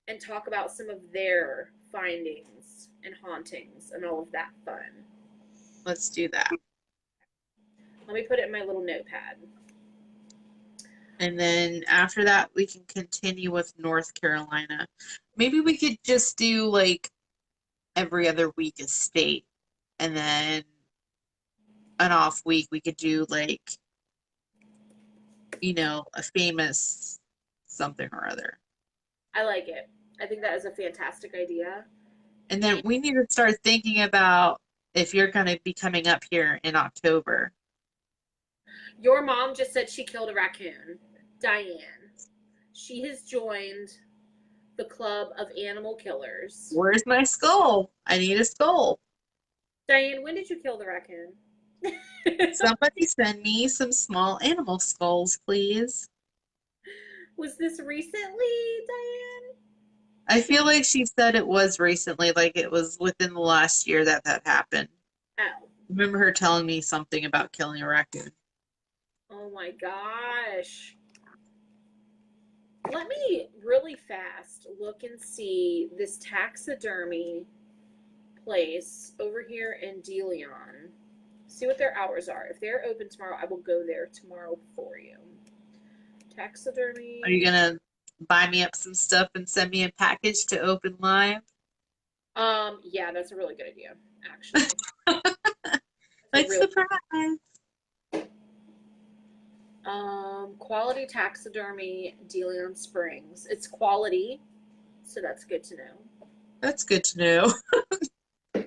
And talk about some of their findings and hauntings and all of that fun.
Let's do that.
Let me put it in my little notepad.
And then after that, we can continue with North Carolina. Maybe we could just do like every other week a state. And then an off week, we could do like, a famous something or other.
I like it. I think that is a fantastic idea.
And then we need to start thinking about if you're going to be coming up here in October.
Your mom just said she killed a raccoon. Diane. She has joined the club of animal killers.
Where's my skull? I need a skull.
Diane, when did you kill the raccoon?
Somebody send me some small animal skulls, please.
Was this recently, Diane?
I feel like she said it was recently, like it was within the last year that that happened.
Oh.
Remember her telling me something about killing a raccoon.
Oh my gosh. Let me really fast look and see this taxidermy place over here in DeLeon. See what their hours are. If they're open tomorrow, I will go there tomorrow for you. Taxidermy.
Are you gonna buy me up some stuff and send me a package to open live?
Yeah, that's a really good idea, actually.
Like
Really,
surprise.
quality taxidermy, DeLeon Springs. It's quality, so that's good to know.
That's good to know.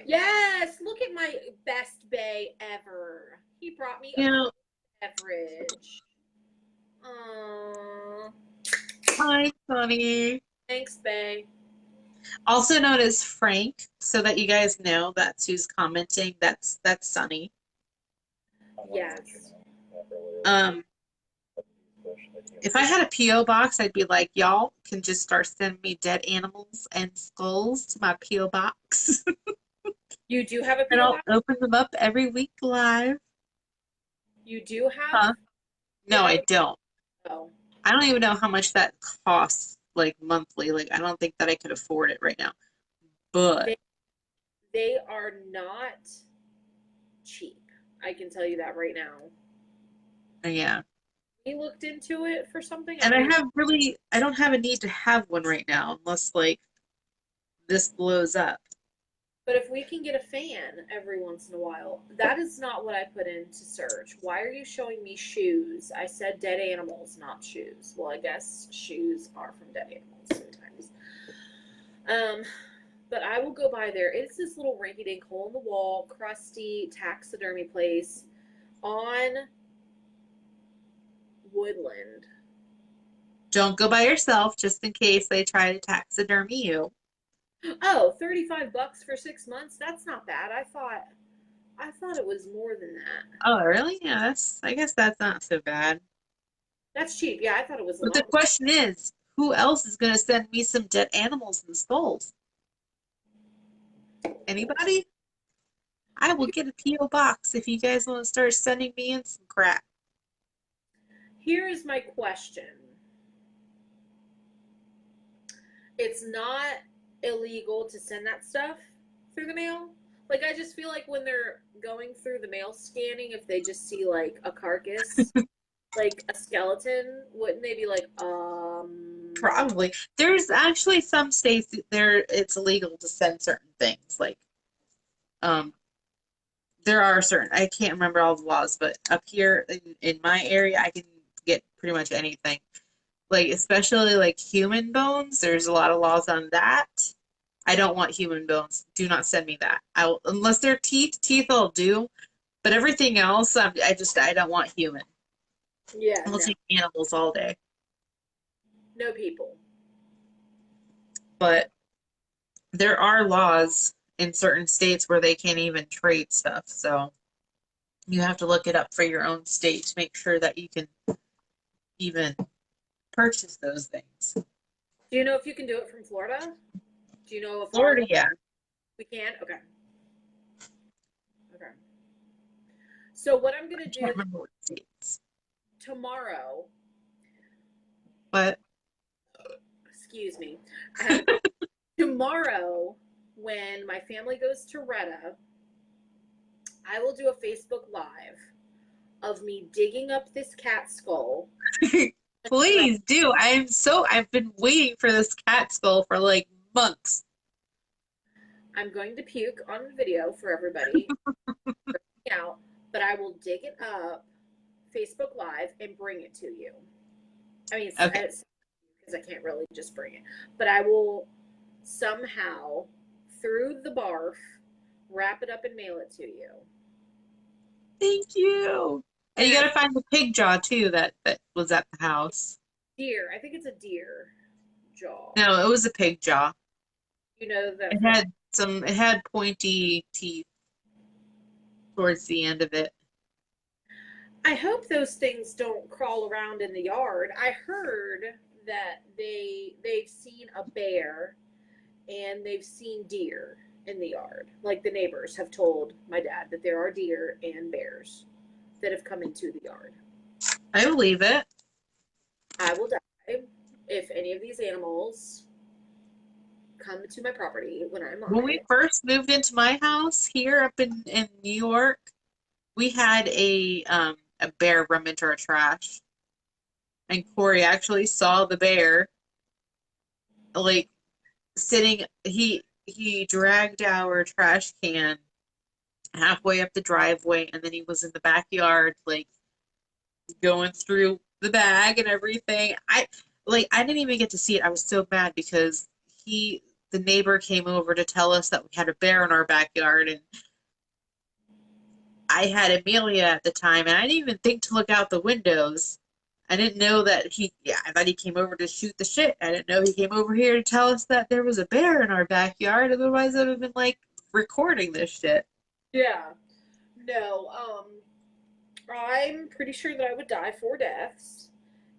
Yes, look at my best bay ever. He brought me a
You know,
cold beverage. Aww.
hi, Sonny.
Thanks, Bay.
Also known as Frank, so that you guys know that's who's commenting. That's Sonny.
Yes.
If I had a P.O. box, I'd be like, y'all can just start sending me dead animals and skulls to my P.O. box.
You do have a
And
PO
I'll
box?
open them up every week live.
You do have?
Huh? No,
You have
I don't.
oh.
I don't even know how much that costs, like monthly. Like, I don't think that I could afford it right now. But
They are not cheap. I can tell you that right now.
yeah.
We looked into it for something.
And I don't have a need to have one right now unless like this blows up.
But if we can get a fan every once in a while, that is not what I put into search. Why are you showing me shoes? I said dead animals, not shoes. Well, I guess shoes are from dead animals sometimes. But I will go by there. It's this little rinky-dink hole in the wall, crusty taxidermy place on Woodland.
Don't go by yourself just in case they try to taxidermy you.
Oh, $35 for 6 months. That's not bad. I thought it was more than that.
Oh, really? Yeah, I guess that's not so bad.
That's cheap. Yeah, I thought it was a
But the
lot.
question is, who else is going to send me some dead animals and skulls? Anybody? I will get a P.O. box if you guys want to start sending me in some crap.
Here is my question. It's not illegal to send that stuff through the mail. Like, I just feel like when they're going through the mail scanning, if they just see like a carcass, like a skeleton, wouldn't they be like,
Probably. There's actually some states there it's illegal to send certain things. Like, there are certain, I can't remember all the laws, but up here in my area, I can get pretty much anything. Like, especially like human bones, there's a lot of laws on that. I don't want human bones. Do not send me that. Unless they're teeth I'll do. But everything else, I don't want human.
yeah,
I'll
no,
take animals all day.
no people.
But there are laws in certain states where they can't even trade stuff. So you have to look it up for your own state to make sure that you can even purchase those things.
Do you know if you can do it from Florida? Do you know if
Florida, yeah.
we can? Okay. Okay. So what I'm gonna
I
do
can't remember what states.
tomorrow,
But
excuse me, I have tomorrow when my family goes to Retta, I will do a Facebook Live of me digging up this cat skull.
please do. I've been waiting for this cat skull for like months.
I'm going to puke on video for everybody out, but I will dig it up, Facebook Live, and bring it to you. I mean,
Okay.
because I can't really just bring it, but I will somehow, through the barf, wrap it up and mail it to you.
Thank you. And you gotta find the pig jaw too that was at the house.
Deer, I think it's a deer jaw.
No, it was a pig jaw.
You know that
It had pointy teeth towards the end of it.
I hope those things don't crawl around in the yard. I heard that they've seen a bear and they've seen deer in the yard. Like the neighbors have told my dad that there are deer and bears that have come into the yard.
I believe it.
I will die if any of these animals come to my property when I'm on
When we
it.
first moved into my house here up in New York, we had a bear run into our trash. And Corey actually saw the bear like sitting he dragged our trash can halfway up the driveway, and then he was in the backyard like going through the bag and everything. I didn't even get to see it. I was so mad because the neighbor came over to tell us that we had a bear in our backyard, and I had Amelia at the time, and I didn't even think to look out the windows. I didn't know that I thought he came over to shoot the shit. I didn't know he came over here to tell us that there was a bear in our backyard. Otherwise, I would have been like recording this shit.
Yeah. No, I'm pretty sure that I would die 4 deaths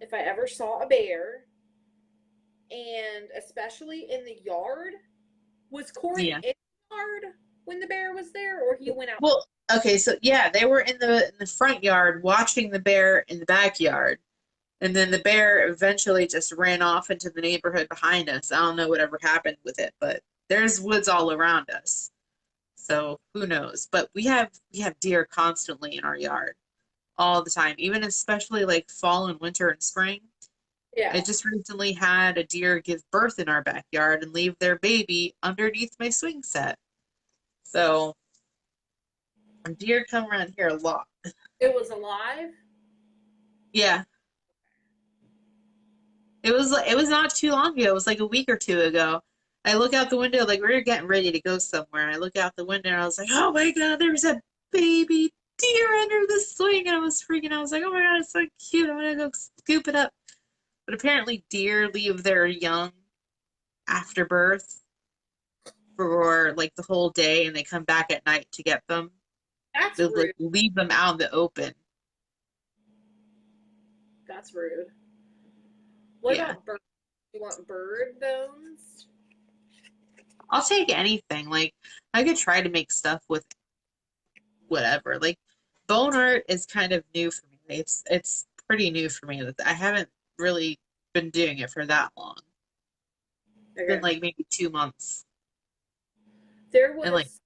if I ever saw a bear, and especially in the yard. Was Corey
Yeah.
in the yard when the bear was there, or he went out?
Well, okay, so yeah, they were in the front yard watching the bear in the backyard. And then the bear eventually just ran off into the neighborhood behind us. I don't know whatever happened with it, but there's woods all around us. So who knows? But we have deer constantly in our yard all the time, even especially like fall and winter and spring. I
Yeah.
just recently had a deer give birth in our backyard and leave their baby underneath my swing set. So deer come around here a lot.
It was alive?
Yeah. It was not too long ago. It was like a week or two ago. I look out the window, like we were getting ready to go somewhere. I look out the window and I was like, oh my God, there's a baby deer under the swing. And I was freaking out. I was like, oh my God, it's so cute. I'm gonna go scoop it up. But apparently deer leave their young after birth for like the whole day, and they come back at night to get them.
That's
They like
rude.
leave them out in the open.
That's rude. What
Yeah.
about bird? You want bird bones?
I'll take anything. Like I could try to make stuff with whatever. Like bone art is kind of new for me. It's pretty new for me. I haven't really been doing it for that long. It's been
Okay.
like maybe 2 months.
There
And like,
was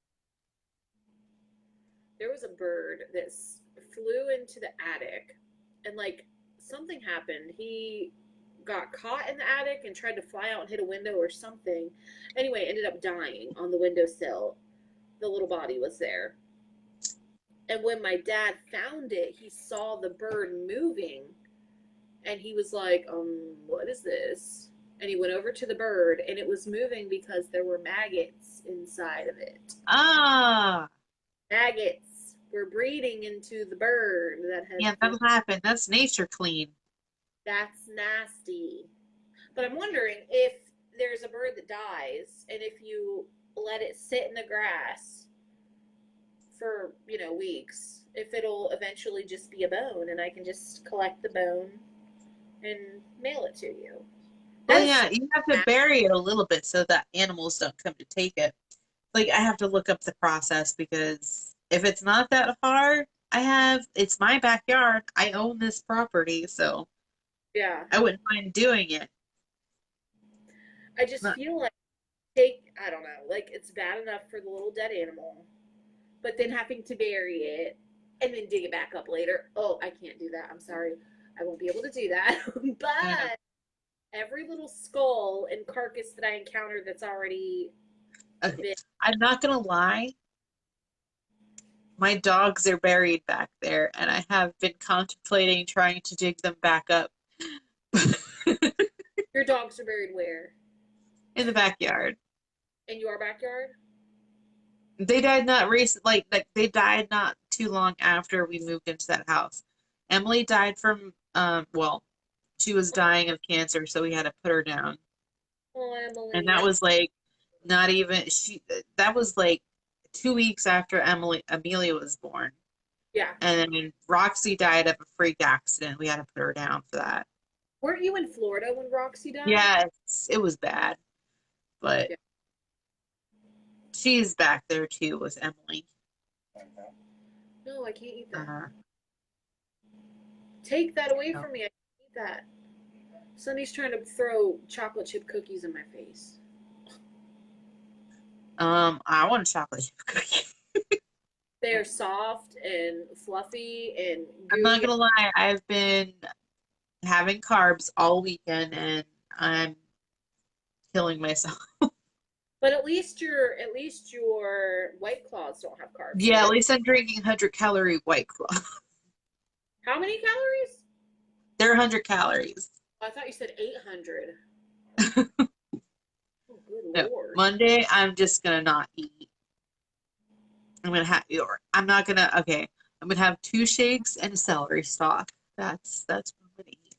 there was a bird that flew into the attic, and like something happened. He got caught in the attic and tried to fly out and hit a window or something. Anyway, ended up dying on the windowsill. The little body was there. And when my dad found it, he saw the bird moving, and he was like, what is this? And he went over to the bird, and it was moving because there were maggots inside of it.
ah,
Maggots were breeding into the bird that
yeah,
had.
that'll happen. That's nature clean.
That's nasty. But I'm wondering if there's a bird that dies, and if you let it sit in the grass for, weeks, if it'll eventually just be a bone, and I can just collect the bone and mail it to you.
Well,
That's
yeah, you have to bury it a little bit so that animals don't come to take it. Like I have to look up the process because if it's not that hard, it's my backyard. I own this property, so
yeah.
I wouldn't mind doing it.
I just
Not,
feel like I don't know, like it's bad enough for the little dead animal, but then having to bury it and then dig it back up later. Oh, I can't do that. I'm sorry. I won't be able to do that.
yeah.
But every little skull and carcass that I encounter that's already
Okay.
been.
I'm not gonna lie. My dogs are buried back there, and I have been contemplating trying to dig them back up
Your dogs are buried where?
in the backyard.
In your backyard?
They died not recent, like they died not too long after we moved into that house. Emily died from well, she was dying of cancer, so we had to put her down.
Oh,
And
Emily.
that was like not even she that was like 2 weeks after Amelia was born.
Yeah.
And then Roxy died of a freak accident. We had to put her down for that.
Weren't you in Florida when Roxy died?
Yes, it was bad. But
Yeah.
She's back there too with Emily.
No, I can't eat that.
Uh,
Take that away
no.
from me. I can't eat that. Sonny's trying to throw chocolate chip cookies in my face.
I want a chocolate chip cookie.
They are soft and fluffy and
I'm not
gooey.
gonna lie, I've been having carbs all weekend and I'm killing myself.
But at least your White Claws don't have carbs.
Yeah, at least I'm drinking 100-calorie White Claw.
How many calories?
They're 100 calories.
I thought you said 800. Oh, good
No,
Lord.
Monday I'm just gonna not eat. I'm gonna have, or I'm not gonna. Okay, I'm gonna have 2 shakes and a celery stalk. That's what I'm gonna eat.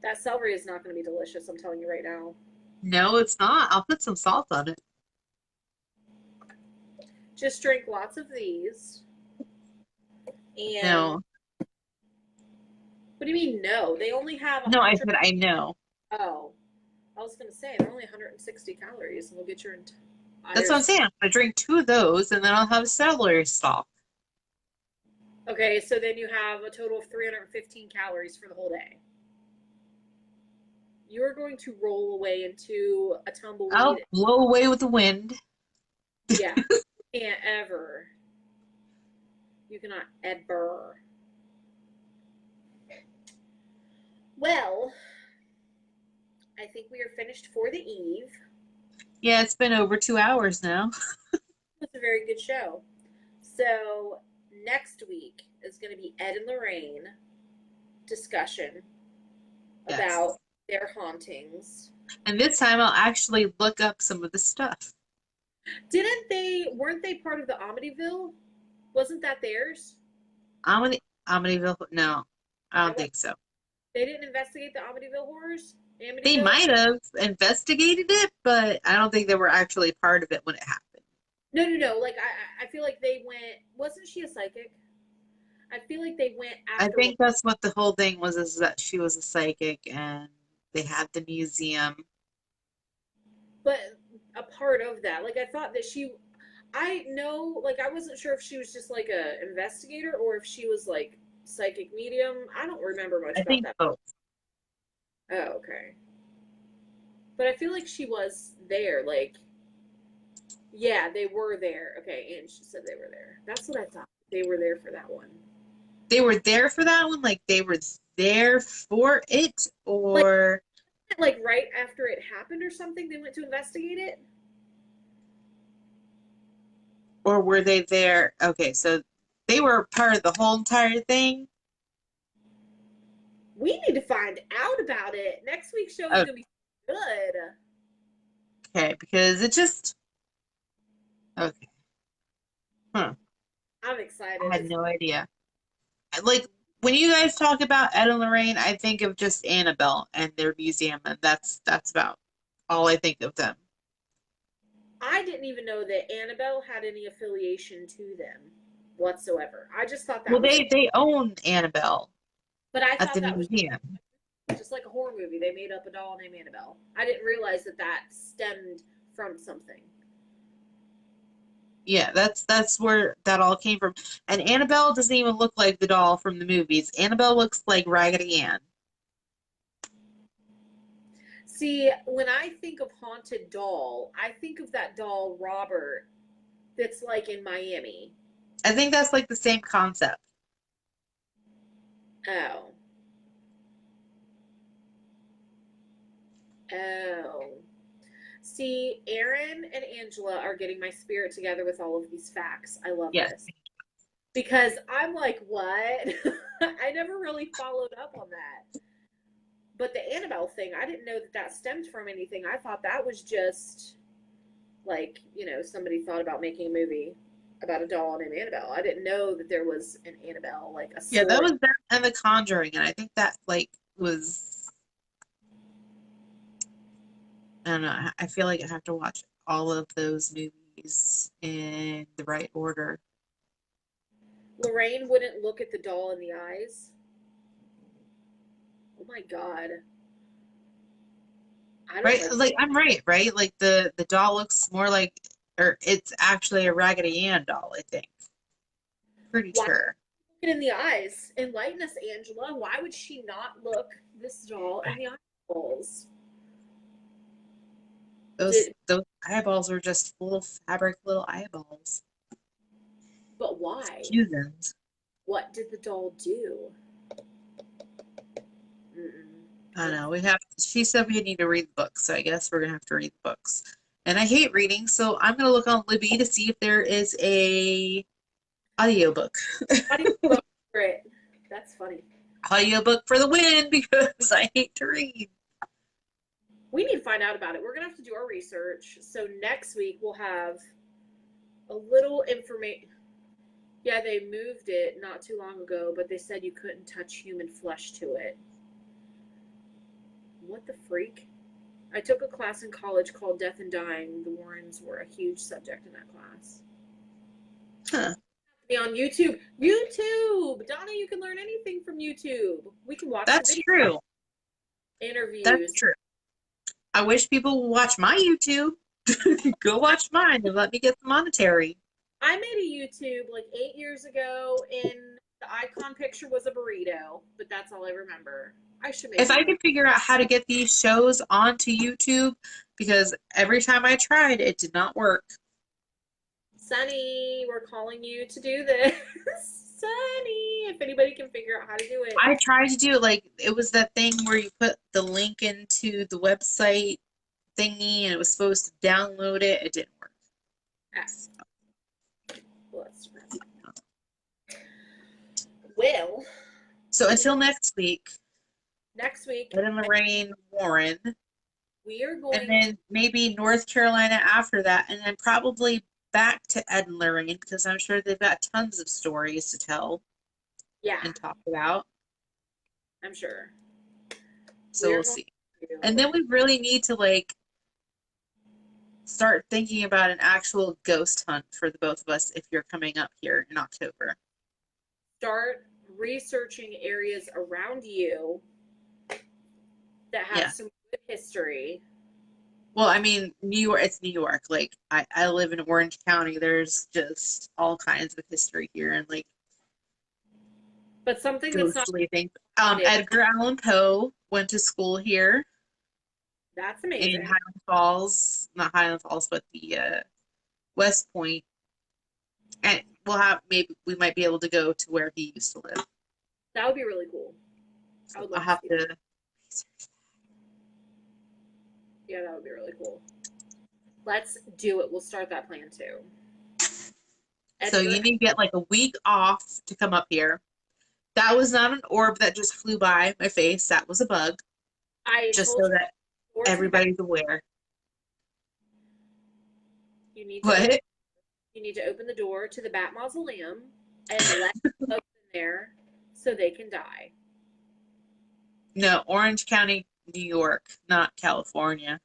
That celery is not going to be delicious, I'm telling you right now.
No, it's not. I'll put some salt on it.
Just drink lots of these. And
No,
what do you mean no? They only have
no, I
100.
said I know.
Oh, I was going to say they're only 160 calories, and we'll get your
That's what I'm saying. I'm gonna drink 2 of those, and then I'll have a celery stalk.
Okay, so then you have a total of 315 calories for the whole day. You are going to roll away into a tumbleweed.
I'll blow away with the wind.
Yeah, can't ever. You cannot ever. Well, I think we are finished for the eve.
Yeah, it's been over 2 hours now.
It's a very good show. So next week is going to be Ed and Lorraine discussion
Yes.
about their hauntings.
And this time I'll actually look up some of the stuff.
Weren't they part of the Amityville? Wasn't that theirs?
Amityville? No, I don't think so.
They didn't investigate the Amityville horrors?
They might have investigated it, but I don't think they were actually part of it when it happened.
No. Like, I feel like they went, wasn't she a psychic? I feel like they went
I
after.
think that's what the whole thing was, is that she was a psychic and they had the museum.
But a part of that, like, I thought that I know, like, I wasn't sure if she was just like a investigator or if she was like psychic medium. I don't remember much
I
about
think
that.
both.
Oh, okay. But I feel like she was there, like, yeah, they were there. Okay, and she said they were there. That's what I thought. They were there for that one.
They were there for that one? Like they were there for it? Or
Like right after it happened or something, they went to investigate it?
or were they there? Okay, so they were part of the whole entire thing?
We need to find out about it. Next week's show is going to be good.
Okay, because it just... Okay. Huh.
I'm excited.
I had no idea. Like, when you guys talk about Ed and Lorraine, I think of just Annabelle and their museum, and that's about all I think of them.
I didn't even know that Annabelle had any affiliation to them whatsoever. I just thought that
Well,
was...
they own Annabelle
But I
at
thought
the
that was
museum.
just like a horror movie. They made up a doll named Annabelle. I didn't realize that stemmed from something.
Yeah, that's where that all came from. And Annabelle doesn't even look like the doll from the movies. Annabelle looks like Raggedy Ann.
See, when I think of haunted doll, I think of that doll Robert that's like in Miami.
I think that's like the same concept.
Oh. See, Aaron and Angela are getting my spirit together with all of these facts. I love this. Because I'm like, what? I never really followed up on that. But the Annabelle thing, I didn't know that stemmed from anything. I thought that was just like, somebody thought about making a movie about a doll named Annabelle. I didn't know that there was an Annabelle, like a story.
Yeah, that was that and The Conjuring, and I think that was... I don't know. I feel like I have to watch all of those movies in the right order.
Lorraine wouldn't look at the doll in the eyes. Oh my God.
Right? Like, I'm right? Like the doll looks more like Or it's actually a Raggedy Ann doll, I think. Pretty
Why
sure.
look it in the eyes? Enlighten us, Angela. Why would she not look this doll in the eyeballs?
Those eyeballs were just full fabric little eyeballs.
But why?
Fusins.
What did the doll do? Mm-mm.
I know. She said we need to read the books, so I guess we're gonna have to read the books. And I hate reading, so I'm gonna look on Libby to see if there is a audiobook.
How do you look for it? That's funny.
Audiobook for the win because I hate to read.
We need to find out about it. We're gonna have to do our research. So next week we'll have a little information. Yeah, they moved it not too long ago, but they said you couldn't touch human flesh to it. What the freak? I took a class in college called Death and Dying. The Warrens were a huge subject in that class.
Huh.
Be on YouTube. YouTube! Donna, you can learn anything from YouTube. We can watch
That's
the video
true.
interviews.
That's true. I wish people would watch my YouTube. Go watch mine and let me get the monetary.
I made a YouTube like 8 years ago, and the icon picture was a burrito, but that's all I remember. I should make
If I could figure out how to get these shows onto YouTube, because every time I tried, it did not work.
Sunny, we're calling you to do this. Sunny, if anybody can figure out how to do it.
I tried to do it was that thing where you put the link into the website thingy and it was supposed to download it. It didn't work.
Yes. Well,
so until next week,
next week,
Ed and Lorraine, Warren,
we are going,
and then maybe North Carolina after that, and then probably back to Ed and Lorraine because I'm sure they've got tons of stories to tell.
Yeah,
and talk about.
I'm sure.
So we'll see. And then we really need to start thinking about an actual ghost hunt for the both of us if you're coming up here in October.
Start researching areas around you that have some good history.
Well, I mean, New York, it's New York. I live in Orange County. There's just all kinds of history here and
but something that's not
things. Edgar Allan Poe went to school here.
That's amazing.
In Highland Falls, not Highland Falls, but the West Point. And we might be able to go to where he used to live.
That would be really cool. I would love
I'll have to research
that. Yeah, that would be really cool. Let's do it. We'll start that plan too.
So you need to get a week off to come up here. That was not an orb that just flew by my face. That was a bug. Just so that everybody's aware.
You need to open the door to the Bat Mausoleum and let them in there so they can die.
No, Orange County, New York, not California.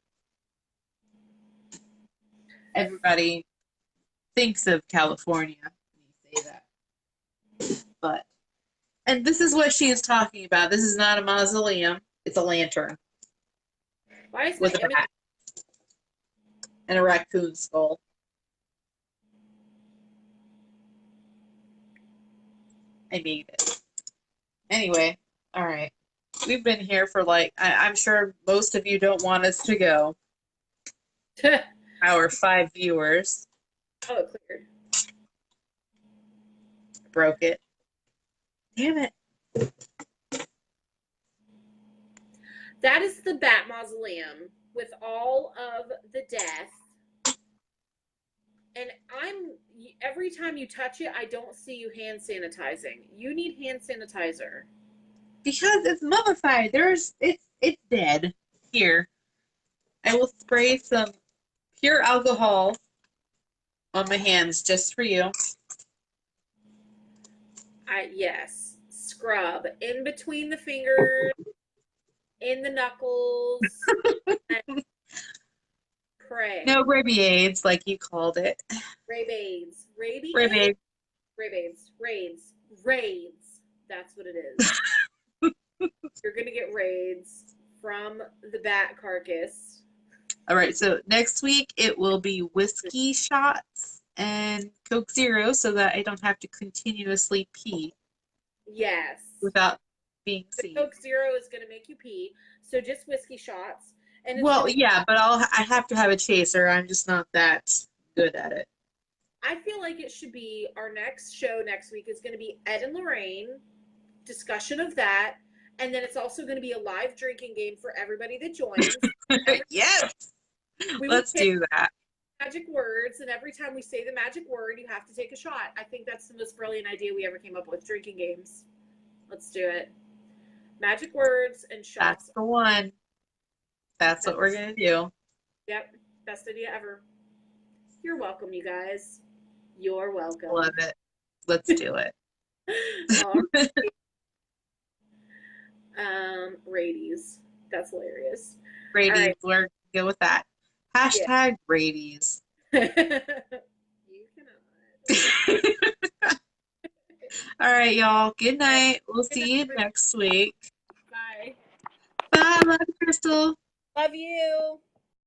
Everybody thinks of California when you say that. And this is what she is talking about. This is not a mausoleum. It's a lantern.
Why is
with a bat and a raccoon skull. I made it. Anyway, all right. We've been here for I'm sure most of you don't want us to go. Our 5 viewers.
Oh, it cleared.
Broke it. Damn it.
That is the Bat Mausoleum with all of the death. And every time you touch it, I don't see you hand sanitizing. You need hand sanitizer.
Because it's mummified. It's dead. Here. I will spray some pure alcohol on my hands just for you.
Yes. Scrub in between the fingers, in the knuckles, and pray.
No rabies, like you called it.
Rabies. Rabies?
Rabies.
Rabies. Raids. Raids. That's what it is. You're going to get raids from the bat carcass.
All right, so next week it will be whiskey shots and Coke Zero so that I don't have to continuously pee
Yes.
without being
The
seen.
Coke Zero is going to make you pee. So just whiskey shots. And it's
Well,
gonna,
yeah, but I have to have a chaser. I'm just not that good at it.
I feel like it should be our next show next week is going to be Ed and Lorraine, discussion of that. And then it's also going to be a live drinking game for everybody that joins.
Yes,
We will
let's
pick
do that.
magic words, and every time we say the magic word, you have to take a shot. I think that's the most brilliant idea we ever came up with, drinking games. Let's do it. Magic words and shots.
That's the one. That's what we're gonna do.
Yep, best idea ever. You're welcome, you guys. You're welcome.
Love it. Let's do it.
All right. Radies. That's hilarious.
Radies,
All right.
we're good with that. Hashtag Radies.
You cannot.
All right, y'all. Good night. We'll see you next week.
Bye.
Bye, love you, Crystal.
Love you.